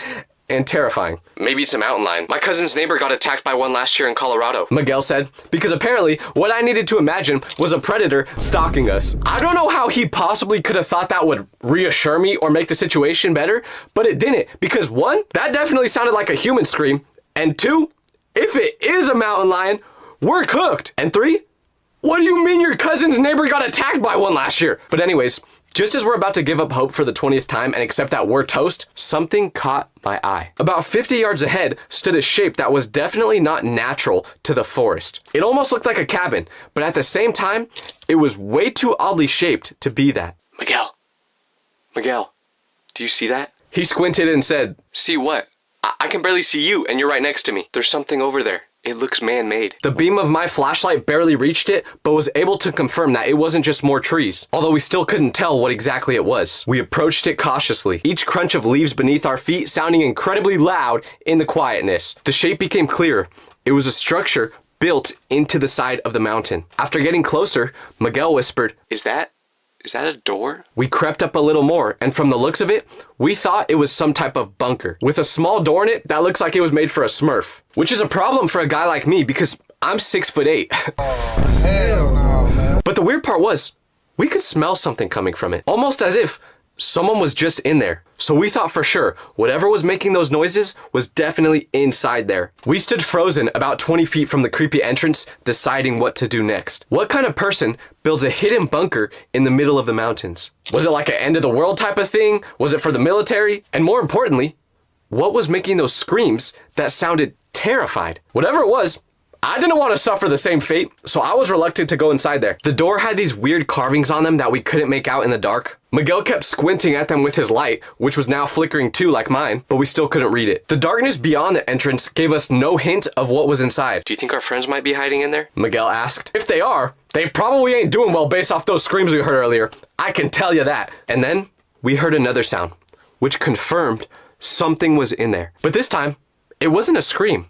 and terrifying. Maybe it's a mountain lion. My cousin's neighbor got attacked by one last year in Colorado, Miguel said, because apparently what I needed to imagine was a predator stalking us. I don't know how he possibly could have thought that would reassure me or make the situation better, but it didn't, because one, that definitely sounded like a human scream, and two, if it is a mountain lion, we're cooked, and three, what do you mean your cousin's neighbor got attacked by one last year? But anyways, just as we're about to give up hope for the 20th time and accept that we're toast, something caught my eye. About 50 yards ahead stood a shape that was definitely not natural to the forest. It almost looked like a cabin, but at the same time, it was way too oddly shaped to be that. Miguel, do you see that? He squinted and said, "See what? I can barely see you and you're right next to me. There's something over there. It looks man-made." The beam of my flashlight barely reached it, but was able to confirm that it wasn't just more trees, although we still couldn't tell what exactly it was. We approached it cautiously, each crunch of leaves beneath our feet sounding incredibly loud in the quietness. The shape became clearer. It was a structure built into the side of the mountain. After getting closer, Miguel whispered, Is that a door?" We crept up a little more, and from the looks of it, we thought it was some type of bunker with a small door in it that looks like it was made for a Smurf, which is a problem for a guy like me because I'm 6'8". Hell no, man. But the weird part was, we could smell something coming from it, almost as if someone was just in there. So we thought for sure, whatever was making those noises was definitely inside there. We stood frozen about 20 feet from the creepy entrance, deciding what to do next. What kind of person builds a hidden bunker in the middle of the mountains? Was it like an end of the world type of thing? Was it for the military? And more importantly, what was making those screams that sounded terrified? Whatever it was, I didn't want to suffer the same fate, so I was reluctant to go inside there. The door had these weird carvings on them that we couldn't make out in the dark. Miguel kept squinting at them with his light, which was now flickering too like mine, but we still couldn't read it. The darkness beyond the entrance gave us no hint of what was inside. "Do you think our friends might be hiding in there?" Miguel asked. "If they are, they probably ain't doing well based off those screams we heard earlier. I can tell you that." And then we heard another sound, which confirmed something was in there. But this time, it wasn't a scream.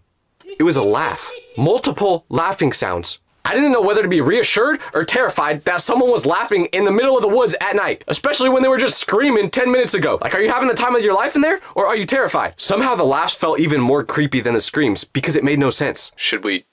It was a laugh. Multiple laughing sounds. I didn't know whether to be reassured or terrified that someone was laughing in the middle of the woods at night, especially when they were just screaming 10 minutes ago. Like, are you having the time of your life in there, or are you terrified? Somehow the laughs felt even more creepy than the screams because it made no sense. "Should we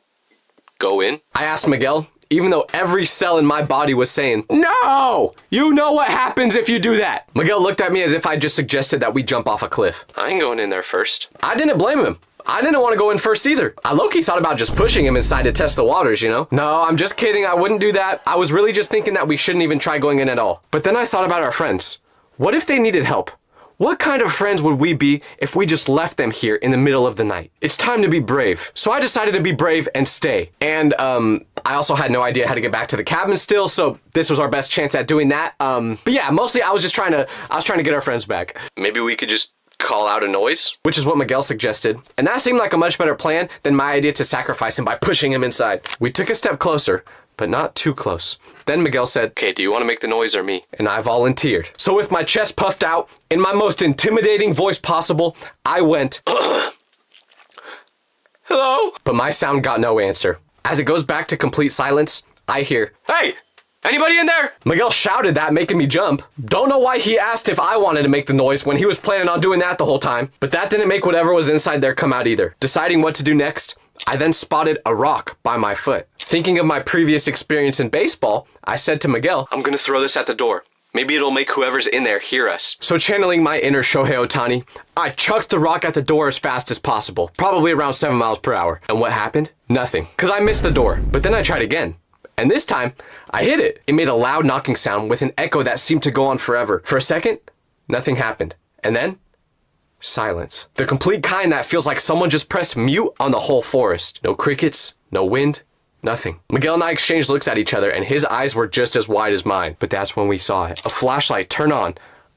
go in?" I asked Miguel, even though every cell in my body was saying, "No! You know what happens if you do that." Miguel looked at me as if I just suggested that we jump off a cliff. "I ain't going in there first." I didn't blame him. I didn't want to go in first either. I low-key thought about just pushing him inside to test the waters, you know? No, I'm just kidding. I wouldn't do that. I was really just thinking that we shouldn't even try going in at all. But then I thought about our friends. What if they needed help? What kind of friends would we be if we just left them here in the middle of the night? It's time to be brave. So I decided to be brave and stay. And I also had no idea how to get back to the cabin still, so this was our best chance at doing that. But yeah, mostly I was trying to get our friends back. Maybe we could just call out a noise, which is what Miguel suggested. And that seemed like a much better plan than my idea to sacrifice him by pushing him inside. We took a step closer, but not too close. Then Miguel said, "Okay, do you want to make the noise or me?" And I volunteered. So with my chest puffed out, in my most intimidating voice possible, I went, "Hello?" But my sound got no answer. As it goes back to complete silence, I hear, "Hey! Anybody in there?" Miguel shouted that, making me jump. Don't know why he asked if I wanted to make the noise when he was planning on doing that the whole time, but that didn't make whatever was inside there come out either. Deciding what to do next, I then spotted a rock by my foot. Thinking of my previous experience in baseball, I said to Miguel, "I'm gonna throw this at the door. Maybe it'll make whoever's in there hear us." So channeling my inner Shohei Ohtani, I chucked the rock at the door as fast as possible, probably around 7 miles per hour. And what happened? Nothing, because I missed the door. But then I tried again. And this time, I hit it. It made a loud knocking sound with an echo that seemed to go on forever. For a second, nothing happened. And then, silence. The complete kind that feels like someone just pressed mute on the whole forest. No crickets, no wind, Nothing. Miguel and I exchanged looks at each other, and his eyes were just as wide as mine. But that's when we saw it. A flashlight turn on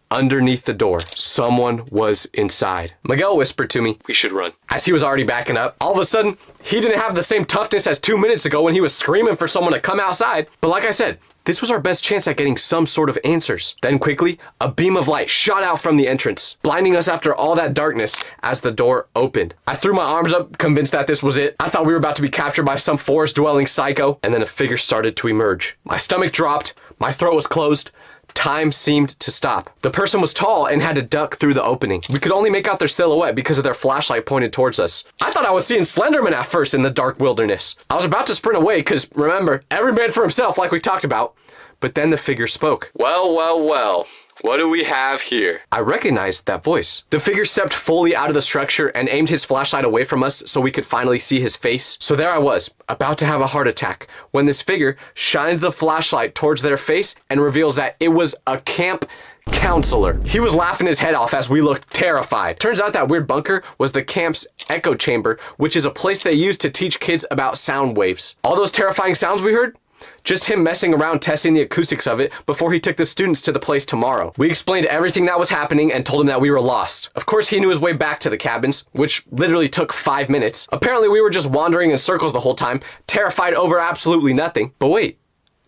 underneath the door. Someone was inside. Miguel whispered to me, "We should run." As he was already backing up, all of a sudden, he didn't have the same toughness as 2 minutes ago when he was screaming for someone to come outside. But like I said, this was our best chance at getting some sort of answers. Then quickly, a beam of light shot out from the entrance, blinding us after all that darkness as the door opened. I threw my arms up, convinced that this was it. I thought we were about to be captured by some forest-dwelling psycho, and then a figure started to emerge. My stomach dropped, my throat was closed, time seemed to stop. The person was tall and had to duck through the opening. We could only make out their silhouette because of their flashlight pointed towards us. I thought I was seeing Slenderman at first in the dark wilderness. I was about to sprint away because, remember, every man for himself like we talked about. But then the figure spoke. "Well, well, well. What do we have here?" I recognized that voice. The figure stepped fully out of the structure and aimed his flashlight away from us so we could finally see his face. So there I was, about to have a heart attack, when this figure shines the flashlight towards their face and reveals that it was a camp counselor. He was laughing his head off as we looked terrified. Turns out that weird bunker was the camp's echo chamber, which is a place they use to teach kids about sound waves. All those terrifying sounds we heard? Just him messing around testing the acoustics of it before he took the students to the place tomorrow. We explained everything that was happening and told him that we were lost. Of course, he knew his way back to the cabins, which literally took 5 minutes. Apparently, we were just wandering in circles the whole time, terrified over absolutely nothing. But wait,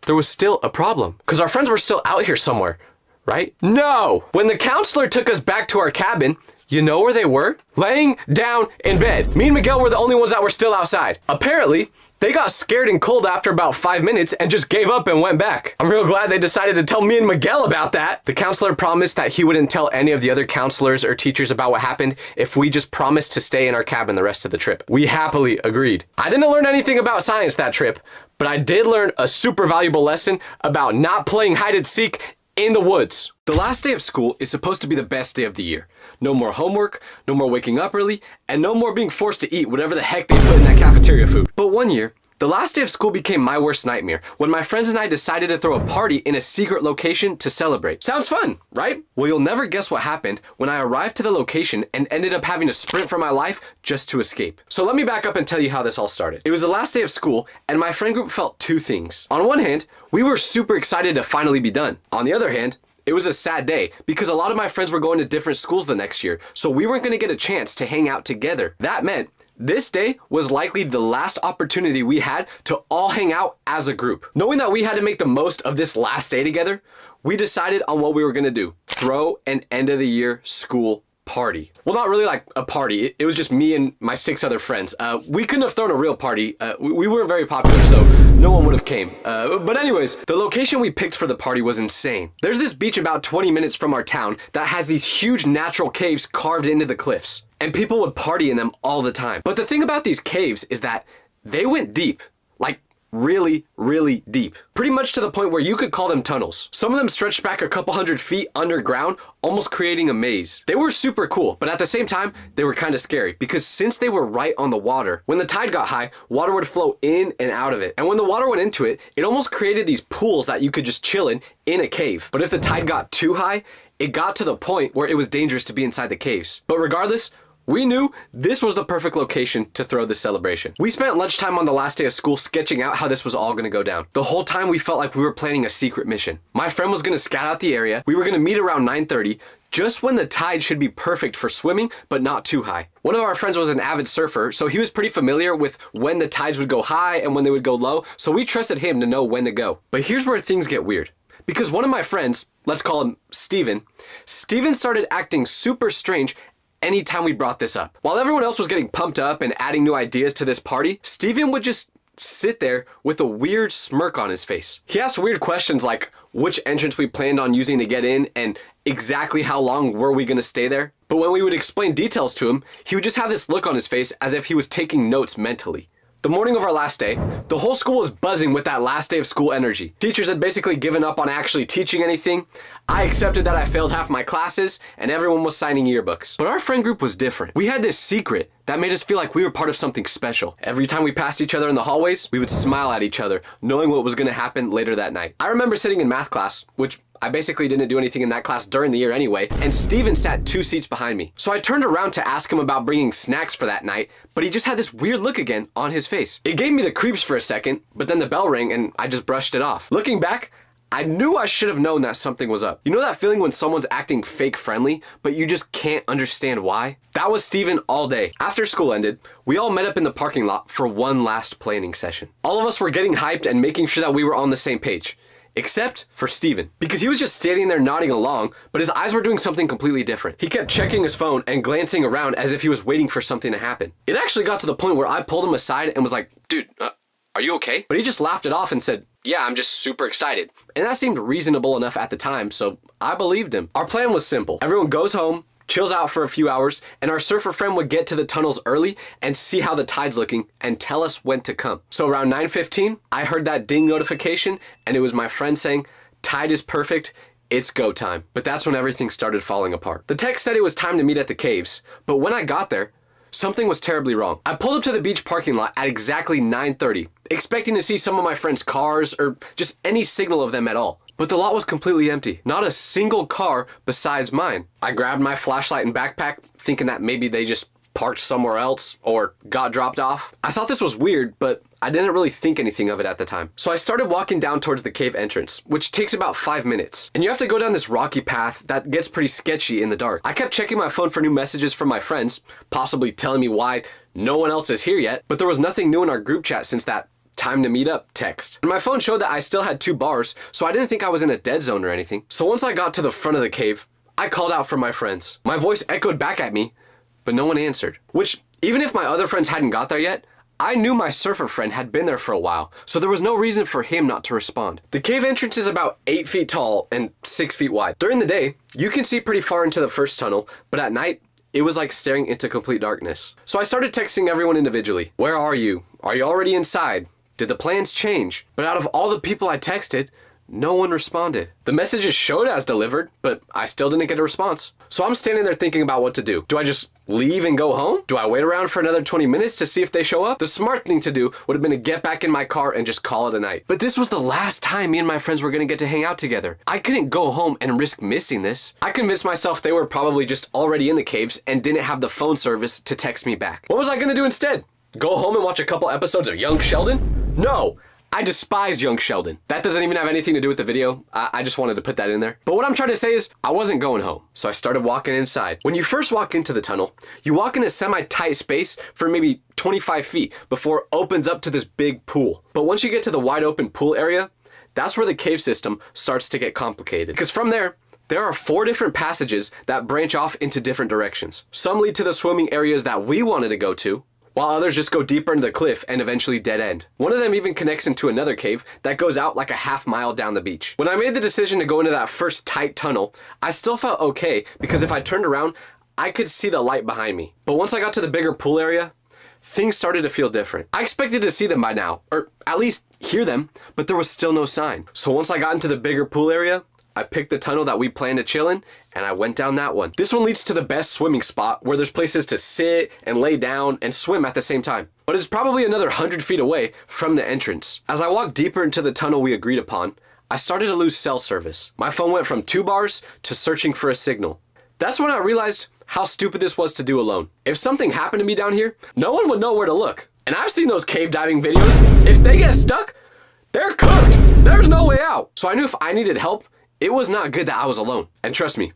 there was still a problem, because our friends were still out here somewhere, right? No! When the counselor took us back to our cabin, you know where they were? Laying down in bed. Me and Miguel were the only ones that were still outside. Apparently, they got scared and cold after about 5 minutes and just gave up and went back. I'm real glad they decided to tell me and Miguel about that. The counselor promised that he wouldn't tell any of the other counselors or teachers about what happened if we just promised to stay in our cabin the rest of the trip. We happily agreed. I didn't learn anything about science that trip, but I did learn a super valuable lesson about not playing hide and seek in the woods. The last day of school is supposed to be the best day of the year. No more homework, no more waking up early, and no more being forced to eat whatever the heck they put in that cafeteria food. But one year, the last day of school became my worst nightmare when my friends and I decided to throw a party in a secret location to celebrate. Sounds fun, right? Well, you'll never guess what happened when I arrived to the location and ended up having to sprint for my life just to escape. So let me back up and tell you how this all started. It was the last day of school, and my friend group felt two things. On one hand, we were super excited to finally be done. On the other hand, it was a sad day because a lot of my friends were going to different schools the next year, so we weren't going to get a chance to hang out together. That meant this day was likely the last opportunity we had to all hang out as a group. Knowing that we had to make the most of this last day together, we decided on what we were going to do. Throw an end of the year school party. Well, not really like a party. It was just me and my 6 other friends. We couldn't have thrown a real party. We weren't very popular, so no one would have came. But anyways, the location we picked for the party was insane. There's this beach about 20 minutes from our town that has these huge natural caves carved into the cliffs, and people would party in them all the time. But the thing about these caves is that they went deep, like really, really deep. Pretty much to the point where you could call them tunnels. Some of them stretched back a couple hundred feet underground, almost creating a maze. They were super cool, but at the same time, they were kind of scary because since they were right on the water, when the tide got high, water would flow in and out of it. And when the water went into it, it almost created these pools that you could just chill in a cave. But if the tide got too high, it got to the point where it was dangerous to be inside the caves. But regardless, we knew this was the perfect location to throw this celebration. We spent lunchtime on the last day of school sketching out how this was all gonna go down. The whole time we felt like we were planning a secret mission. My friend was gonna scout out the area. We were gonna meet around 9:30, just when the tide should be perfect for swimming, but not too high. One of our friends was an avid surfer, so he was pretty familiar with when the tides would go high and when they would go low, so we trusted him to know when to go. But here's where things get weird. Because one of my friends, let's call him Steven started acting super strange anytime we brought this up. While everyone else was getting pumped up and adding new ideas to this party, Steven would just sit there with a weird smirk on his face. He asked weird questions like which entrance we planned on using to get in and exactly how long were we gonna stay there. But when we would explain details to him, he would just have this look on his face as if he was taking notes mentally. The morning of our last day, the whole school was buzzing with that last day of school energy. Teachers had basically given up on actually teaching anything. I accepted that I failed half my classes, and everyone was signing yearbooks. But our friend group was different. We had this secret that made us feel like we were part of something special. Every time we passed each other in the hallways, we would smile at each other, knowing what was gonna happen later that night. I remember sitting in math class, which I basically didn't do anything in that class during the year anyway, and Steven sat 2 seats behind me. So I turned around to ask him about bringing snacks for that night, but he just had this weird look again on his face. It gave me the creeps for a second, but then the bell rang and I just brushed it off. Looking back, I knew I should have known that something was up. You know that feeling when someone's acting fake friendly, but you just can't understand why? That was Steven all day. After school ended, we all met up in the parking lot for one last planning session. All of us were getting hyped and making sure that we were on the same page. Except for Steven, because he was just standing there nodding along, but his eyes were doing something completely different. He kept checking his phone and glancing around as if he was waiting for something to happen. It actually got to the point where I pulled him aside and was like, dude, are you okay? But he just laughed it off and said, yeah, I'm just super excited. And that seemed reasonable enough at the time, so I believed him. Our plan was simple. Everyone goes home, chills out for a few hours, and our surfer friend would get to the tunnels early and see how the tide's looking and tell us when to come. So around 9:15, I heard that ding notification, and it was my friend saying, tide is perfect, it's go time. But that's when everything started falling apart. The text said it was time to meet at the caves, but when I got there, something was terribly wrong. I pulled up to the beach parking lot at exactly 9:30, expecting to see some of my friends' cars or just any signal of them at all. But the lot was completely empty. Not a single car besides mine. I grabbed my flashlight and backpack, thinking that maybe they just parked somewhere else or got dropped off. I thought this was weird, but I didn't really think anything of it at the time. So I started walking down towards the cave entrance, which takes about 5 minutes. And you have to go down this rocky path that gets pretty sketchy in the dark. I kept checking my phone for new messages from my friends, possibly telling me why no one else is here yet, but there was nothing new in our group chat since that time to meet up text. And my phone showed that I still had 2 bars, so I didn't think I was in a dead zone or anything. So once I got to the front of the cave, I called out for my friends. My voice echoed back at me, but no one answered. Which, even if my other friends hadn't got there yet, I knew my surfer friend had been there for a while, so there was no reason for him not to respond. The cave entrance is about 8 feet tall and 6 feet wide. During the day, you can see pretty far into the first tunnel, but at night, it was like staring into complete darkness. So I started texting everyone individually. Where are you? Are you already inside? Did the plans change? But out of all the people I texted, no one responded. The messages showed as delivered, but I still didn't get a response. So I'm standing there thinking about what to do. Do I just leave and go home? Do I wait around for another 20 minutes to see if they show up? The smart thing to do would have been to get back in my car and just call it a night. But this was the last time me and my friends were gonna get to hang out together. I couldn't go home and risk missing this. I convinced myself they were probably just already in the caves and didn't have the phone service to text me back. What was I gonna do instead? Go home and watch a couple episodes of Young Sheldon? No! I despise Young Sheldon. That doesn't even have anything to do with the video. I just wanted to put that in there. But what I'm trying to say is, I wasn't going home. So I started walking inside. When you first walk into the tunnel, you walk in a semi-tight space for maybe 25 feet before it opens up to this big pool. But once you get to the wide open pool area, that's where the cave system starts to get complicated. Because from there are 4 different passages that branch off into different directions. Some lead to the swimming areas that we wanted to go to, while others just go deeper into the cliff and eventually dead end. One of them even connects into another cave that goes out like a half mile down the beach. When I made the decision to go into that first tight tunnel, I still felt okay because if I turned around, I could see the light behind me. But once I got to the bigger pool area, things started to feel different. I expected to see them by now, or at least hear them, but there was still no sign. So once I got into the bigger pool area, I picked the tunnel that we planned to chill in, and I went down that one. This one leads to the best swimming spot where there's places to sit and lay down and swim at the same time. But it's probably another 100 feet away from the entrance. As I walked deeper into the tunnel we agreed upon, I started to lose cell service. My phone went from 2 bars to searching for a signal. That's when I realized how stupid this was to do alone. If something happened to me down here, no one would know where to look. And I've seen those cave diving videos. If they get stuck, they're cooked. There's no way out. So I knew if I needed help, it was not good that I was alone. And trust me,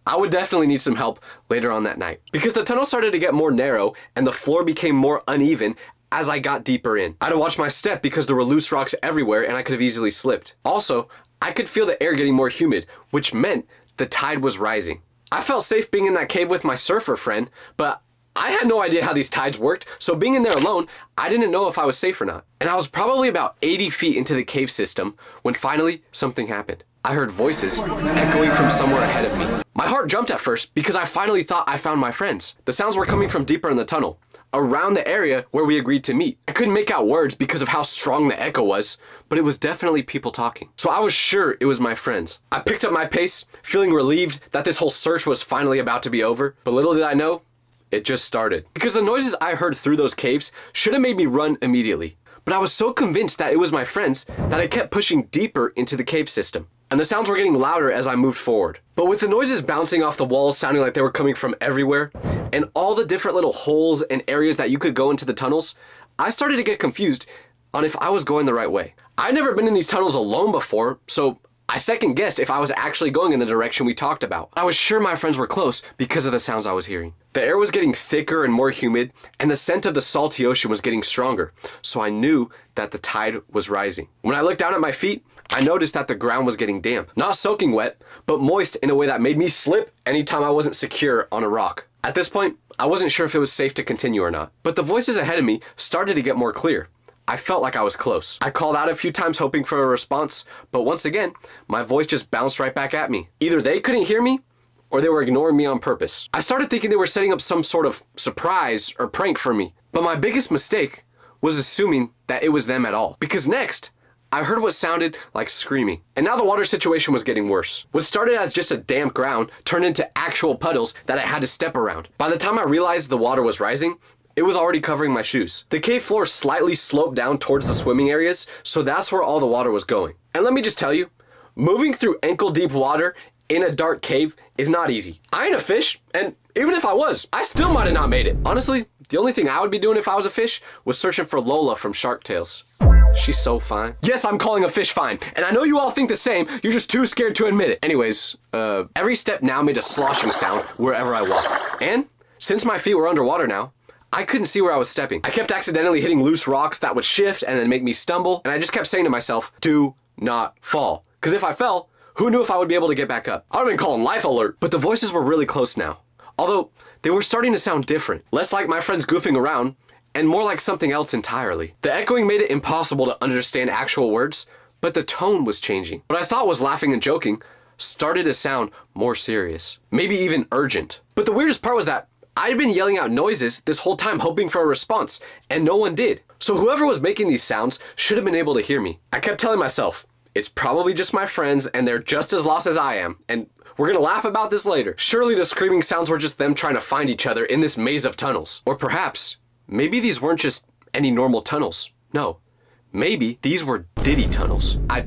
I would definitely need some help later on that night. Because the tunnel started to get more narrow and the floor became more uneven as I got deeper in. I had to watch my step because there were loose rocks everywhere and I could have easily slipped. Also, I could feel the air getting more humid, which meant the tide was rising. I felt safe being in that cave with my surfer friend, but I had no idea how these tides worked, so being in there alone, I didn't know if I was safe or not. And I was probably about 80 feet into the cave system when finally something happened. I heard voices echoing from somewhere ahead of me. My heart jumped at first because I finally thought I found my friends. The sounds were coming from deeper in the tunnel, around the area where we agreed to meet. I couldn't make out words because of how strong the echo was, but it was definitely people talking. So I was sure it was my friends. I picked up my pace, feeling relieved that this whole search was finally about to be over, but little did I know, it just started. Because the noises I heard through those caves should have made me run immediately. But I was so convinced that it was my friends that I kept pushing deeper into the cave system. And the sounds were getting louder as I moved forward. But with the noises bouncing off the walls sounding like they were coming from everywhere, and all the different little holes and areas that you could go into the tunnels, I started to get confused on if I was going the right way. I'd never been in these tunnels alone before, so I second guessed if I was actually going in the direction we talked about. I was sure my friends were close because of the sounds I was hearing. The air was getting thicker and more humid, and the scent of the salty ocean was getting stronger, so I knew that the tide was rising. When I looked down at my feet, I noticed that the ground was getting damp. Not soaking wet, but moist in a way that made me slip anytime I wasn't secure on a rock. At this point, I wasn't sure if it was safe to continue or not, but the voices ahead of me started to get more clear. I felt like I was close. I called out a few times hoping for a response, but once again, my voice just bounced right back at me. Either they couldn't hear me, or they were ignoring me on purpose. I started thinking they were setting up some sort of surprise or prank for me, but my biggest mistake was assuming that it was them at all. Because next, I heard what sounded like screaming. And now the water situation was getting worse. What started as just a damp ground turned into actual puddles that I had to step around. By the time I realized the water was rising, it was already covering my shoes. The cave floor slightly sloped down towards the swimming areas, so that's where all the water was going. And let me just tell you, moving through ankle-deep water in a dark cave is not easy. I ain't a fish, and even if I was, I still might have not made it. Honestly, the only thing I would be doing if I was a fish was searching for Lola from Shark Tales. She's so fine. Yes, I'm calling a fish fine, and I know you all think the same, you're just too scared to admit it. Anyways, every step now made a sloshing sound wherever I walked. And since my feet were underwater now, I couldn't see where I was stepping. I kept accidentally hitting loose rocks that would shift and then make me stumble, and I just kept saying to myself, do not fall. Because if I fell, who knew if I would be able to get back up? I would have been calling life alert. But the voices were really close now. Although, they were starting to sound different. Less like my friends goofing around, and more like something else entirely. The echoing made it impossible to understand actual words, but the tone was changing. What I thought was laughing and joking started to sound more serious. Maybe even urgent. But the weirdest part was that I'd been yelling out noises this whole time hoping for a response, and no one did. So whoever was making these sounds should have been able to hear me. I kept telling myself, it's probably just my friends and they're just as lost as I am, and we're gonna laugh about this later. Surely the screaming sounds were just them trying to find each other in this maze of tunnels. Or perhaps, maybe these weren't just any normal tunnels. No. Maybe these were Diddy tunnels. I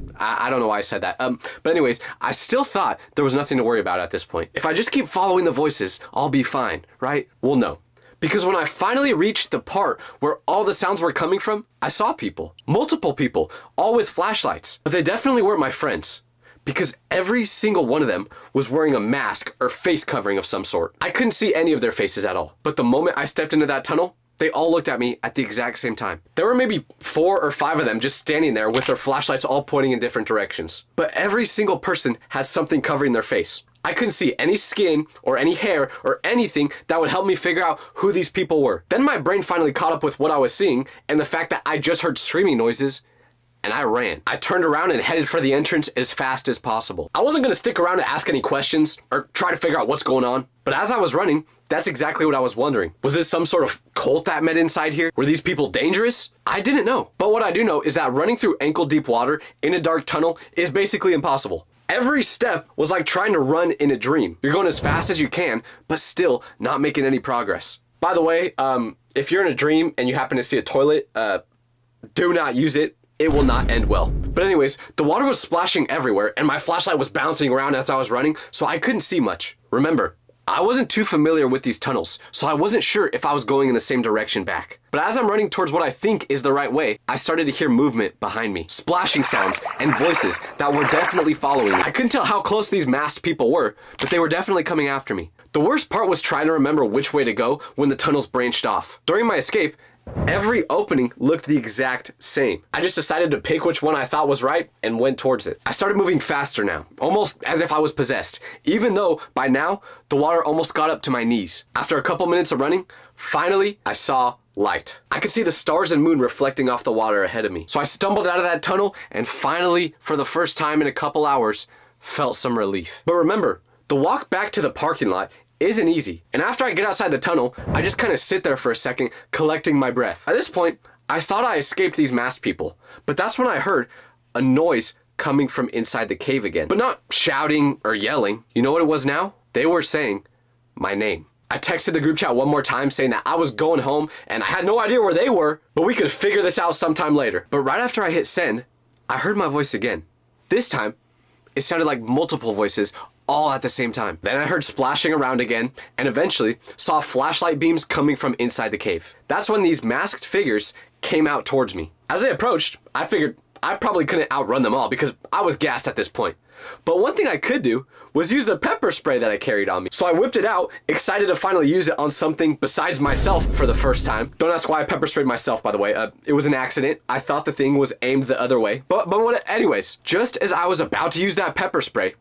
don't know why I said that. But anyways, I still thought there was nothing to worry about at this point. If I just keep following the voices, I'll be fine, right? Well, no. Because when I finally reached the part where all the sounds were coming from, I saw people. Multiple people, all with flashlights. But they definitely weren't my friends. Because every single one of them was wearing a mask or face covering of some sort. I couldn't see any of their faces at all. But the moment I stepped into that tunnel, they all looked at me at the exact same time. There were maybe 4 or 5 of them just standing there with their flashlights all pointing in different directions. But every single person had something covering their face. I couldn't see any skin or any hair or anything that would help me figure out who these people were. Then my brain finally caught up with what I was seeing and the fact that I just heard screaming noises, and I ran. I turned around and headed for the entrance as fast as possible. I wasn't gonna stick around to ask any questions or try to figure out what's going on. But as I was running, that's exactly what I was wondering. Was this some sort of cult that met inside here? Were these people dangerous? I didn't know. But what I do know is that running through ankle-deep water in a dark tunnel is basically impossible. Every step was like trying to run in a dream. You're going as fast as you can, but still not making any progress. By the way, if you're in a dream and you happen to see a toilet, do not use it. It will not end well. But anyways, the water was splashing everywhere and my flashlight was bouncing around as I was running, so I couldn't see much. Remember, I wasn't too familiar with these tunnels, so I wasn't sure if I was going in the same direction back. But as I'm running towards what I think is the right way, I started to hear movement behind me, splashing sounds and voices that were definitely following me. I couldn't tell how close these masked people were, but they were definitely coming after me. The worst part was trying to remember which way to go when the tunnels branched off. During my escape, every opening looked the exact same. I just decided to pick which one I thought was right and went towards it. I started moving faster now, almost as if I was possessed, even though by now the water almost got up to my knees. After a couple minutes of running, finally I saw light. I could see the stars and moon reflecting off the water ahead of me. So I stumbled out of that tunnel and finally, for the first time in a couple hours, felt some relief. But remember, the walk back to the parking lot isn't easy. And after I get outside the tunnel, I just kind of sit there for a second, collecting my breath. At this point, I thought I escaped these masked people, but that's when I heard a noise coming from inside the cave again. But not shouting or yelling. You know what it was now? They were saying my name. I texted the group chat one more time saying that I was going home and I had no idea where they were, but we could figure this out sometime later. But right after I hit send, I heard my voice again. This time, it sounded like multiple voices all at the same time. Then I heard splashing around again and eventually saw flashlight beams coming from inside the cave. That's when these masked figures came out towards me. As they approached, I figured I probably couldn't outrun them all because I was gassed at this point. But one thing I could do was use the pepper spray that I carried on me. So I whipped it out, excited to finally use it on something besides myself for the first time. Don't ask why I pepper sprayed myself, by the way. It was an accident. I thought the thing was aimed the other way. Anyways, just as I was about to use that pepper spray,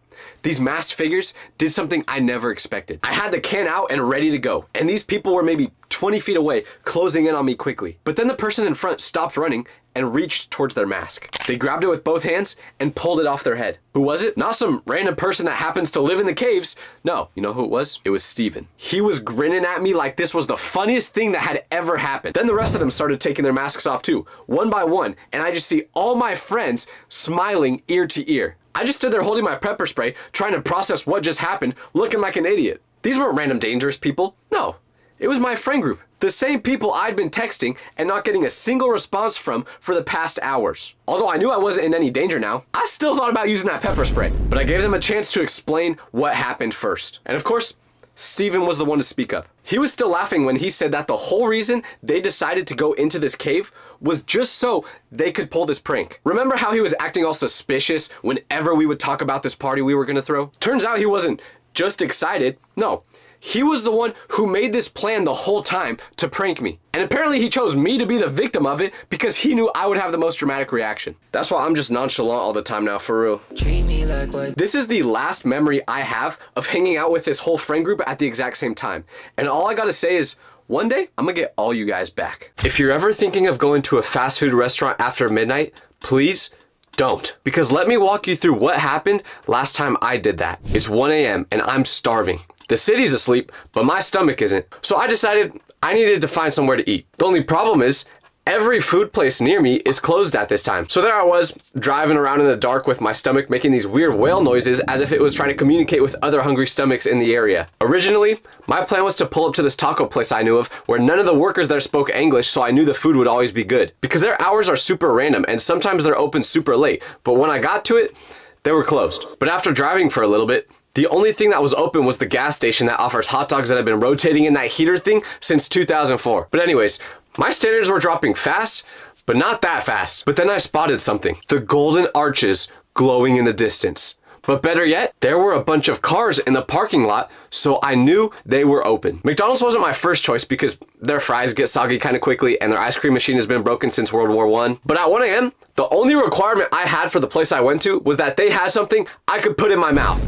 these masked figures did something I never expected. I had the can out and ready to go, and these people were maybe 20 feet away, closing in on me quickly. But then the person in front stopped running and reached towards their mask. They grabbed it with both hands and pulled it off their head. Who was it? Not some random person that happens to live in the caves. No, you know who it was? It was Steven. He was grinning at me like this was the funniest thing that had ever happened. Then the rest of them started taking their masks off too, one by one, and I just see all my friends smiling ear to ear. I just stood there holding my pepper spray, trying to process what just happened, looking like an idiot. These weren't random dangerous people. No, it was my friend group. The same people I'd been texting and not getting a single response from for the past hours. Although I knew I wasn't in any danger now, I still thought about using that pepper spray. But I gave them a chance to explain what happened first. And of course, Steven was the one to speak up. He was still laughing when he said that the whole reason they decided to go into this cave was just so they could pull this prank. Remember how he was acting all suspicious whenever we would talk about this party we were gonna throw? Turns out he wasn't just excited. No, he was the one who made this plan the whole time to prank me. And apparently he chose me to be the victim of it because he knew I would have the most dramatic reaction. That's why I'm just nonchalant all the time now, for real. Treat me like what? This is the last memory I have of hanging out with this whole friend group at the exact same time. And all I gotta say is, one day, I'm gonna get all you guys back. If you're ever thinking of going to a fast food restaurant after midnight, please don't. Because let me walk you through what happened last time I did that. It's 1 a.m. and I'm starving. The city's asleep, but my stomach isn't. So I decided I needed to find somewhere to eat. The only problem is, every food place near me is closed at this time. So there I was, driving around in the dark with my stomach making these weird whale noises as if it was trying to communicate with other hungry stomachs in the area. Originally, my plan was to pull up to this taco place I knew of where none of the workers there spoke English, so I knew the food would always be good. Because their hours are super random and sometimes they're open super late, but when I got to it, they were closed. But after driving for a little bit, the only thing that was open was the gas station that offers hot dogs that have been rotating in that heater thing since 2004. But anyways, my standards were dropping fast, but not that fast. But then I spotted something. The golden arches glowing in the distance. But better yet, there were a bunch of cars in the parking lot, so I knew they were open. McDonald's wasn't my first choice because their fries get soggy kind of quickly and their ice cream machine has been broken since World War I. But at 1 a.m., the only requirement I had for the place I went to was that they had something I could put in my mouth.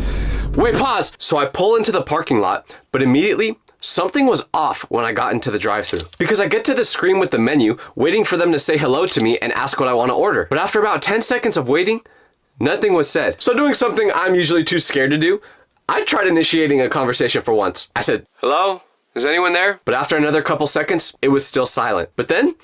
Wait, pause. So I pull into the parking lot, but immediately, something was off when I got into the drive-thru. Because I get to the screen with the menu, waiting for them to say hello to me and ask what I want to order. But after about 10 seconds of waiting, nothing was said. So doing something I'm usually too scared to do, I tried initiating a conversation for once. I said, "Hello? Is anyone there?" But after another couple seconds, it was still silent. But then,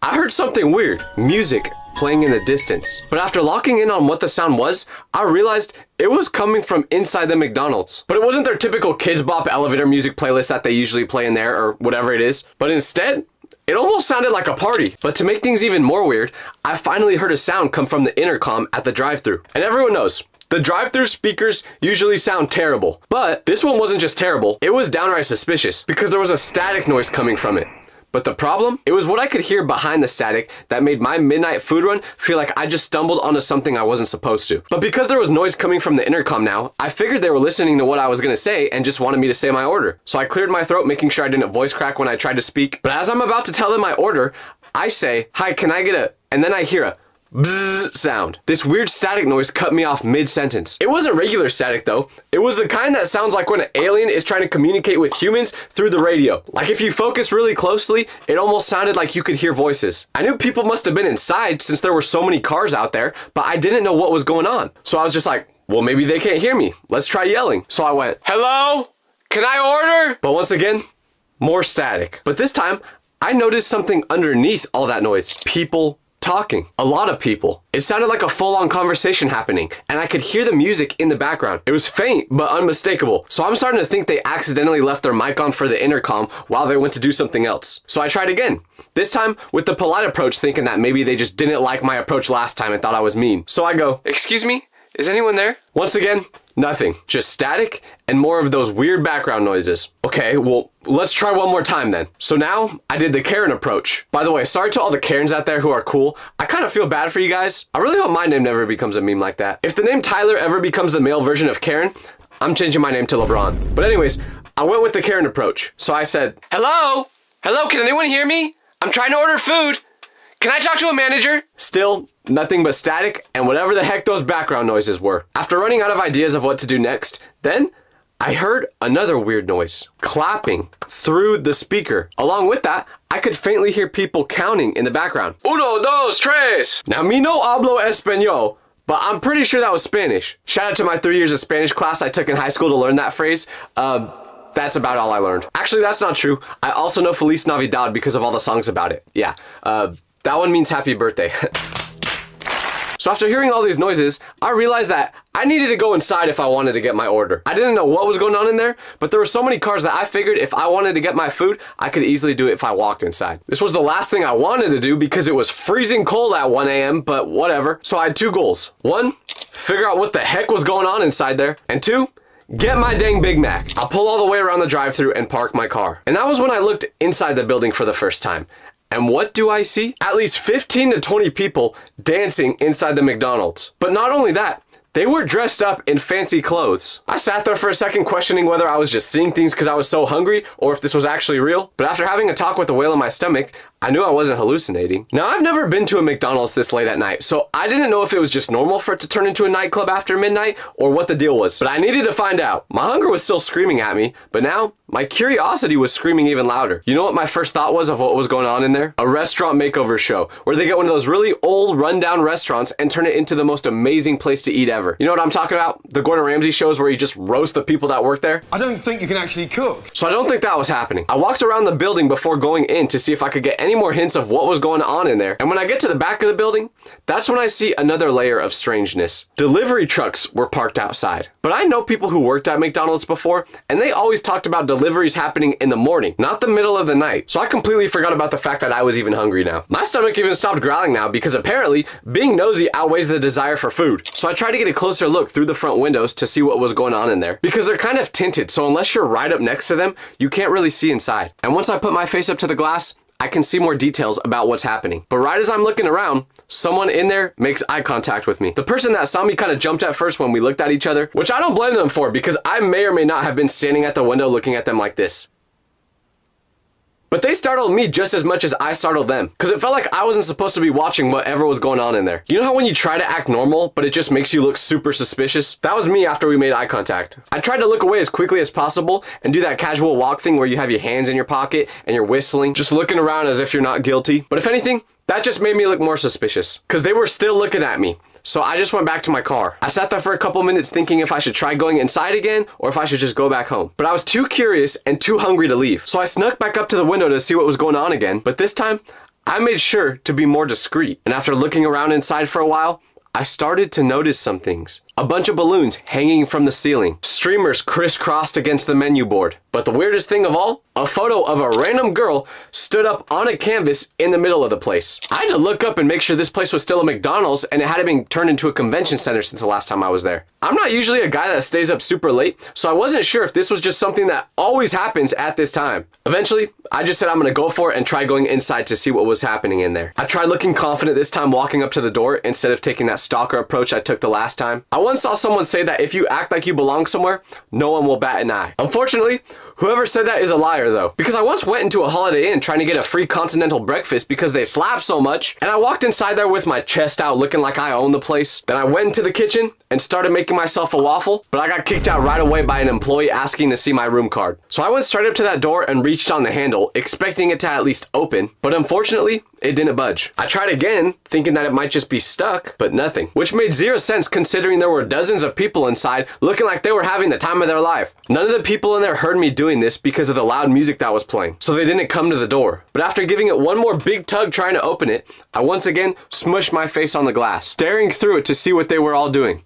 I heard something weird. Music playing in the distance. But after locking in on what the sound was, I realized it was coming from inside the McDonald's. But it wasn't their typical Kids Bop elevator music playlist that they usually play in there or whatever it is. But instead, it almost sounded like a party. But to make things even more weird, I finally heard a sound come from the intercom at the drive-thru. And everyone knows, the drive-thru speakers usually sound terrible. But this one wasn't just terrible, it was downright suspicious because there was a static noise coming from it. But the problem, it was what I could hear behind the static that made my midnight food run feel like I just stumbled onto something I wasn't supposed to. But because there was noise coming from the intercom now, I figured they were listening to what I was gonna say and just wanted me to say my order. So I cleared my throat, making sure I didn't voice crack when I tried to speak. But as I'm about to tell them my order, I say, "Hi, can I get a..." And then I hear a bzzz sound. This weird static noise cut me off mid-sentence. It wasn't regular static though. It was the kind that sounds like when an alien is trying to communicate with humans through the radio. Like if you focus really closely, it almost sounded like you could hear voices. I knew people must have been inside since there were so many cars out there, but I didn't know what was going on. So I was just like, well, maybe they can't hear me. Let's try yelling. So I went, "Hello? Can I order?" But once again, more static. But this time, I noticed something underneath all that noise. People talking. A lot of people. It sounded like a full-on conversation happening, and I could hear the music in the background. It was faint, but unmistakable. So I'm starting to think they accidentally left their mic on for the intercom while they went to do something else. So I tried again. This time with the polite approach, thinking that maybe they just didn't like my approach last time and thought I was mean. So I go, "Excuse me? Is anyone there?" Once again, nothing. Just static and more of those weird background noises. Okay, well, let's try one more time then. So now I did the Karen approach. By the way, sorry to all the Karens out there who are cool. I kind of feel bad for you guys. I really hope my name never becomes a meme like that. If the name Tyler ever becomes the male version of Karen, I'm changing my name to LeBron. But anyways, I went with the Karen approach. So I said, "Hello? Hello, can anyone hear me? I'm trying to order food. Can I talk to a manager?" Still, nothing but static and whatever the heck those background noises were. After running out of ideas of what to do next, then I heard another weird noise, clapping through the speaker. Along with that, I could faintly hear people counting in the background. Uno, dos, tres. Now, me no hablo español, but I'm pretty sure that was Spanish. Shout out to my 3 years of Spanish class I took in high school to learn that phrase. That's about all I learned. Actually, that's not true. I also know Feliz Navidad because of all the songs about it. Yeah, that one means happy birthday. So after hearing all these noises, I realized that I needed to go inside if I wanted to get my order. I didn't know what was going on in there, but there were so many cars that I figured if I wanted to get my food, I could easily do it if I walked inside. This was the last thing I wanted to do because it was freezing cold at 1 a.m., but whatever. So I had two goals. One, figure out what the heck was going on inside there. And two, get my dang Big Mac. I'll pull all the way around the drive-thru and park my car. And that was when I looked inside the building for the first time. And what do I see? At least 15 to 20 people dancing inside the McDonald's. But not only that, they were dressed up in fancy clothes. I sat there for a second questioning whether I was just seeing things because I was so hungry or if this was actually real. But after having a talk with the whale in my stomach, I knew I wasn't hallucinating. Now, I've never been to a McDonald's this late at night, so I didn't know if it was just normal for it to turn into a nightclub after midnight or what the deal was. But I needed to find out. My hunger was still screaming at me, but now my curiosity was screaming even louder. You know what my first thought was of what was going on in there? A restaurant makeover show, where they get one of those really old, rundown restaurants and turn it into the most amazing place to eat ever. You know what I'm talking about? The Gordon Ramsay shows where you just roast the people that work there? I don't think you can actually cook. So I don't think that was happening. I walked around the building before going in to see if I could get any more hints of what was going on in there. And when I get to the back of the building, that's when I see another layer of strangeness. Delivery trucks were parked outside. But I know people who worked at McDonald's before, and they always talked about deliveries happening in the morning, not the middle of the night. So I completely forgot about the fact that I was even hungry now. My stomach even stopped growling now because apparently being nosy outweighs the desire for food. So I tried to get a closer look through the front windows to see what was going on in there because they're kind of tinted. So unless you're right up next to them, you can't really see inside. And once I put my face up to the glass, I can see more details about what's happening. But right as I'm looking around, someone in there makes eye contact with me. The person that saw me kind of jumped at first when we looked at each other, which I don't blame them for because I may or may not have been standing at the window looking at them like this. But they startled me just as much as I startled them because it felt like I wasn't supposed to be watching whatever was going on in there. You know how when you try to act normal, but it just makes you look super suspicious? That was me after we made eye contact. I tried to look away as quickly as possible and do that casual walk thing where you have your hands in your pocket and you're whistling, just looking around as if you're not guilty. But if anything, that just made me look more suspicious because they were still looking at me. So I just went back to my car. I sat there for a couple minutes thinking if I should try going inside again or if I should just go back home. But I was too curious and too hungry to leave. So I snuck back up to the window to see what was going on again. But this time, I made sure to be more discreet. And after looking around inside for a while, I started to notice some things. A bunch of balloons hanging from the ceiling. Streamers crisscrossed against the menu board. But the weirdest thing of all, a photo of a random girl stood up on a canvas in the middle of the place. I had to look up and make sure this place was still a McDonald's and it hadn't been turned into a convention center since the last time I was there. I'm not usually a guy that stays up super late, so I wasn't sure if this was just something that always happens at this time. Eventually, I just said I'm gonna go for it and try going inside to see what was happening in there. I tried looking confident this time walking up to the door instead of taking that stalker approach I took the last time. I once saw someone say that if you act like you belong somewhere, no one will bat an eye. Unfortunately, whoever said that is a liar though, because I once went into a Holiday Inn trying to get a free continental breakfast because they slap so much, and I walked inside there with my chest out looking like I owned the place. Then I went into the kitchen and started making myself a waffle, but I got kicked out right away by an employee asking to see my room card. So I went straight up to that door and reached on the handle, expecting it to at least open, but unfortunately, it didn't budge. I tried again, thinking that it might just be stuck, but nothing, which made zero sense considering there were dozens of people inside looking like they were having the time of their life. None of the people in there heard me do doing this because of the loud music that was playing, so they didn't come to the door. But after giving it one more big tug trying to open it, I once again smushed my face on the glass, staring through it to see what they were all doing.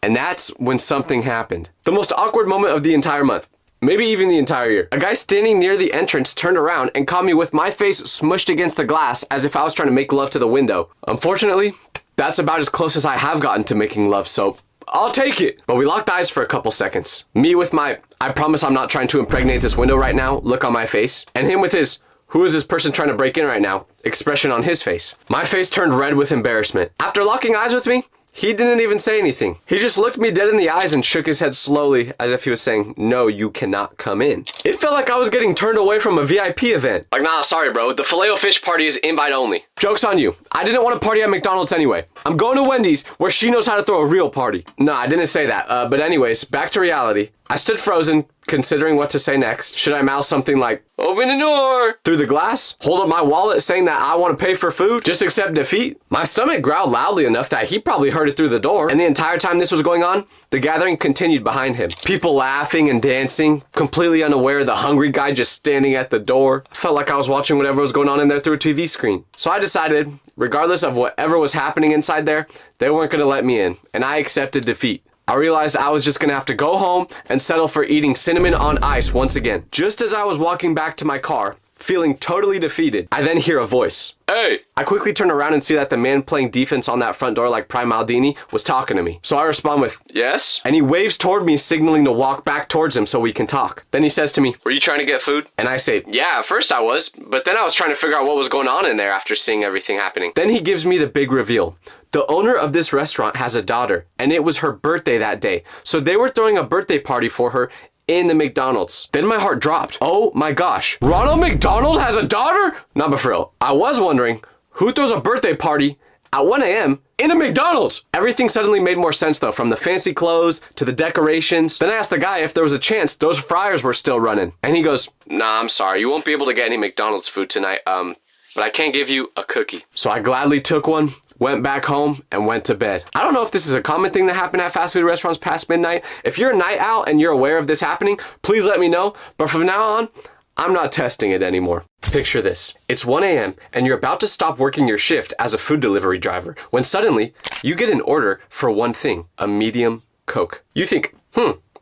And that's when something happened. The most awkward moment of the entire month. Maybe even the entire year. A guy standing near the entrance turned around and caught me with my face smushed against the glass as if I was trying to make love to the window. Unfortunately, that's about as close as I have gotten to making love, so I'll take it. But we locked eyes for a couple seconds. Me with my, I promise I'm not trying to impregnate this window right now, look on my face. And him with his, who is this person trying to break in right now, expression on his face. My face turned red with embarrassment. After locking eyes with me, he didn't even say anything. He just looked me dead in the eyes and shook his head slowly as if he was saying, no, you cannot come in. It felt like I was getting turned away from a VIP event. Like, nah, sorry, bro. The Filet-O-Fish party is invite only. Joke's on you. I didn't want to party at McDonald's anyway. I'm going to Wendy's where she knows how to throw a real party. No, I didn't say that. But anyways, back to reality. I stood frozen, considering what to say next. Should I mouth something like, open the door, through the glass? Hold up my wallet saying that I want to pay for food? Just accept defeat? My stomach growled loudly enough that he probably heard it through the door. And the entire time this was going on, the gathering continued behind him. People laughing and dancing, completely unaware of the hungry guy just standing at the door. I felt like I was watching whatever was going on in there through a TV screen. So I decided, regardless of whatever was happening inside there, they weren't going to let me in. And I accepted defeat. I realized I was just gonna have to go home and settle for eating cinnamon on ice once again. Just as I was walking back to my car, feeling totally defeated, I then hear a voice. Hey! I quickly turn around and see that the man playing defense on that front door like Prime Maldini was talking to me. So I respond with, yes? And he waves toward me, signaling to walk back towards him so we can talk. Then he says to me, were you trying to get food? And I say, yeah, at first I was, but then I was trying to figure out what was going on in there after seeing everything happening. Then he gives me the big reveal. The owner of this restaurant has a daughter, and it was her birthday that day. So they were throwing a birthday party for her in the McDonald's. Then my heart dropped. Oh my gosh. Ronald McDonald has a daughter? Not but for real. I was wondering, who throws a birthday party at 1 a.m. in a McDonald's? Everything suddenly made more sense though, from the fancy clothes to the decorations. Then I asked the guy if there was a chance those fryers were still running. And he goes, nah, I'm sorry. You won't be able to get any McDonald's food tonight. But I can give you a cookie. So I gladly took one, went back home, and went to bed. I don't know if this is a common thing that happened at fast food restaurants past midnight. If you're a night owl and you're aware of this happening, please let me know. But from now on, I'm not testing it anymore. Picture this. It's 1 a.m. and you're about to stop working your shift as a food delivery driver when suddenly you get an order for one thing, a medium Coke. You think,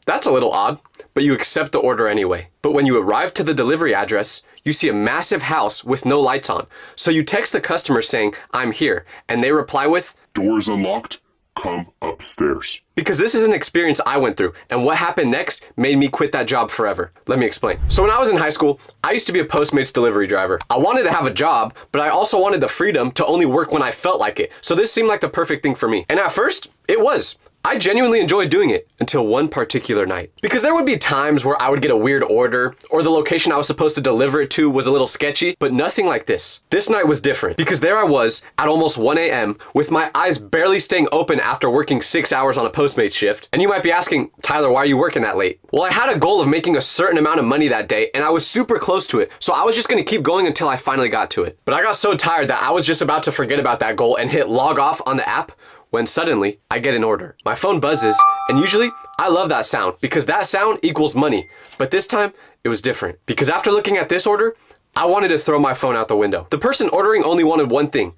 that's a little odd, but you accept the order anyway. But when you arrive to the delivery address, you see a massive house with no lights on. So you text the customer saying, I'm here, and they reply with, Doors unlocked. Come upstairs. Because this is an experience I went through, and what happened next made me quit that job forever. Let me explain. So when I was in high school, I used to be a Postmates delivery driver. I wanted to have a job, but I also wanted the freedom to only work when I felt like it. So this seemed like the perfect thing for me. And at first, it was. I genuinely enjoyed doing it until one particular night. Because there would be times where I would get a weird order, or the location I was supposed to deliver it to was a little sketchy, but nothing like this. This night was different, because there I was at almost 1 a.m. with my eyes barely staying open after working 6 hours on a Postmates shift. And you might be asking, Tyler, why are you working that late? Well, I had a goal of making a certain amount of money that day, and I was super close to it, so I was just gonna keep going until I finally got to it. But I got so tired that I was just about to forget about that goal and hit log off on the app, when suddenly I get an order. My phone buzzes, and usually I love that sound because that sound equals money. But this time it was different because after looking at this order, I wanted to throw my phone out the window. The person ordering only wanted one thing,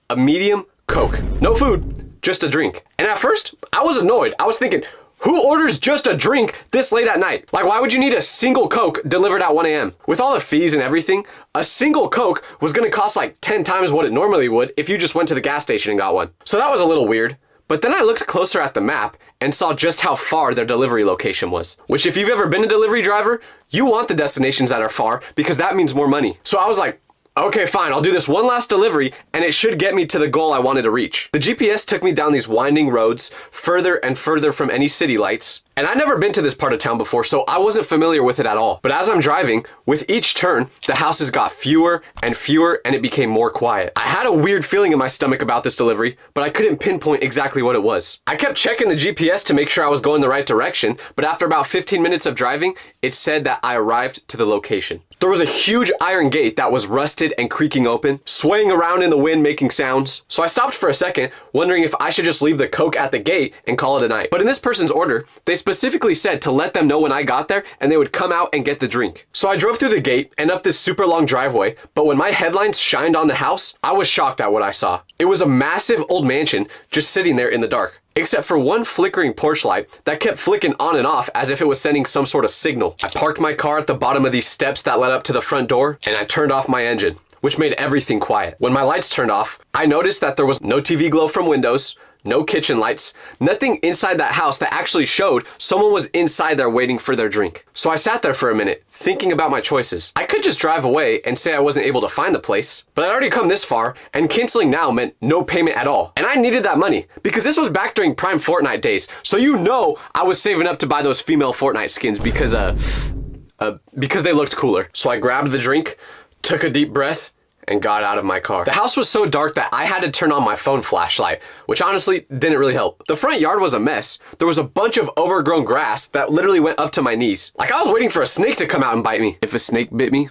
a medium Coke. No food, just a drink. And at first I was annoyed. I was thinking, who orders just a drink this late at night? Like, why would you need a single Coke delivered at 1 a.m.? With all the fees and everything, a single Coke was gonna cost like 10 times what it normally would if you just went to the gas station and got one. So that was a little weird. But then I looked closer at the map and saw just how far their delivery location was. Which if you've ever been a delivery driver, you want the destinations that are far because that means more money. So I was like, okay, fine, I'll do this one last delivery and it should get me to the goal I wanted to reach. The GPS took me down these winding roads, further and further from any city lights. And I'd never been to this part of town before, so I wasn't familiar with it at all. But as I'm driving, with each turn, the houses got fewer and fewer and it became more quiet. I had a weird feeling in my stomach about this delivery, but I couldn't pinpoint exactly what it was. I kept checking the GPS to make sure I was going the right direction, but after about 15 minutes of driving, it said that I arrived to the location. There was a huge iron gate that was rusted and creaking open, swaying around in the wind making sounds. So I stopped for a second, wondering if I should just leave the Coke at the gate and call it a night. But in this person's order, they specifically said to let them know when I got there and they would come out and get the drink. So I drove through the gate and up this super long driveway, but when my headlights shined on the house, I was shocked at what I saw. It was a massive old mansion just sitting there in the dark, except for one flickering porch light that kept flicking on and off as if it was sending some sort of signal. I parked my car at the bottom of these steps that led up to the front door, and I turned off my engine, which made everything quiet. When my lights turned off, I noticed that there was no TV glow from windows, no kitchen lights, nothing inside that house that actually showed someone was inside there waiting for their drink. So I sat there for a minute, thinking about my choices. I could just drive away and say I wasn't able to find the place, but I'd already come this far, and canceling now meant no payment at all. And I needed that money, because this was back during prime Fortnite days, so you know I was saving up to buy those female Fortnite skins because they looked cooler. So I grabbed the drink, took a deep breath, and got out of my car. The house was so dark that I had to turn on my phone flashlight, which honestly didn't really help. The front yard was a mess. There was a bunch of overgrown grass that literally went up to my knees. Like I was waiting for a snake to come out and bite me. If a snake bit me,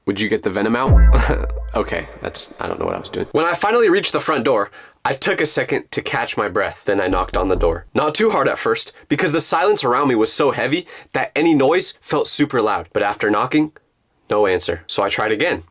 would you get the venom out? Okay, I don't know what I was doing. When I finally reached the front door, I took a second to catch my breath. Then I knocked on the door. Not too hard at first, because the silence around me was so heavy that any noise felt super loud. But after knocking, no answer. So I tried again.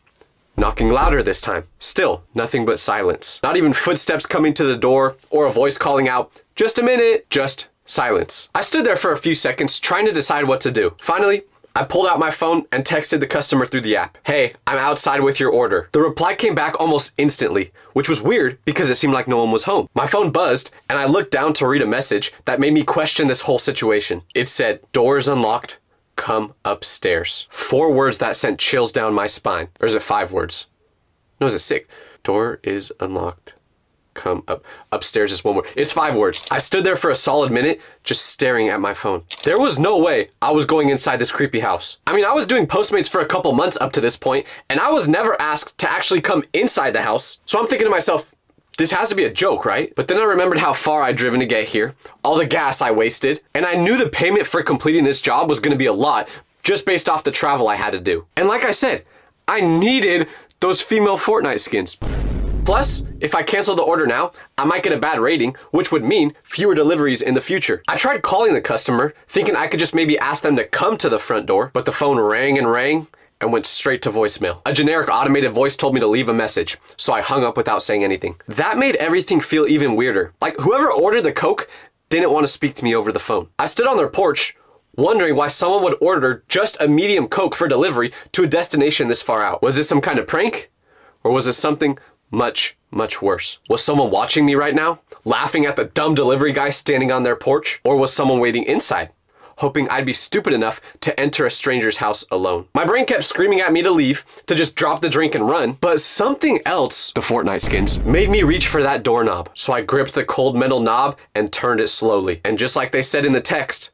Knocking louder this time. Still, nothing but silence. Not even footsteps coming to the door or a voice calling out, "Just a minute." Just silence. I stood there for a few seconds trying to decide what to do. Finally, I pulled out my phone and texted the customer through the app. "Hey, I'm outside with your order." The reply came back almost instantly, which was weird because it seemed like no one was home. My phone buzzed and I looked down to read a message that made me question this whole situation. It said, "Door is unlocked. Come upstairs." 4 words that sent chills down my spine. Or is it 5 words? No, is it 6? Door is unlocked. Come up. Upstairs is 1 word. It's 5 words. I stood there for a solid minute, just staring at my phone. There was no way I was going inside this creepy house. I mean, I was doing Postmates for a couple months up to this point, and I was never asked to actually come inside the house. So I'm thinking to myself, this has to be a joke, right? But then I remembered how far I'd driven to get here, all the gas I wasted, and I knew the payment for completing this job was gonna be a lot just based off the travel I had to do. And like I said, I needed those female Fortnite skins. Plus, if I cancel the order now, I might get a bad rating, which would mean fewer deliveries in the future. I tried calling the customer, thinking I could just maybe ask them to come to the front door, but the phone rang and went straight to voicemail. A generic automated voice told me to leave a message, so I hung up without saying anything. That made everything feel even weirder. Like whoever ordered the Coke didn't want to speak to me over the phone. I stood on their porch, wondering why someone would order just a medium Coke for delivery to a destination this far out. Was this some kind of prank? Or was this something much, much worse? Was someone watching me right now, laughing at the dumb delivery guy standing on their porch? Or was someone waiting inside, hoping I'd be stupid enough to enter a stranger's house alone? My brain kept screaming at me to leave, to just drop the drink and run, but something else, the Fortnite skins, made me reach for that doorknob. So I gripped the cold metal knob and turned it slowly. And just like they said in the text,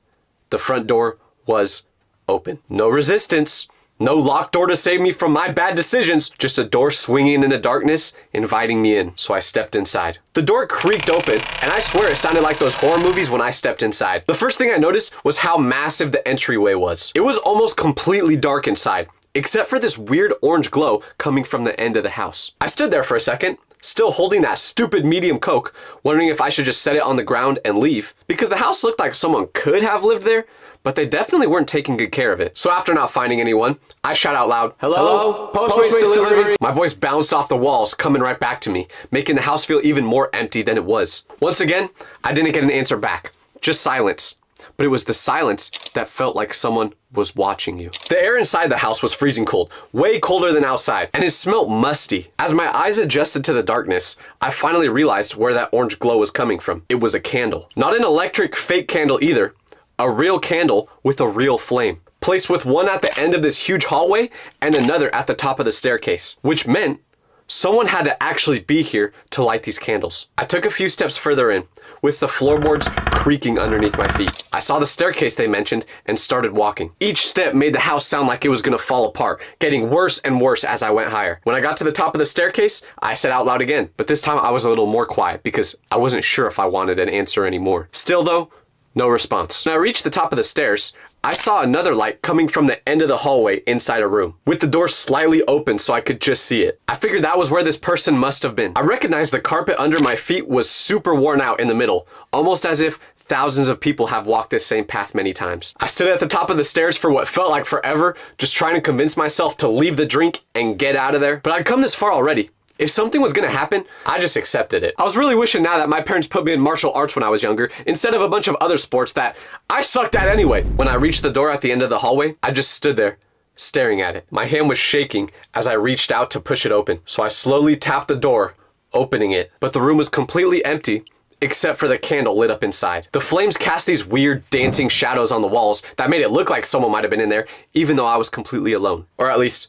the front door was open. No resistance. No locked door to save me from my bad decisions, just a door swinging in the darkness, inviting me in. So I stepped inside. The door creaked open, and I swear it sounded like those horror movies when I stepped inside. The first thing I noticed was how massive the entryway was. It was almost completely dark inside, except for this weird orange glow coming from the end of the house. I stood there for a second, still holding that stupid medium Coke, wondering if I should just set it on the ground and leave, because the house looked like someone could have lived there, but they definitely weren't taking good care of it. So after not finding anyone, I shout out loud, "Hello? Postmates delivery." My voice bounced off the walls, coming right back to me, making the house feel even more empty than it was. Once again, I didn't get an answer back, just silence. But it was the silence that felt like someone was watching you. The air inside the house was freezing cold, way colder than outside, and it smelled musty. As my eyes adjusted to the darkness, I finally realized where that orange glow was coming from. It was a candle. Not an electric fake candle either. A real candle with a real flame, placed with one at the end of this huge hallway and another at the top of the staircase, which meant someone had to actually be here to light these candles. I took a few steps further in, with the floorboards creaking underneath my feet. I saw the staircase they mentioned and started walking. Each step made the house sound like it was gonna fall apart, getting worse and worse as I went higher. When I got to the top of the staircase, I said out loud again, but this time I was a little more quiet because I wasn't sure if I wanted an answer anymore. Still though, no response. When I reached the top of the stairs, I saw another light coming from the end of the hallway inside a room, with the door slightly open so I could just see it. I figured that was where this person must have been. I recognized the carpet under my feet was super worn out in the middle, almost as if thousands of people have walked this same path many times. I stood at the top of the stairs for what felt like forever, just trying to convince myself to leave the drink and get out of there. But I'd come this far already. If something was gonna happen, I just accepted it. I was really wishing now that my parents put me in martial arts when I was younger, instead of a bunch of other sports that I sucked at anyway. When I reached the door at the end of the hallway, I just stood there, staring at it. My hand was shaking as I reached out to push it open. So I slowly tapped the door, opening it. But the room was completely empty, except for the candle lit up inside. The flames cast these weird dancing shadows on the walls that made it look like someone might have been in there, even though I was completely alone. Or at least,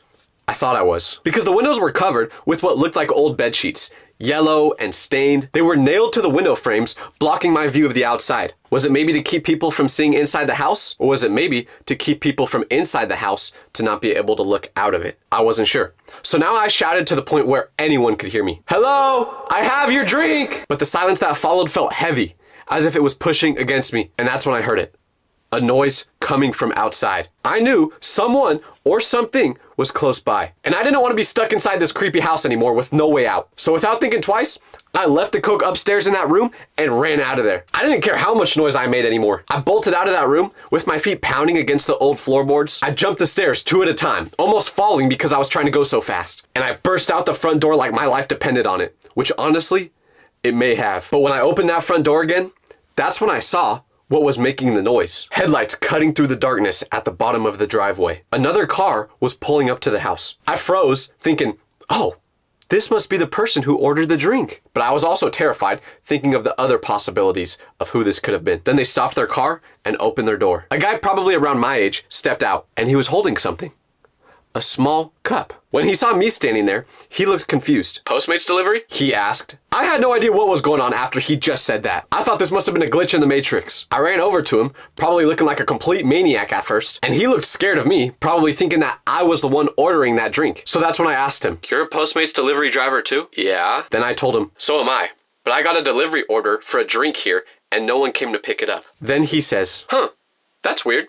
I thought I was. Because the windows were covered with what looked like old bed sheets, yellow and stained. They were nailed to the window frames, blocking my view of the outside. Was it maybe to keep people from seeing inside the house? Or was it maybe to keep people from inside the house to not be able to look out of it? I wasn't sure. So now I shouted to the point where anyone could hear me. "Hello, I have your drink!" But the silence that followed felt heavy, as if it was pushing against me. And that's when I heard it. A noise coming from outside. I knew someone or something was close by. And I didn't want to be stuck inside this creepy house anymore with no way out. So without thinking twice, I left the Coke upstairs in that room and ran out of there. I didn't care how much noise I made anymore. I bolted out of that room with my feet pounding against the old floorboards. I jumped the stairs 2 at a time, almost falling because I was trying to go so fast. And I burst out the front door like my life depended on it, which honestly, it may have. But when I opened that front door again, that's when I saw what was making the noise. Headlights cutting through the darkness at the bottom of the driveway. Another car was pulling up to the house. I froze, thinking, oh, this must be the person who ordered the drink. But I was also terrified, thinking of the other possibilities of who this could have been. Then they stopped their car and opened their door. A guy probably around my age stepped out, and he was holding something. A small cup. When he saw me standing there, he looked confused. "Postmates delivery?" he asked. I had no idea what was going on after he just said that. I thought this must have been a glitch in the Matrix. I ran over to him, probably looking like a complete maniac at first, and he looked scared of me, probably thinking that I was the one ordering that drink. So that's when I asked him, "You're a Postmates delivery driver too?" "Yeah." Then I told him, "So am I, but I got a delivery order for a drink here and no one came to pick it up." Then he says, "Huh, that's weird.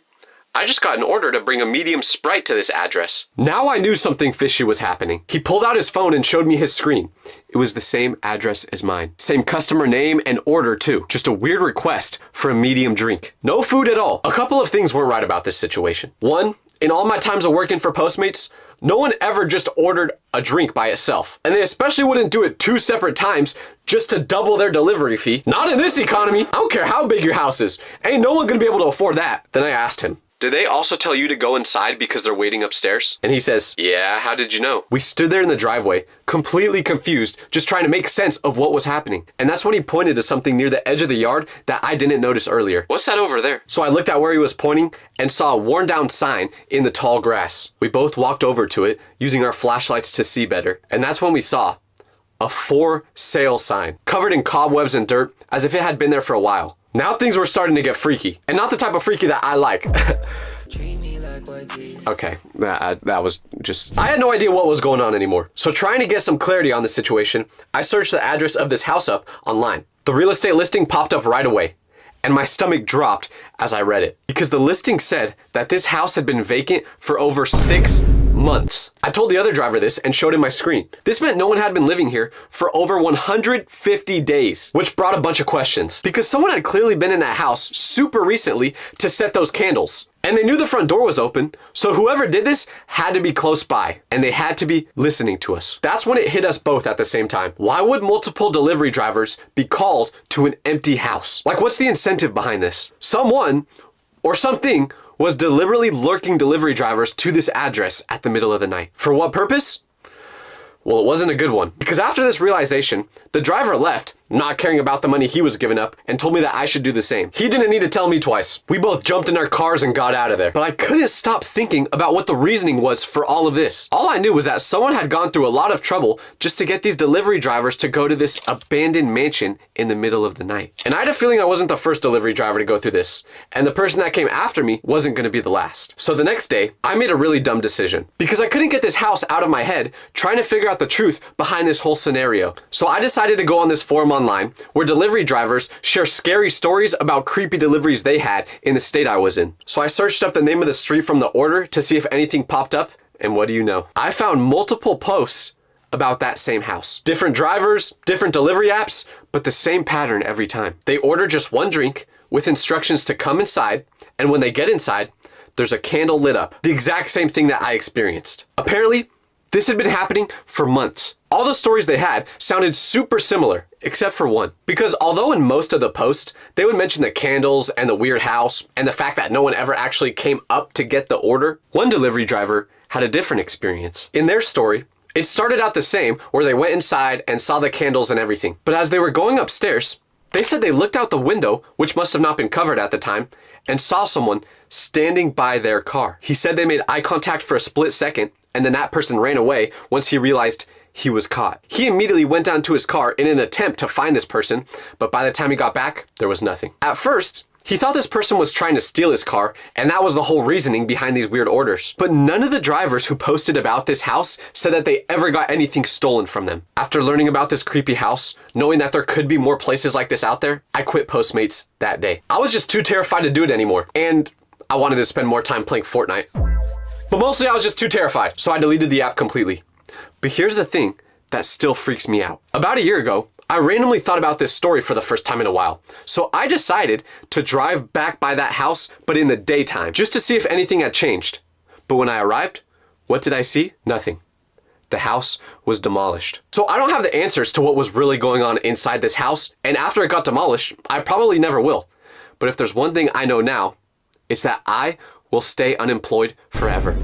I just got an order to bring a medium Sprite to this address." Now I knew something fishy was happening. He pulled out his phone and showed me his screen. It was the same address as mine. Same customer name and order too. Just a weird request for a medium drink. No food at all. A couple of things weren't right about this situation. One, in all my times of working for Postmates, no one ever just ordered a drink by itself. And they especially wouldn't do it 2 separate times just to double their delivery fee. Not in this economy. I don't care how big your house is. Ain't no one gonna be able to afford that. Then I asked him, "Did they also tell you to go inside because they're waiting upstairs?" And he says, "Yeah, how did you know?" We stood there in the driveway, completely confused, just trying to make sense of what was happening. And that's when he pointed to something near the edge of the yard that I didn't notice earlier. "What's that over there?" So I looked at where he was pointing and saw a worn down sign in the tall grass. We both walked over to it, using our flashlights to see better. And that's when we saw a for sale sign, covered in cobwebs and dirt, as if it had been there for a while. Now things were starting to get freaky, and not the type of freaky that I like. Okay, that was just... I had no idea what was going on anymore. So trying to get some clarity on the situation, I searched the address of this house up online. The real estate listing popped up right away, and my stomach dropped as I read it. Because the listing said that this house had been vacant for over 6 months. I told the other driver this and showed him my screen. This meant no one had been living here for over 150 days, which brought a bunch of questions. Because someone had clearly been in that house super recently to set those candles. And they knew the front door was open, so whoever did this had to be close by, and they had to be listening to us. That's when it hit us both at the same time. Why would multiple delivery drivers be called to an empty house? Like, what's the incentive behind this? Someone or something was deliberately lurking delivery drivers to this address at the middle of the night. For what purpose? Well, it wasn't a good one. Because after this realization, the driver left, not caring about the money he was giving up, and told me that I should do the same. He didn't need to tell me twice. We both jumped in our cars and got out of there. But I couldn't stop thinking about what the reasoning was for all of this. All I knew was that someone had gone through a lot of trouble just to get these delivery drivers to go to this abandoned mansion in the middle of the night. And I had a feeling I wasn't the first delivery driver to go through this, and the person that came after me wasn't going to be the last. So the next day, I made a really dumb decision. Because I couldn't get this house out of my head, trying to figure out the truth behind this whole scenario. So I decided to go on this forum online where delivery drivers share scary stories about creepy deliveries they had in the state I was in. So I searched up the name of the street from the order to see if anything popped up, and what do you know? I found multiple posts about that same house. Different drivers, different delivery apps, but the same pattern every time. They order just one drink with instructions to come inside, and when they get inside, there's a candle lit up. The exact same thing that I experienced. Apparently, this had been happening for months. All the stories they had sounded super similar, except for one. Because although in most of the posts, they would mention the candles and the weird house and the fact that no one ever actually came up to get the order, one delivery driver had a different experience. In their story, it started out the same, where they went inside and saw the candles and everything. But as they were going upstairs, they said they looked out the window, which must have not been covered at the time, and saw someone standing by their car. He said they made eye contact for a split second, and then that person ran away once he realized he was caught. He immediately went down to his car in an attempt to find this person, but by the time he got back, there was nothing. At first, he thought this person was trying to steal his car, and that was the whole reasoning behind these weird orders. But none of the drivers who posted about this house said that they ever got anything stolen from them. After learning about this creepy house, knowing that there could be more places like this out there, I quit Postmates that day. I was just too terrified to do it anymore, and I wanted to spend more time playing Fortnite. But mostly I was just too terrified, so I deleted the app completely. But here's the thing that still freaks me out. About a year ago, I randomly thought about this story for the first time in a while. So I decided to drive back by that house, but in the daytime, just to see if anything had changed. But when I arrived, what did I see? Nothing. The house was demolished. So I don't have the answers to what was really going on inside this house, and after it got demolished, I probably never will. But if there's one thing I know now, it's that I will stay unemployed forever.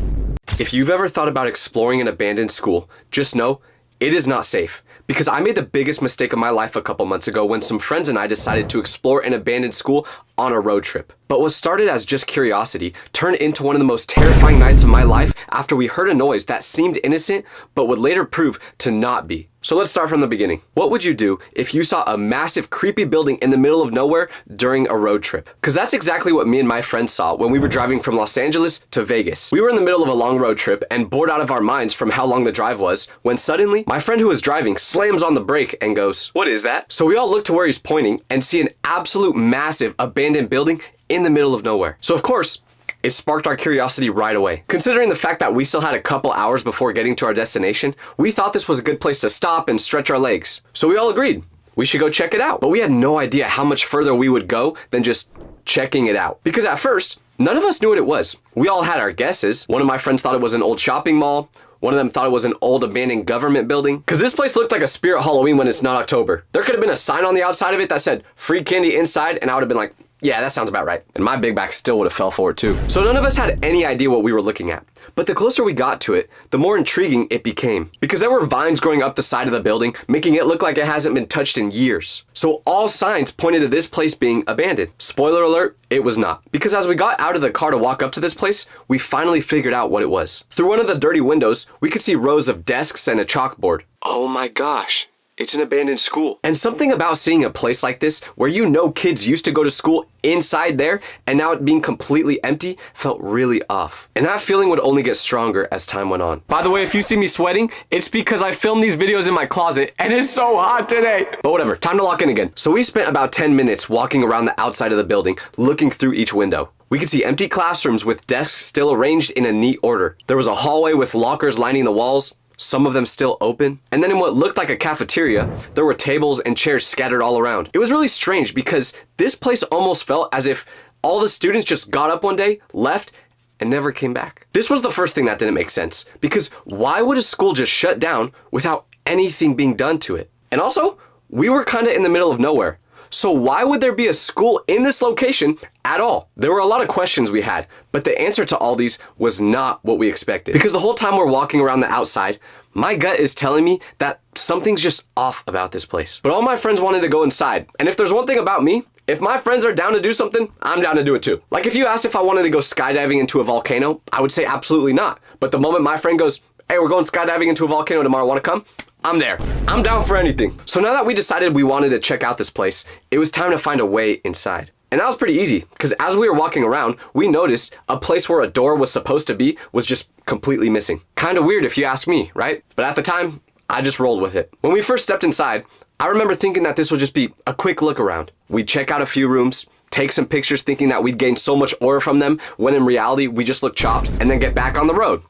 If you've ever thought about exploring an abandoned school, just know it is not safe. Because I made the biggest mistake of my life a couple months ago when some friends and I decided to explore an abandoned school on a road trip. But what started as just curiosity turned into one of the most terrifying nights of my life after we heard a noise that seemed innocent but would later prove to not be. So let's start from the beginning. What would you do if you saw a massive creepy building in the middle of nowhere during a road trip? Because that's exactly what me and my friends saw when we were driving from Los Angeles to Vegas. We were in the middle of a long road trip and bored out of our minds from how long the drive was when suddenly my friend who was driving slams on the brake and goes, "What is that?" So we all look to where he's pointing and see an absolute massive abandoned building in the middle of nowhere. So of course, it sparked our curiosity right away. Considering the fact that we still had a couple hours before getting to our destination, we thought this was a good place to stop and stretch our legs. So we all agreed we should go check it out. But we had no idea how much further we would go than just checking it out. Because at first, none of us knew what it was. We all had our guesses. One of my friends thought it was an old shopping mall. One of them thought it was an old abandoned government building. Because this place looked like a Spirit Halloween when it's not October. There could have been a sign on the outside of it that said free candy inside, and I would have been like, yeah, that sounds about right. And my big back still would have fell for it too. So none of us had any idea what we were looking at. But the closer we got to it, the more intriguing it became. Because there were vines growing up the side of the building, making it look like it hasn't been touched in years. So all signs pointed to this place being abandoned. Spoiler alert, it was not. Because as we got out of the car to walk up to this place, we finally figured out what it was. Through one of the dirty windows, we could see rows of desks and a chalkboard. Oh my gosh. It's an abandoned school. And something about seeing a place like this where you know kids used to go to school inside there and now it being completely empty felt really off. And that feeling would only get stronger as time went on. By the way, if you see me sweating, it's because I filmed these videos in my closet and it's so hot today. But whatever, time to lock in again. So we spent about 10 minutes walking around the outside of the building, looking through each window. We could see empty classrooms with desks still arranged in a neat order. There was a hallway with lockers lining the walls, some of them still open. And then in what looked like a cafeteria, there were tables and chairs scattered all around. It was really strange because this place almost felt as if all the students just got up one day, left, and never came back. This was the first thing that didn't make sense, because why would a school just shut down without anything being done to it? And also, we were kind of in the middle of nowhere. So why would there be a school in this location at all? There were a lot of questions we had, but the answer to all these was not what we expected. Because the whole time we're walking around the outside, my gut is telling me that something's just off about this place. But all my friends wanted to go inside. And if there's one thing about me, if my friends are down to do something, I'm down to do it too. Like if you asked if I wanted to go skydiving into a volcano, I would say absolutely not. But the moment my friend goes, "Hey, we're going skydiving into a volcano tomorrow, wanna come?" I'm there. I'm down for anything. So now that we decided we wanted to check out this place, it was time to find a way inside. And that was pretty easy, because as we were walking around, we noticed a place where a door was supposed to be was just completely missing. Kind of weird if you ask me, right? But at the time, I just rolled with it. When we first stepped inside, I remember thinking that this would just be a quick look around. We'd check out a few rooms, take some pictures thinking that we'd gain so much aura from them, when in reality, we just looked chopped, and then get back on the road.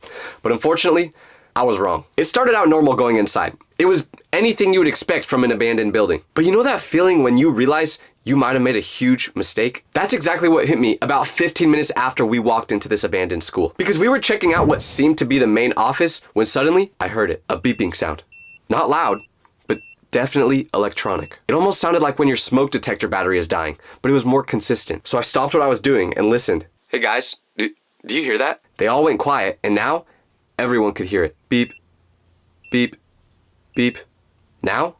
But unfortunately, I was wrong. It started out normal going inside. It was anything you would expect from an abandoned building. But you know that feeling when you realize you might have made a huge mistake? That's exactly what hit me about 15 minutes after we walked into this abandoned school. Because we were checking out what seemed to be the main office when suddenly I heard it, a beeping sound. Not loud, but definitely electronic. It almost sounded like when your smoke detector battery is dying, but it was more consistent. So I stopped what I was doing and listened. Hey guys, do you hear that? They all went quiet, and now everyone could hear it. Beep, beep, beep. Now,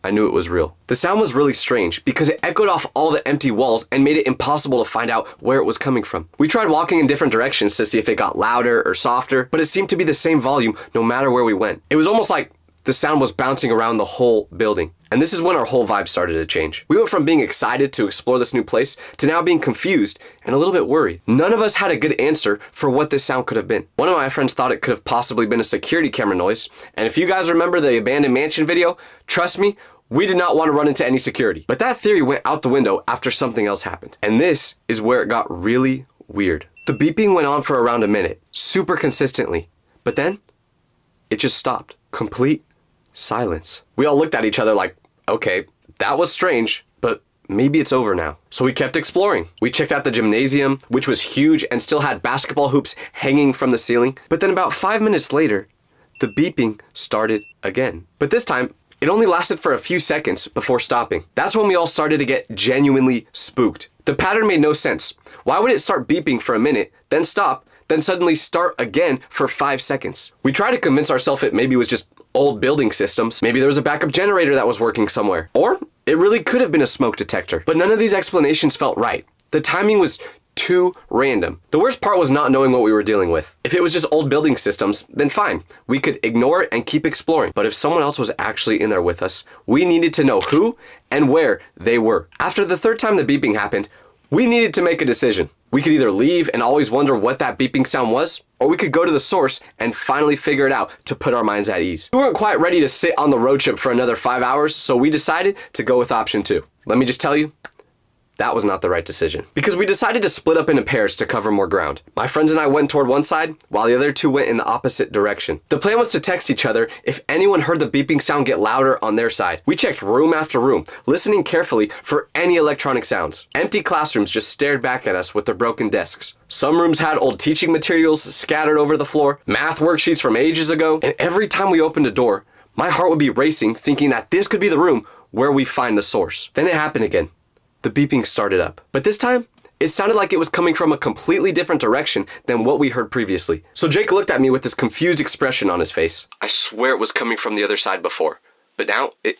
I knew it was real. The sound was really strange because it echoed off all the empty walls and made it impossible to find out where it was coming from. We tried walking in different directions to see if it got louder or softer, but it seemed to be the same volume no matter where we went. It was almost like the sound was bouncing around the whole building. And this is when our whole vibe started to change. We went from being excited to explore this new place to now being confused and a little bit worried. None of us had a good answer for what this sound could have been. One of my friends thought it could have possibly been a security camera noise. And if you guys remember the abandoned mansion video, trust me, we did not want to run into any security. But that theory went out the window after something else happened. And this is where it got really weird. The beeping went on for around a minute, super consistently. But then it just stopped. Complete silence. We all looked at each other like, okay, that was strange, but maybe it's over now. So we kept exploring. We checked out the gymnasium, which was huge and still had basketball hoops hanging from the ceiling. But then about 5 minutes later, the beeping started again. But this time, it only lasted for a few seconds before stopping. That's when we all started to get genuinely spooked. The pattern made no sense. Why would it start beeping for a minute, then stop, then suddenly start again for 5 seconds? We tried to convince ourselves it maybe was just old building systems. Maybe there was a backup generator that was working somewhere. Or it really could have been a smoke detector. But none of these explanations felt right. The timing was too random. The worst part was not knowing what we were dealing with. If it was just old building systems, then fine. We could ignore it and keep exploring. But if someone else was actually in there with us, we needed to know who and where they were. After the third time the beeping happened, we needed to make a decision. We could either leave and always wonder what that beeping sound was, or we could go to the source and finally figure it out to put our minds at ease. We weren't quite ready to sit on the road trip for another 5 hours, so we decided to go with option 2. Let me just tell you, that was not the right decision. Because we decided to split up into pairs to cover more ground. My friends and I went toward one side, while the other two went in the opposite direction. The plan was to text each other if anyone heard the beeping sound get louder on their side. We checked room after room, listening carefully for any electronic sounds. Empty classrooms just stared back at us with their broken desks. Some rooms had old teaching materials scattered over the floor, math worksheets from ages ago, and every time we opened a door, my heart would be racing, thinking that this could be the room where we find the source. Then it happened again. The beeping started up. But this time, it sounded like it was coming from a completely different direction than what we heard previously. So Jake looked at me with this confused expression on his face. I swear it was coming from the other side before, but now it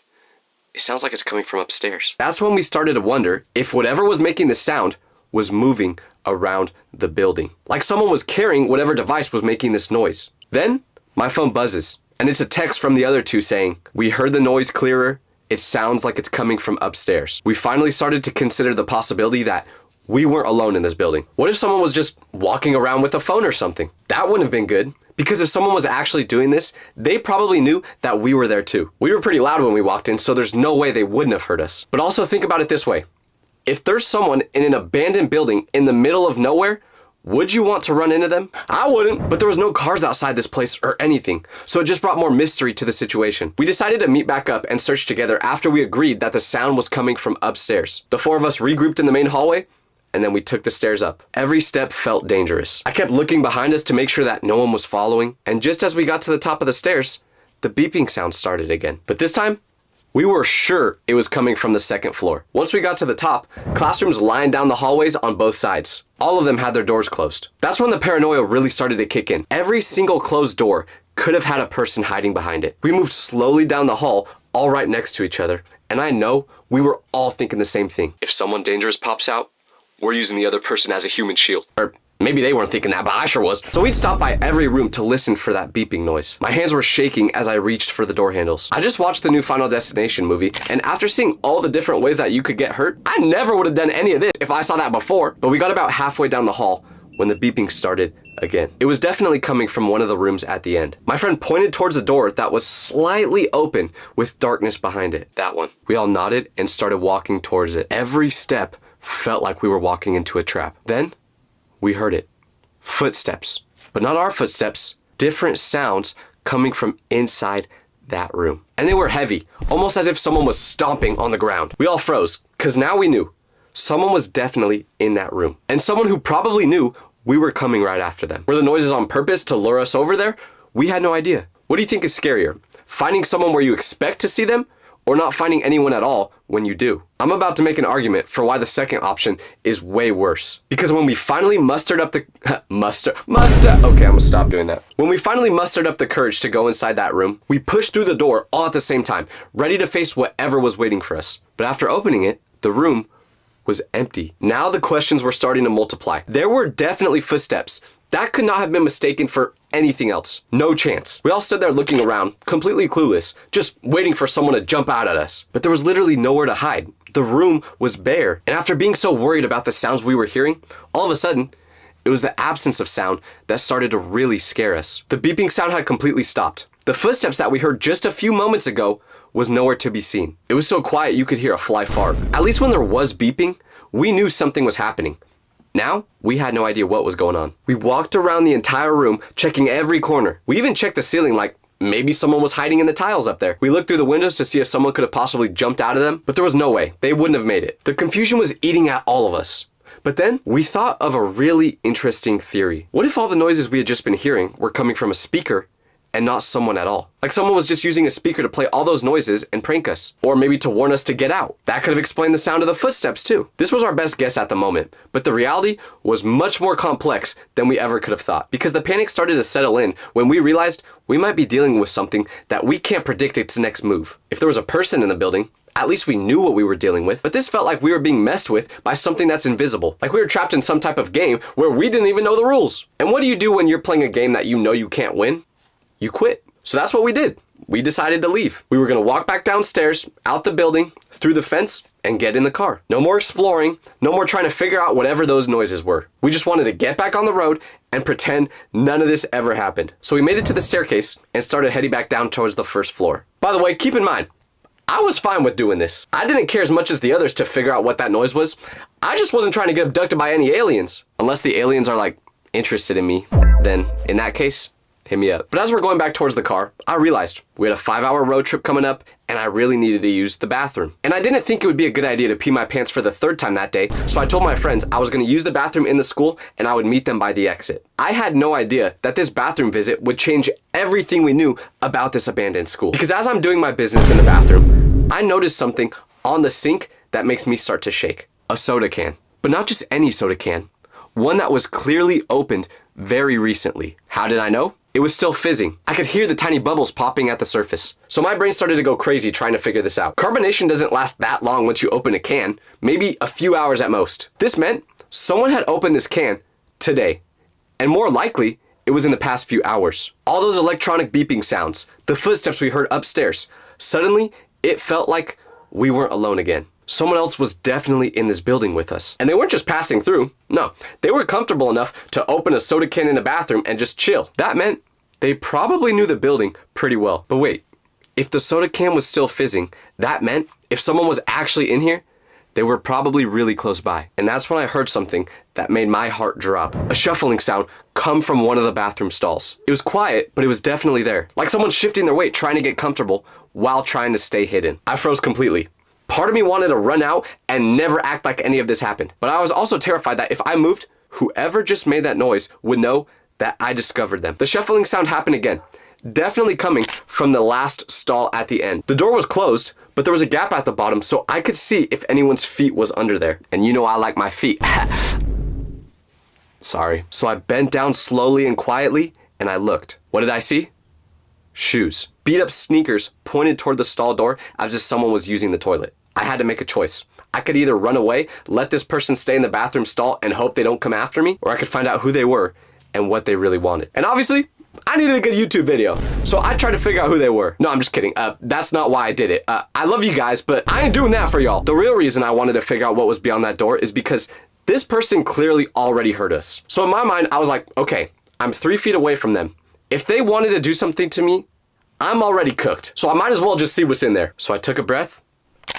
sounds like it's coming from upstairs. That's when we started to wonder if whatever was making the sound was moving around the building. Like someone was carrying whatever device was making this noise. Then, my phone buzzes, and it's a text from the other two saying, "We heard the noise clearer. It sounds like it's coming from upstairs." We finally started to consider the possibility that we weren't alone in this building. What if someone was just walking around with a phone or something? That wouldn't have been good. Because if someone was actually doing this, they probably knew that we were there too. We were pretty loud when we walked in, so there's no way they wouldn't have heard us. But also think about it this way. If there's someone in an abandoned building in the middle of nowhere, would you want to run into them? I wouldn't, but there was no cars outside this place or anything, so it just brought more mystery to the situation. We decided to meet back up and search together after we agreed that the sound was coming from upstairs. The four of us regrouped in the main hallway, and then we took the stairs up. Every step felt dangerous. I kept looking behind us to make sure that no one was following, and just as we got to the top of the stairs, the beeping sound started again. But this time, we were sure it was coming from the second floor. Once we got to the top, classrooms lined down the hallways on both sides. All of them had their doors closed. That's when the paranoia really started to kick in. Every single closed door could have had a person hiding behind it. We moved slowly down the hall, all right next to each other, and I know we were all thinking the same thing. If someone dangerous pops out, we're using the other person as a human shield. Or maybe they weren't thinking that, but I sure was. So we'd stop by every room to listen for that beeping noise. My hands were shaking as I reached for the door handles. I just watched the new Final Destination movie, and after seeing all the different ways that you could get hurt, I never would have done any of this if I saw that before. But we got about halfway down the hall when the beeping started again. It was definitely coming from one of the rooms at the end. My friend pointed towards the door that was slightly open with darkness behind it. That one. We all nodded and started walking towards it. Every step felt like we were walking into a trap. Then, we heard it. Footsteps. But not our footsteps. Different sounds coming from inside that room. And they were heavy, almost as if someone was stomping on the ground. We all froze, because now we knew someone was definitely in that room. And someone who probably knew we were coming right after them. Were the noises on purpose to lure us over there? We had no idea. What do you think is scarier? Finding someone where you expect to see them, or not finding anyone at all when you do? I'm about to make an argument for why the second option is way worse. Because when we finally mustered up the okay, I'm gonna stop doing that. When we finally mustered up the courage to go inside that room, we pushed through the door all at the same time, ready to face whatever was waiting for us. But after opening it, the room was empty. Now the questions were starting to multiply. There were definitely footsteps. That could not have been mistaken for anything else. No chance. We all stood there looking around, completely clueless, just waiting for someone to jump out at us. But there was literally nowhere to hide. The room was bare. And after being so worried about the sounds we were hearing, all of a sudden, it was the absence of sound that started to really scare us. The beeping sound had completely stopped. The footsteps that we heard just a few moments ago was nowhere to be seen. It was so quiet you could hear a fly fart. At least when there was beeping, we knew something was happening. Now, we had no idea what was going on. We walked around the entire room, checking every corner. We even checked the ceiling like maybe someone was hiding in the tiles up there. We looked through the windows to see if someone could have possibly jumped out of them, but there was no way. They wouldn't have made it. The confusion was eating at all of us. But then we thought of a really interesting theory. What if all the noises we had just been hearing were coming from a speaker and not someone at all? Like someone was just using a speaker to play all those noises and prank us. Or maybe to warn us to get out. That could have explained the sound of the footsteps too. This was our best guess at the moment, but the reality was much more complex than we ever could have thought. Because the panic started to settle in when we realized we might be dealing with something that we can't predict its next move. If there was a person in the building, at least we knew what we were dealing with, but this felt like we were being messed with by something that's invisible. Like we were trapped in some type of game where we didn't even know the rules. And what do you do when you're playing a game that you know you can't win? You quit. So that's what we did. We decided to leave. We were gonna walk back downstairs, out the building, through the fence, and get in the car. No more exploring, no more trying to figure out whatever those noises were. We just wanted to get back on the road and pretend none of this ever happened. So we made it to the staircase and started heading back down towards the first floor. By the way, keep in mind, I was fine with doing this. I didn't care as much as the others to figure out what that noise was. I just wasn't trying to get abducted by any aliens. Unless the aliens are like interested in me, then in that case, hit me up. But as we're going back towards the car, I realized we had a 5-hour road trip coming up and I really needed to use the bathroom. And I didn't think it would be a good idea to pee my pants for the third time that day, so I told my friends I was gonna use the bathroom in the school and I would meet them by the exit. I had no idea that this bathroom visit would change everything we knew about this abandoned school. Because as I'm doing my business in the bathroom, I noticed something on the sink that makes me start to shake. A soda can. But not just any soda can. One that was clearly opened very recently. How did I know? It was still fizzing. I could hear the tiny bubbles popping at the surface. So my brain started to go crazy trying to figure this out. Carbonation doesn't last that long once you open a can, maybe a few hours at most. This meant someone had opened this can today. And more likely, it was in the past few hours. All those electronic beeping sounds, the footsteps we heard upstairs, suddenly it felt like we weren't alone again. Someone else was definitely in this building with us. And they weren't just passing through. No, they were comfortable enough to open a soda can in a bathroom and just chill. That meant they probably knew the building pretty well. But wait, if the soda can was still fizzing, that meant if someone was actually in here, they were probably really close by. And that's when I heard something that made my heart drop. A shuffling sound come from one of the bathroom stalls. It was quiet, but it was definitely there. Like someone shifting their weight, trying to get comfortable while trying to stay hidden. I froze completely. Part of me wanted to run out and never act like any of this happened. But I was also terrified that if I moved, whoever just made that noise would know that I discovered them. The shuffling sound happened again, definitely coming from the last stall at the end. The door was closed, but there was a gap at the bottom so I could see if anyone's feet was under there. And you know I like my feet. Sorry. So I bent down slowly and quietly and I looked. What did I see? Shoes. Beat up sneakers pointed toward the stall door as if someone was using the toilet. I had to make a choice. I could either run away, let this person stay in the bathroom stall and hope they don't come after me, or I could find out who they were and what they really wanted. And obviously, I needed a good YouTube video, so I tried to figure out who they were. No, I'm just kidding. That's not why I did it. I love you guys, but I ain't doing that for y'all. The real reason I wanted to figure out what was beyond that door is because this person clearly already heard us. So in my mind, I was like, okay, I'm 3 feet away from them. If they wanted to do something to me, I'm already cooked. So I might as well just see what's in there. So I took a breath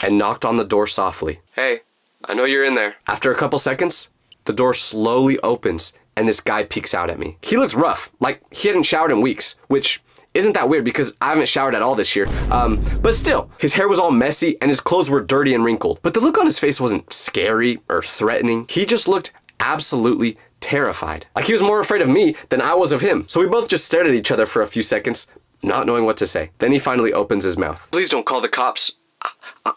and knocked on the door softly. Hey, I know you're in there. After a couple seconds, the door slowly opens and this guy peeks out at me. He looked rough, like he hadn't showered in weeks, which isn't that weird because I haven't showered at all this year. But still, his hair was all messy and his clothes were dirty and wrinkled. But the look on his face wasn't scary or threatening. He just looked absolutely terrified. Like he was more afraid of me than I was of him. So we both just stared at each other for a few seconds, not knowing what to say. Then he finally opens his mouth. Please don't call the cops.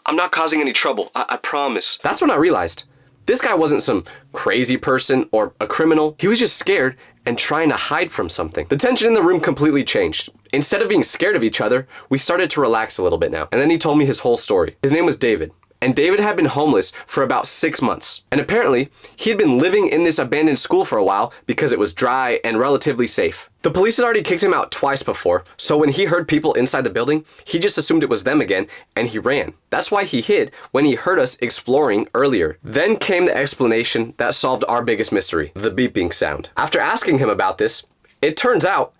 I'm not causing any trouble. I promise. That's when I realized this guy wasn't some crazy person or a criminal. He was just scared and trying to hide from something. The tension in the room completely changed. Instead of being scared of each other, we started to relax a little bit now. And then he told me his whole story. His name was David. And David had been homeless for about 6 months. And apparently, he had been living in this abandoned school for a while because it was dry and relatively safe. The police had already kicked him out twice before, so when he heard people inside the building, he just assumed it was them again, and he ran. That's why he hid when he heard us exploring earlier. Then came the explanation that solved our biggest mystery, the beeping sound. After asking him about this, it turns out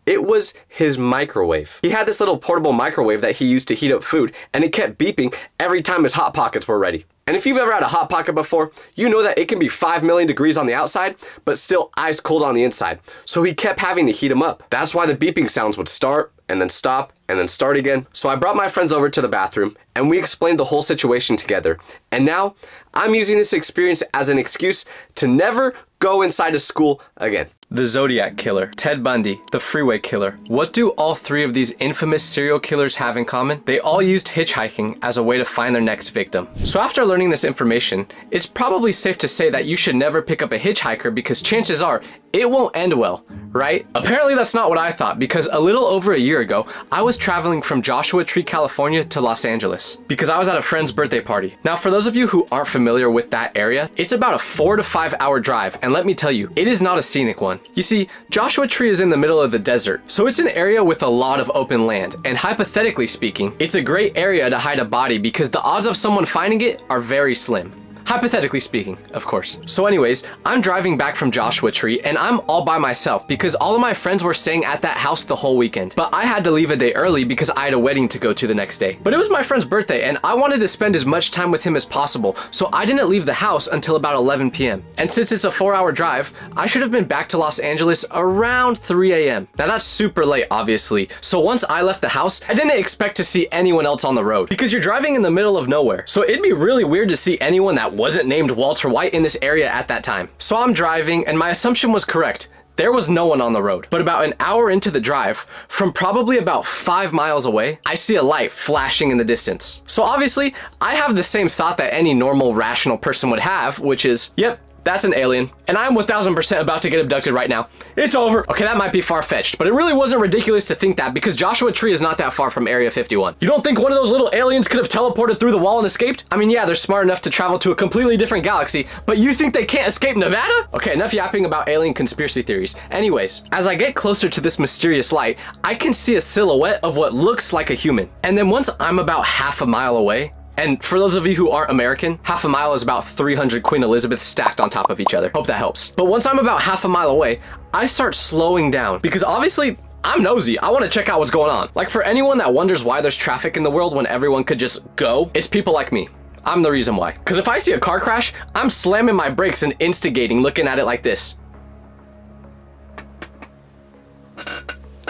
it was his microwave. He had this little portable microwave that he used to heat up food, and it kept beeping every time his Hot Pockets were ready. And if you've ever had a Hot Pocket before, you know that it can be 5 million degrees on the outside, but still ice cold on the inside. So he kept having to heat them up. That's why the beeping sounds would start, and then stop, and then start again. So I brought my friends over to the bathroom, and we explained the whole situation together. And now, I'm using this experience as an excuse to never go inside a school again. The Zodiac Killer, Ted Bundy, the Freeway Killer. What do all three of these infamous serial killers have in common? They all used hitchhiking as a way to find their next victim. So after learning this information, it's probably safe to say that you should never pick up a hitchhiker because chances are it won't end well, right? Apparently that's not what I thought because a little over a year ago, I was traveling from Joshua Tree, California to Los Angeles because I was at a friend's birthday party. Now for those of you who aren't familiar with that area, it's about a 4 to 5 hour drive, and let me tell you, it is not a scenic one. You see, Joshua Tree is in the middle of the desert, so it's an area with a lot of open land, and hypothetically speaking, it's a great area to hide a body because the odds of someone finding it are very slim. Hypothetically speaking, of course. So anyways, I'm driving back from Joshua Tree and I'm all by myself because all of my friends were staying at that house the whole weekend. But I had to leave a day early because I had a wedding to go to the next day. But it was my friend's birthday and I wanted to spend as much time with him as possible, so I didn't leave the house until about 11 p.m. And since it's a 4-hour drive, I should have been back to Los Angeles around 3 a.m. Now that's super late, obviously. So once I left the house, I didn't expect to see anyone else on the road because you're driving in the middle of nowhere. So it'd be really weird to see anyone that wasn't named Walter White in this area at that time. So I'm driving and my assumption was correct. There was no one on the road. But about an hour into the drive, from probably about 5 miles away, I see a light flashing in the distance. So obviously, I have the same thought that any normal, rational person would have, which is, yep, that's an alien, and I'm 1000% about to get abducted right now. It's over. Okay, that might be far-fetched, but it really wasn't ridiculous to think that because Joshua Tree is not that far from Area 51. You don't think one of those little aliens could have teleported through the wall and escaped? I mean, yeah, they're smart enough to travel to a completely different galaxy, but you think they can't escape Nevada? Okay, enough yapping about alien conspiracy theories. Anyways, as I get closer to this mysterious light, I can see a silhouette of what looks like a human. And then once I'm about half a mile away, and for those of you who aren't American, half a mile is about 300 Queen Elizabeths stacked on top of each other. Hope that helps. But once I'm about half a mile away, I start slowing down because obviously I'm nosy. I want to check out what's going on. Like for anyone that wonders why there's traffic in the world when everyone could just go, it's people like me. I'm the reason why. Because if I see a car crash, I'm slamming my brakes and instigating, looking at it like this.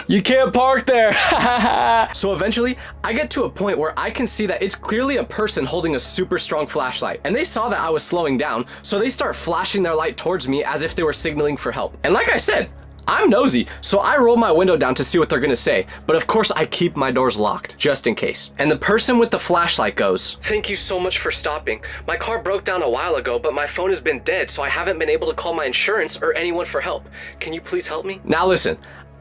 You can't park there. So eventually, I get to a point where I can see that it's clearly a person holding a super strong flashlight. And they saw that I was slowing down, so they start flashing their light towards me as if they were signaling for help. And like I said, I'm nosy, so I roll my window down to see what they're gonna say. But of course, I keep my doors locked, just in case. And the person with the flashlight goes, "Thank you so much for stopping. My car broke down a while ago, but my phone has been dead, so I haven't been able to call my insurance or anyone for help. Can you please help me?" Now listen,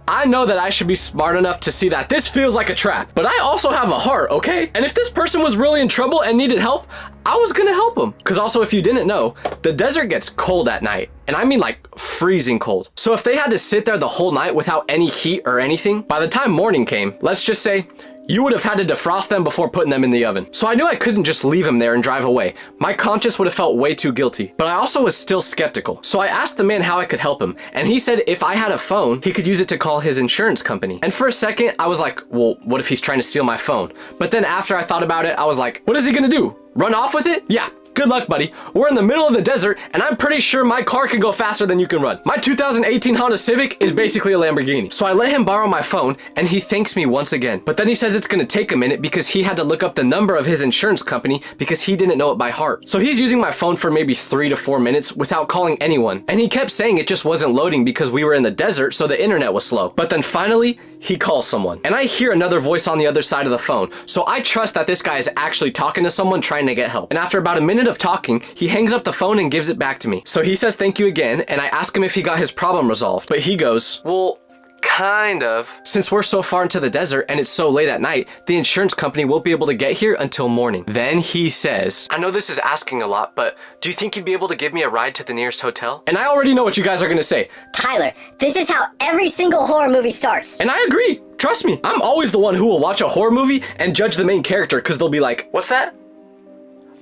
I know that I should be smart enough to see that this feels like a trap, but I also have a heart, okay? And if this person was really in trouble and needed help, I was gonna help them. Because also, if you didn't know, the desert gets cold at night. And I mean like freezing cold. So if they had to sit there the whole night without any heat or anything, by the time morning came, let's just say, you would have had to defrost them before putting them in the oven. So I knew I couldn't just leave them there and drive away. My conscience would have felt way too guilty. But I also was still skeptical. So I asked the man how I could help him. And he said if I had a phone, he could use it to call his insurance company. And for a second, I was like, well, what if he's trying to steal my phone? But then after I thought about it, I was like, what is he gonna do? Run off with it? Yeah. good luck, buddy. We're in the middle of the desert, and I'm pretty sure my car can go faster than you can run. My 2018 Honda Civic is basically a Lamborghini. So I let him borrow my phone, and he thanks me once again. But then he says it's gonna take a minute because he had to look up the number of his insurance company because he didn't know it by heart. So he's using my phone for maybe 3 to 4 minutes without calling anyone. And he kept saying it just wasn't loading because we were in the desert, so the internet was slow. But then finally, he calls someone. And I hear another voice on the other side of the phone. So I trust that this guy is actually talking to someone trying to get help. And after about a minute of talking, he hangs up the phone and gives it back to me. So he says thank you again, and I ask him if he got his problem resolved. But he goes, well, kind of. Since we're so far into the desert and it's so late at night, the insurance company won't be able to get here until morning. Then he says, I know this is asking a lot, but do you think you'd be able to give me a ride to the nearest hotel? And I already know what you guys are gonna say. Tyler, this is how every single horror movie starts. And I agree. Trust me, I'm always the one who will watch a horror movie and judge the main character because they'll be like, what's that?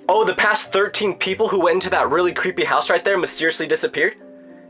Oh, the past 13 people who went into that really creepy house right there mysteriously disappeared?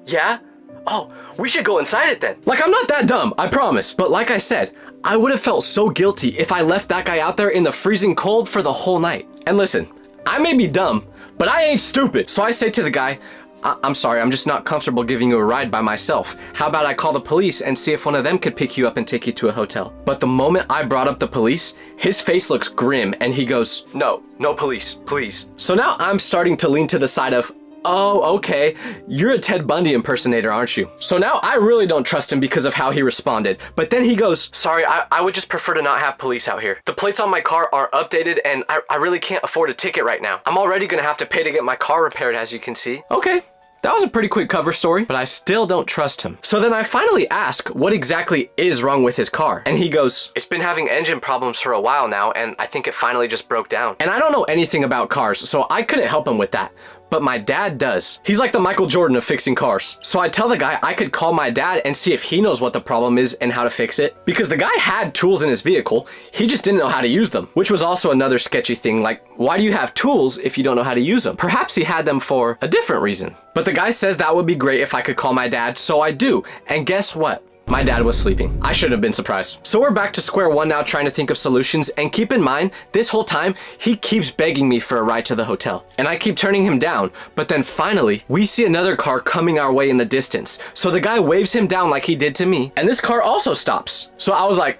Yeah? Oh, we should go inside it then. Like, I'm not that dumb, I promise. But like I said, I would have felt so guilty if I left that guy out there in the freezing cold for the whole night. And listen, I may be dumb, but I ain't stupid. So I say to the guy, I'm sorry, I'm just not comfortable giving you a ride by myself. How about I call the police and see if one of them could pick you up and take you to a hotel? But the moment I brought up the police, his face looks grim and he goes, no police, please. So now I'm starting to lean to the side of, oh, okay, you're a Ted Bundy impersonator, aren't you? So now I really don't trust him because of how he responded. But then he goes, sorry, I would just prefer to not have police out here. The plates on my car aren't updated and I really can't afford a ticket right now. I'm already gonna have to pay to get my car repaired, as you can see. Okay. That was a pretty quick cover story, but I still don't trust him. So then I finally ask what exactly is wrong with his car. And he goes, it's been having engine problems for a while now, and I think it finally just broke down. And I don't know anything about cars, so I couldn't help him with that. But my dad does. He's like the Michael Jordan of fixing cars. So I tell the guy I could call my dad and see if he knows what the problem is and how to fix it. Because the guy had tools in his vehicle, he just didn't know how to use them. Which was also another sketchy thing, like, why do you have tools if you don't know how to use them? Perhaps he had them for a different reason. But the guy says that would be great if I could call my dad, so I do. And guess what? My dad was sleeping. I should have been surprised. So we're back to square one now, trying to think of solutions, and keep in mind, this whole time, he keeps begging me for a ride to the hotel. And I keep turning him down, but then finally, we see another car coming our way in the distance. So the guy waves him down like he did to me, and this car also stops. So I was like,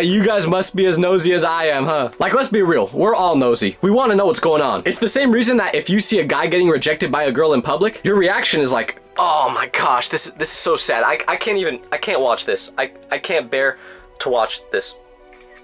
you guys must be as nosy as I am, huh? Like, let's be real, we're all nosy. We want to know what's going on. It's the same reason that if you see a guy getting rejected by a girl in public, your reaction is like, oh my gosh, this is so sad. I can't watch this. I can't bear to watch this.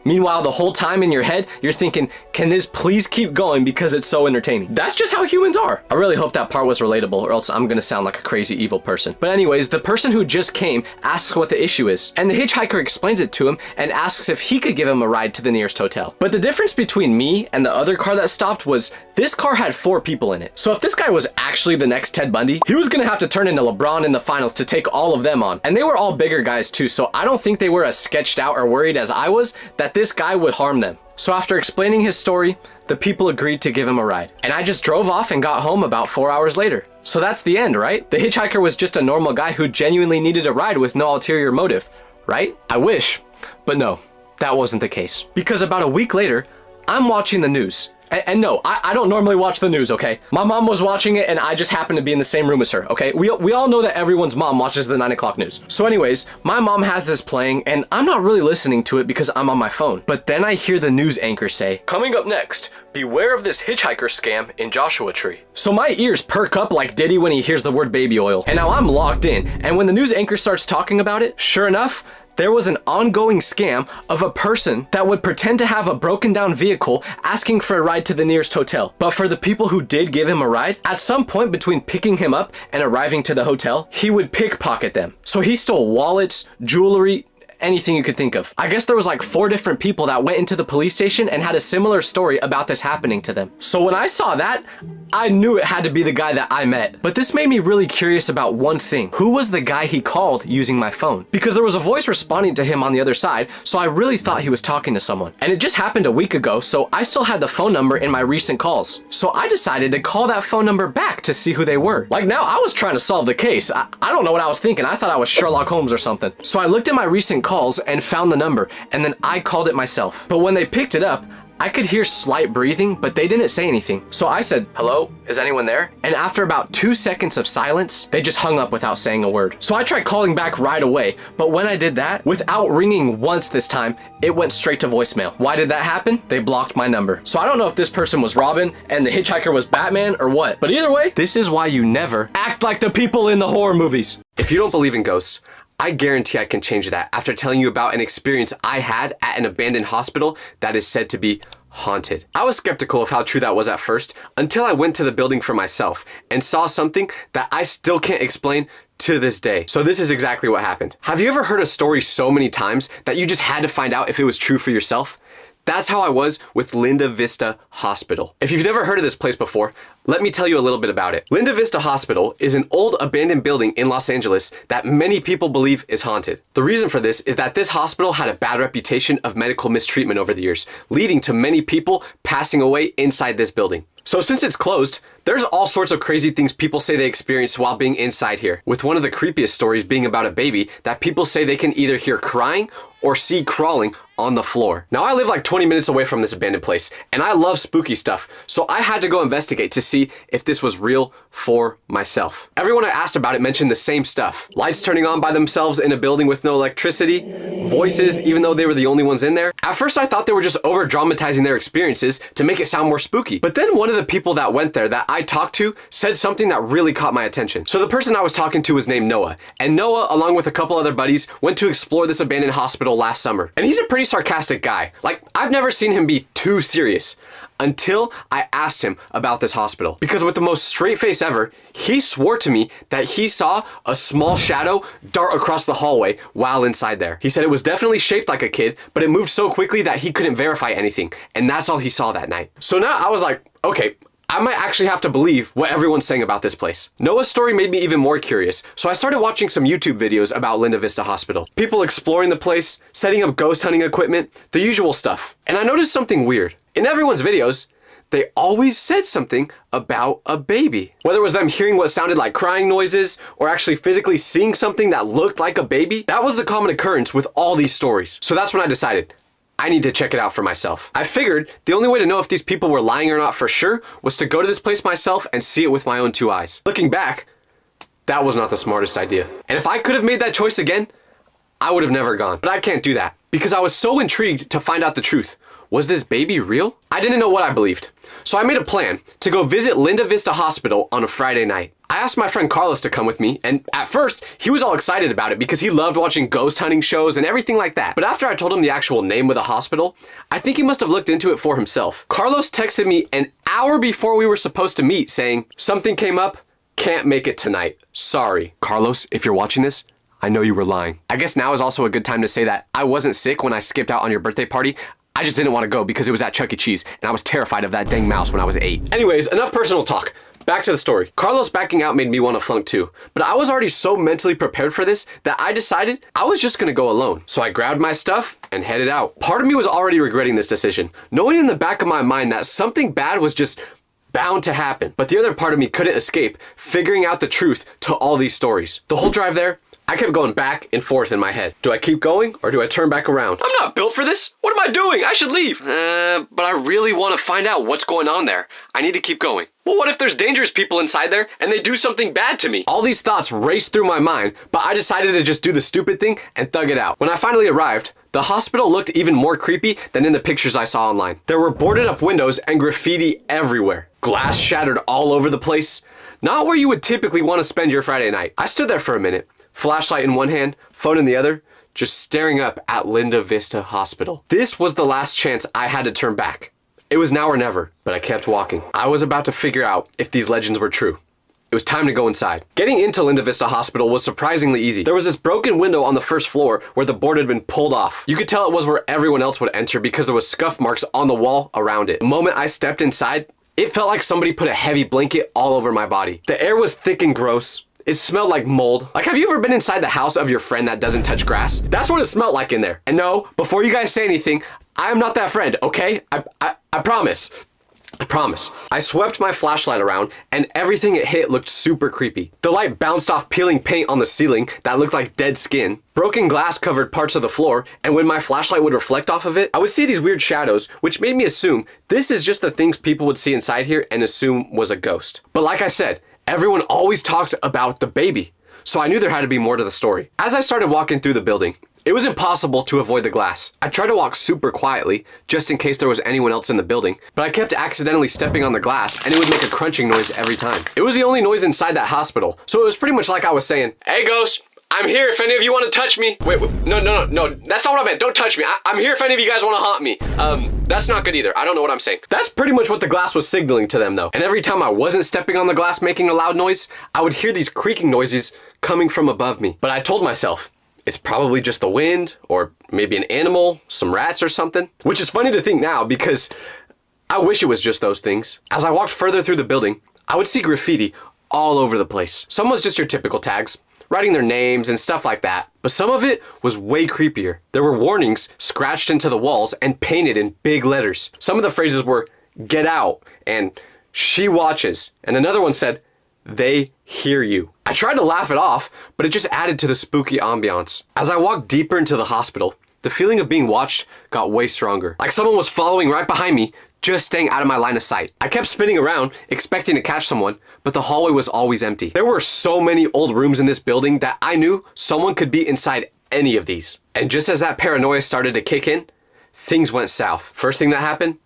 Meanwhile, the whole time in your head, you're thinking, can this please keep going because it's so entertaining? That's just how humans are. I really hope that part was relatable, or else I'm gonna sound like a crazy evil person. But anyways, the person who just came asks what the issue is, and the hitchhiker explains it to him and asks if he could give him a ride to the nearest hotel. But the difference between me and the other car that stopped was this car had 4 people in it. So if this guy was actually the next Ted Bundy, he was gonna have to turn into LeBron in the finals to take all of them on. And they were all bigger guys too, so I don't think they were as sketched out or worried as I was that this guy would harm them. So after explaining his story, the people agreed to give him a ride. And I just drove off and got home about 4 hours later. So that's the end, right? The hitchhiker was just a normal guy who genuinely needed a ride with no ulterior motive, right? I wish, but no, that wasn't the case. Because about a week later, I'm watching the news. And no, I don't normally watch the news, okay? My mom was watching it and I just happened to be in the same room as her, okay? We all know that everyone's mom watches the 9 o'clock news. So anyways, my mom has this playing and I'm not really listening to it because I'm on my phone. But then I hear the news anchor say, coming up next, beware of this hitchhiker scam in Joshua Tree. So my ears perk up like Diddy when he hears the word baby oil. And now I'm locked in. And when the news anchor starts talking about it, sure enough, there was an ongoing scam of a person that would pretend to have a broken down vehicle asking for a ride to the nearest hotel. But for the people who did give him a ride, at some point between picking him up and arriving to the hotel, he would pickpocket them. So he stole wallets, jewelry, anything you could think of. I guess there was like 4 different people that went into the police station and had a similar story about this happening to them. So when I saw that, I knew it had to be the guy that I met. But this made me really curious about one thing. Who was the guy he called using my phone? Because there was a voice responding to him on the other side, so I really thought he was talking to someone. And it just happened a week ago, so I still had the phone number in my recent calls. So I decided to call that phone number back to see who they were. Like now I was trying to solve the case. I don't know what I was thinking. I thought I was Sherlock Holmes or something. So I looked at my recent calls and found the number, and then I called it myself. But when they picked it up, I could hear slight breathing, but they didn't say anything. So I said, "Hello, is anyone there?" And after about 2 seconds of silence, they just hung up without saying a word. So I tried calling back right away, but when I did that, without ringing once this time, it went straight to voicemail. Why did that happen? They blocked my number. So I don't know if this person was Robin and the hitchhiker was Batman or what, but either way, this is why you never act like the people in the horror movies. If you don't believe in ghosts, I guarantee I can change that after telling you about an experience I had at an abandoned hospital that is said to be haunted. I was skeptical of how true that was at first until I went to the building for myself and saw something that I still can't explain to this day. So this is exactly what happened. Have you ever heard a story so many times that you just had to find out if it was true for yourself? That's how I was with Linda Vista Hospital. If you've never heard of this place before, let me tell you a little bit about it. Linda Vista Hospital is an old abandoned building in Los Angeles that many people believe is haunted. The reason for this is that this hospital had a bad reputation of medical mistreatment over the years, leading to many people passing away inside this building. So since it's closed, there's all sorts of crazy things people say they experienced while being inside here, with one of the creepiest stories being about a baby that people say they can either hear crying or see crawling on the floor. Now I live like 20 minutes away from this abandoned place, and I love spooky stuff, so I had to go investigate to see if this was real for myself. Everyone I asked about it mentioned the same stuff. Lights turning on by themselves in a building with no electricity, voices even though they were the only ones in there. At first I thought they were just over dramatizing their experiences to make it sound more spooky, but then one of the people that went there that I talked to said something that really caught my attention. So the person I was talking to was named Noah, and Noah, along with a couple other buddies, went to explore this abandoned hospital last summer. And he's a pretty sarcastic guy. Like, I've never seen him be too serious until I asked him about this hospital. Because with the most straight face ever, he swore to me that he saw a small shadow dart across the hallway while inside there. He said it was definitely shaped like a kid, but it moved so quickly that he couldn't verify anything. And that's all he saw that night. So now I was like, okay, I might actually have to believe what everyone's saying about this place. Noah's story made me even more curious, so I started watching some YouTube videos about Linda Vista Hospital. People exploring the place, setting up ghost hunting equipment, the usual stuff. And I noticed something weird. In everyone's videos, they always said something about a baby. Whether it was them hearing what sounded like crying noises or actually physically seeing something that looked like a baby, that was the common occurrence with all these stories. So that's when I decided, I need to check it out for myself. I figured the only way to know if these people were lying or not for sure was to go to this place myself and see it with my own 2 eyes. Looking back, that was not the smartest idea. And if I could have made that choice again, I would have never gone. But I can't do that because I was so intrigued to find out the truth. Was this baby real? I didn't know what I believed. So I made a plan to go visit Linda Vista Hospital on a Friday night. I asked my friend Carlos to come with me, and at first, he was all excited about it because he loved watching ghost hunting shows and everything like that. But after I told him the actual name of the hospital, I think he must have looked into it for himself. Carlos texted me an hour before we were supposed to meet saying, "Something came up, can't make it tonight. Sorry." Carlos, if you're watching this, I know you were lying. I guess now is also a good time to say that I wasn't sick when I skipped out on your birthday party. I just didn't want to go because it was at Chuck E. Cheese, and I was terrified of that dang mouse when I was 8. Anyways, enough personal talk. Back to the story. Carlos backing out made me want to flunk too, but I was already so mentally prepared for this that I decided I was just gonna go alone. So I grabbed my stuff and headed out. Part of me was already regretting this decision, knowing in the back of my mind that something bad was just bound to happen. But the other part of me couldn't escape figuring out the truth to all these stories. The whole drive there, I kept going back and forth in my head. Do I keep going or do I turn back around? I'm not built for this. What am I doing? I should leave. But I really want to find out what's going on there. I need to keep going. Well, what if there's dangerous people inside there and they do something bad to me? All these thoughts raced through my mind, but I decided to just do the stupid thing and thug it out. When I finally arrived, the hospital looked even more creepy than in the pictures I saw online. There were boarded up windows and graffiti everywhere. Glass shattered all over the place. Not where you would typically want to spend your Friday night. I stood there for a minute, flashlight in one hand, phone in the other, just staring up at Linda Vista Hospital. This was the last chance I had to turn back. It was now or never, but I kept walking. I was about to figure out if these legends were true. It was time to go inside. Getting into Linda Vista Hospital was surprisingly easy. There was this broken window on the first floor where the board had been pulled off. You could tell it was where everyone else would enter because there was scuff marks on the wall around it. The moment I stepped inside, it felt like somebody put a heavy blanket all over my body. The air was thick and gross. It smelled like mold. Like, have you ever been inside the house of your friend that doesn't touch grass? That's what it smelled like in there. And no, before you guys say anything, I am not that friend, okay? I promise. I promise. I swept my flashlight around and everything it hit looked super creepy. The light bounced off peeling paint on the ceiling that looked like dead skin. Broken glass covered parts of the floor, and when my flashlight would reflect off of it, I would see these weird shadows, which made me assume this is just the things people would see inside here and assume was a ghost. But like I said, everyone always talked about the baby, so I knew there had to be more to the story. As I started walking through the building, it was impossible to avoid the glass. I tried to walk super quietly, just in case there was anyone else in the building, but I kept accidentally stepping on the glass and it would make a crunching noise every time. It was the only noise inside that hospital, so it was pretty much like I was saying, "Hey ghost, I'm here if any of you want to touch me." Wait, no, that's not what I meant. Don't touch me. I'm here if any of you guys want to haunt me. That's not good either. I don't know what I'm saying. That's pretty much what the glass was signaling to them though. And every time I wasn't stepping on the glass making a loud noise, I would hear these creaking noises coming from above me. But I told myself, it's probably just the wind, or maybe an animal, some rats or something. Which is funny to think now because I wish it was just those things. As I walked further through the building, I would see graffiti all over the place. Some was just your typical tags, writing their names and stuff like that. But some of it was way creepier. There were warnings scratched into the walls and painted in big letters. Some of the phrases were, "Get out," and "She watches," and another one said, "They hear you." I tried to laugh it off, but it just added to the spooky ambiance. As I walked deeper into the hospital, the feeling of being watched got way stronger. Like someone was following right behind me, just staying out of my line of sight. I kept spinning around, expecting to catch someone, but the hallway was always empty. There were so many old rooms in this building that I knew someone could be inside any of these. And just as that paranoia started to kick in, things went south. First thing that happened,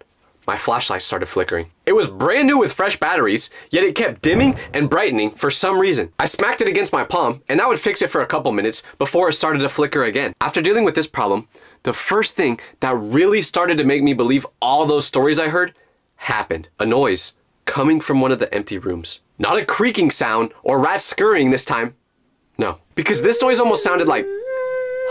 my flashlight started flickering. It was brand new with fresh batteries, yet it kept dimming and brightening for some reason. I smacked it against my palm, and that would fix it for a couple minutes before it started to flicker again. After dealing with this problem, the first thing that really started to make me believe all those stories I heard happened. A noise coming from one of the empty rooms. Not a creaking sound or rats scurrying this time. No, because this noise almost sounded like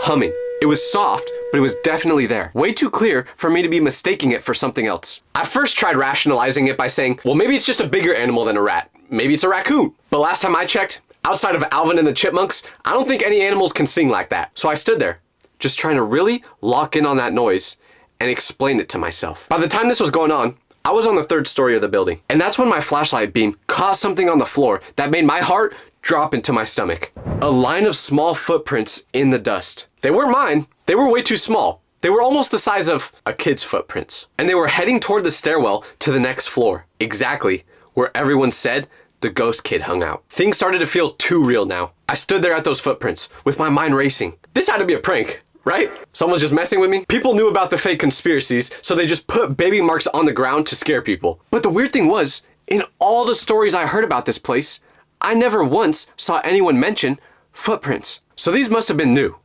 humming. It was soft, but it was definitely there. Way too clear for me to be mistaking it for something else. I first tried rationalizing it by saying, well, maybe it's just a bigger animal than a rat. Maybe it's a raccoon. But last time I checked, outside of Alvin and the Chipmunks, I don't think any animals can sing like that. So I stood there, just trying to really lock in on that noise and explain it to myself. By the time this was going on, I was on the 3rd story of the building. And that's when my flashlight beam caught something on the floor that made my heart drop into my stomach. A line of small footprints in the dust. They weren't mine. They were way too small. They were almost the size of a kid's footprints. And they were heading toward the stairwell to the next floor, exactly where everyone said the ghost kid hung out. Things started to feel too real now. I stood there at those footprints with my mind racing. This had to be a prank, right? Someone's just messing with me? People knew about the fake conspiracies, so they just put baby marks on the ground to scare people. But the weird thing was, in all the stories I heard about this place, I never once saw anyone mention footprints. So these must have been new,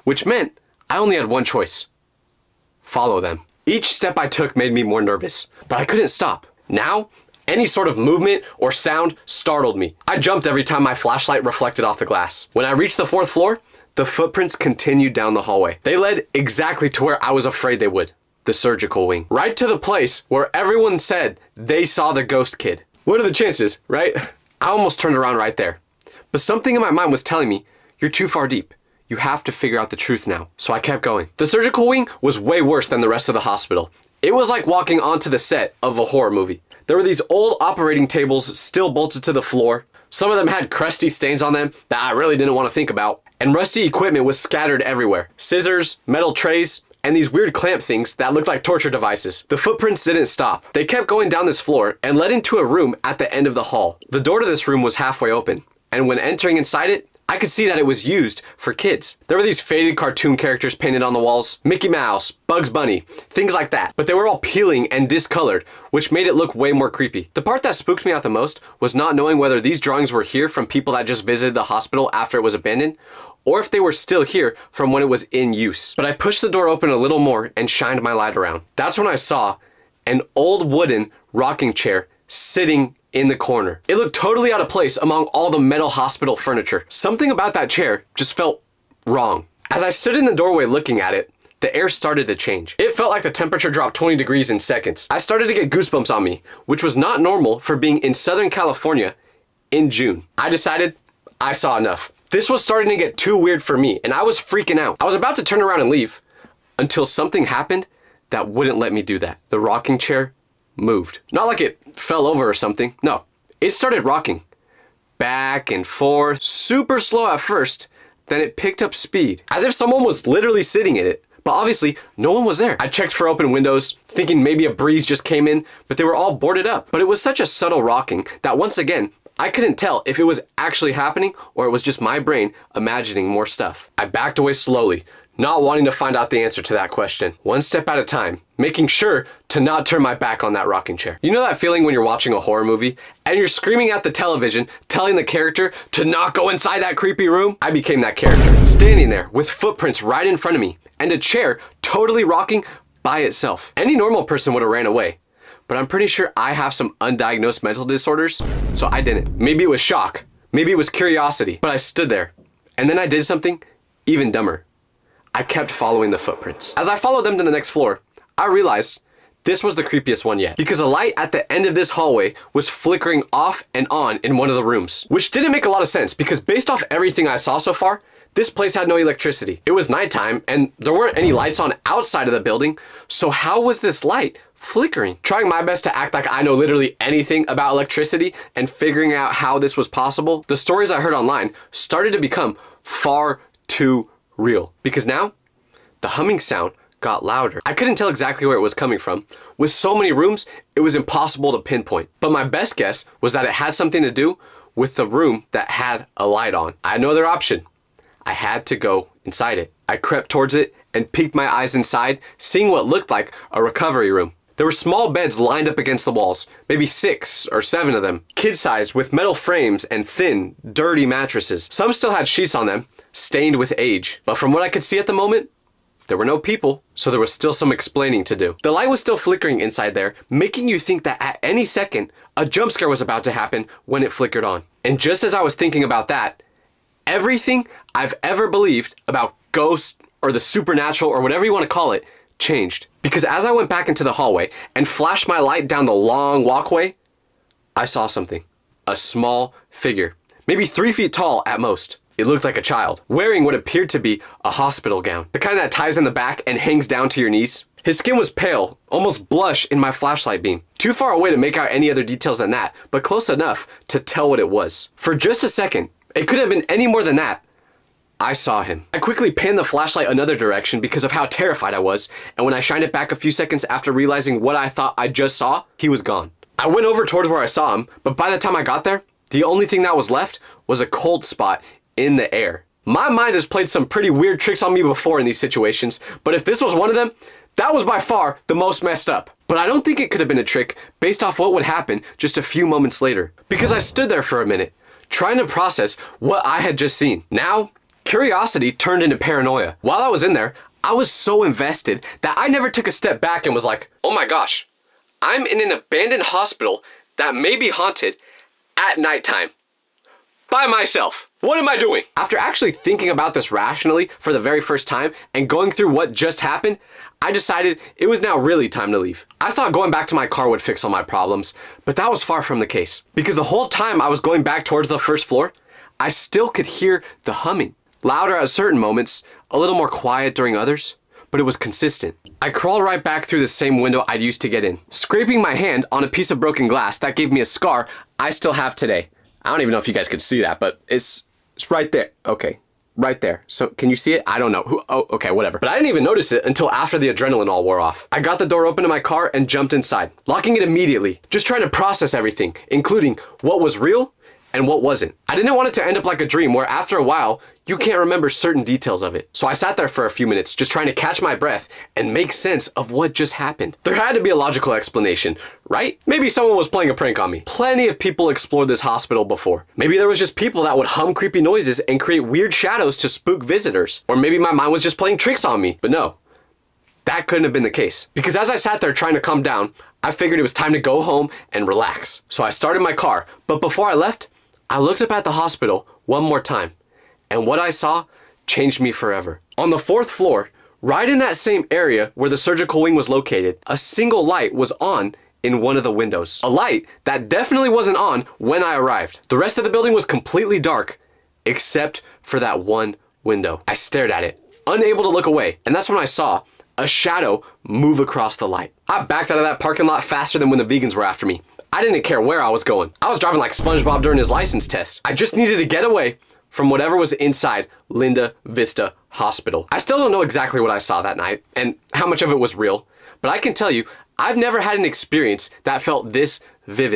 which meant I only had one choice. Follow them. Each step I took made me more nervous, but I couldn't stop. Now, any sort of movement or sound startled me. I jumped every time my flashlight reflected off the glass. When I reached the 4th floor, the footprints continued down the hallway. They led exactly to where I was afraid they would, the surgical wing. Right to the place where everyone said they saw the ghost kid. What are the chances, right? I almost turned around right there. But something in my mind was telling me, you're too far deep. You have to figure out the truth now. So I kept going. The surgical wing was way worse than the rest of the hospital. It was like walking onto the set of a horror movie. There were these old operating tables still bolted to the floor. Some of them had crusty stains on them that I really didn't want to think about. And rusty equipment was scattered everywhere. Scissors, metal trays, and these weird clamp things that looked like torture devices. The footprints didn't stop. They kept going down this floor and led into a room at the end of the hall. The door to this room was halfway open, and when entering inside it, I could see that it was used for kids. There were these faded cartoon characters painted on the walls, Mickey Mouse, Bugs Bunny, things like that. But they were all peeling and discolored, which made it look way more creepy. The part that spooked me out the most was not knowing whether these drawings were here from people that just visited the hospital after it was abandoned, or if they were still here from when it was in use. But I pushed the door open a little more and shined my light around. That's when I saw an old wooden rocking chair sitting in the corner. It looked totally out of place among all the metal hospital furniture. Something about that chair just felt wrong. As I stood in the doorway looking at it, the air started to change. It felt like the temperature dropped 20 degrees in seconds. I started to get goosebumps on me, which was not normal for being in Southern California in June. I decided I saw enough. This was starting to get too weird for me, and I was freaking out. I was about to turn around and leave until something happened that wouldn't let me do that. The rocking chair moved. Not like it fell over or something. No, it started rocking. Back and forth, super slow at first, then it picked up speed, as if someone was literally sitting in it. But obviously, no one was there. I checked for open windows, thinking maybe a breeze just came in, but they were all boarded up. But it was such a subtle rocking that once again, I couldn't tell if it was actually happening or it was just my brain imagining more stuff. I backed away slowly, not wanting to find out the answer to that question, one step at a time, making sure to not turn my back on that rocking chair. You know that feeling when you're watching a horror movie and you're screaming at the television, telling the character to not go inside that creepy room? I became that character, standing there with footprints right in front of me and a chair totally rocking by itself. Any normal person would have ran away, but I'm pretty sure I have some undiagnosed mental disorders, so I didn't. Maybe it was shock, maybe it was curiosity, but I stood there and then I did something even dumber. I kept following the footprints. As I followed them to the next floor, I realized this was the creepiest one yet, because a light at the end of this hallway was flickering off and on in one of the rooms, which didn't make a lot of sense because based off everything I saw so far, this place had no electricity. It was nighttime and there weren't any lights on outside of the building, so how was this light flickering? Trying my best to act like I know literally anything about electricity and figuring out how this was possible, the stories I heard online started to become far too real, because now the humming sound got louder. I couldn't tell exactly where it was coming from. With so many rooms, it was impossible to pinpoint. But my best guess was that it had something to do with the room that had a light on. I had no other option. I had to go inside it. I crept towards it and peeked my eyes inside, seeing what looked like a recovery room. There were small beds lined up against the walls, maybe 6 or 7 of them, kid-sized with metal frames and thin, dirty mattresses. Some still had sheets on them, stained with age. But from what I could see at the moment, there were no people, so there was still some explaining to do. The light was still flickering inside there, making you think that at any second, a jump scare was about to happen when it flickered on. And just as I was thinking about that, everything I've ever believed about ghosts or the supernatural or whatever you want to call it changed. Because as I went back into the hallway and flashed my light down the long walkway, I saw something. A small figure, maybe 3 feet tall at most. It looked like a child, wearing what appeared to be a hospital gown, the kind that ties in the back and hangs down to your knees. His skin was pale, almost blush in my flashlight beam. Too far away to make out any other details than that, but close enough to tell what it was. For just a second, it couldn't have been any more than that, I saw him. I quickly panned the flashlight another direction because of how terrified I was, and when I shined it back a few seconds after realizing what I thought I just saw, he was gone. I went over towards where I saw him, but by the time I got there, the only thing that was left was a cold spot in the air. My mind has played some pretty weird tricks on me before in these situations, but if this was one of them, that was by far the most messed up. But I don't think it could have been a trick based off what would happen just a few moments later, because I stood there for a minute, trying to process what I had just seen. Now, curiosity turned into paranoia. While I was in there, I was so invested that I never took a step back and was like, oh my gosh, I'm in an abandoned hospital that may be haunted at nighttime. By myself. What am I doing? After actually thinking about this rationally for the very first time and going through what just happened, I decided it was now really time to leave. I thought going back to my car would fix all my problems, but that was far from the case. Because the whole time I was going back towards the first floor, I still could hear the humming. Louder at certain moments, a little more quiet during others, but it was consistent. I crawled right back through the same window I'd used to get in, scraping my hand on a piece of broken glass that gave me a scar I still have today. I don't even know if you guys could see that, but it's right there. Okay, right there. So can you see it? I don't know. Oh, okay, whatever. But I didn't even notice it until after the adrenaline all wore off. I got the door open to my car and jumped inside, locking it immediately, just trying to process everything, including what was real and what wasn't. I didn't want it to end up like a dream where after a while, you can't remember certain details of it. So I sat there for a few minutes just trying to catch my breath and make sense of what just happened. There had to be a logical explanation, right? Maybe someone was playing a prank on me. Plenty of people explored this hospital before. Maybe there was just people that would hum creepy noises and create weird shadows to spook visitors. Or maybe my mind was just playing tricks on me. But no, that couldn't have been the case. Because as I sat there trying to calm down, I figured it was time to go home and relax. So I started my car, but before I left, I looked up at the hospital one more time. And what I saw changed me forever. On the 4th floor, right in that same area where the surgical wing was located, a single light was on in one of the windows. A light that definitely wasn't on when I arrived. The rest of the building was completely dark, except for that one window. I stared at it, unable to look away, and that's when I saw a shadow move across the light. I backed out of that parking lot faster than when the vegans were after me. I didn't care where I was going. I was driving like SpongeBob during his license test. I just needed to get away from whatever was inside Linda Vista Hospital. I still don't know exactly what I saw that night and how much of it was real, but I can tell you, I've never had an experience that felt this vivid.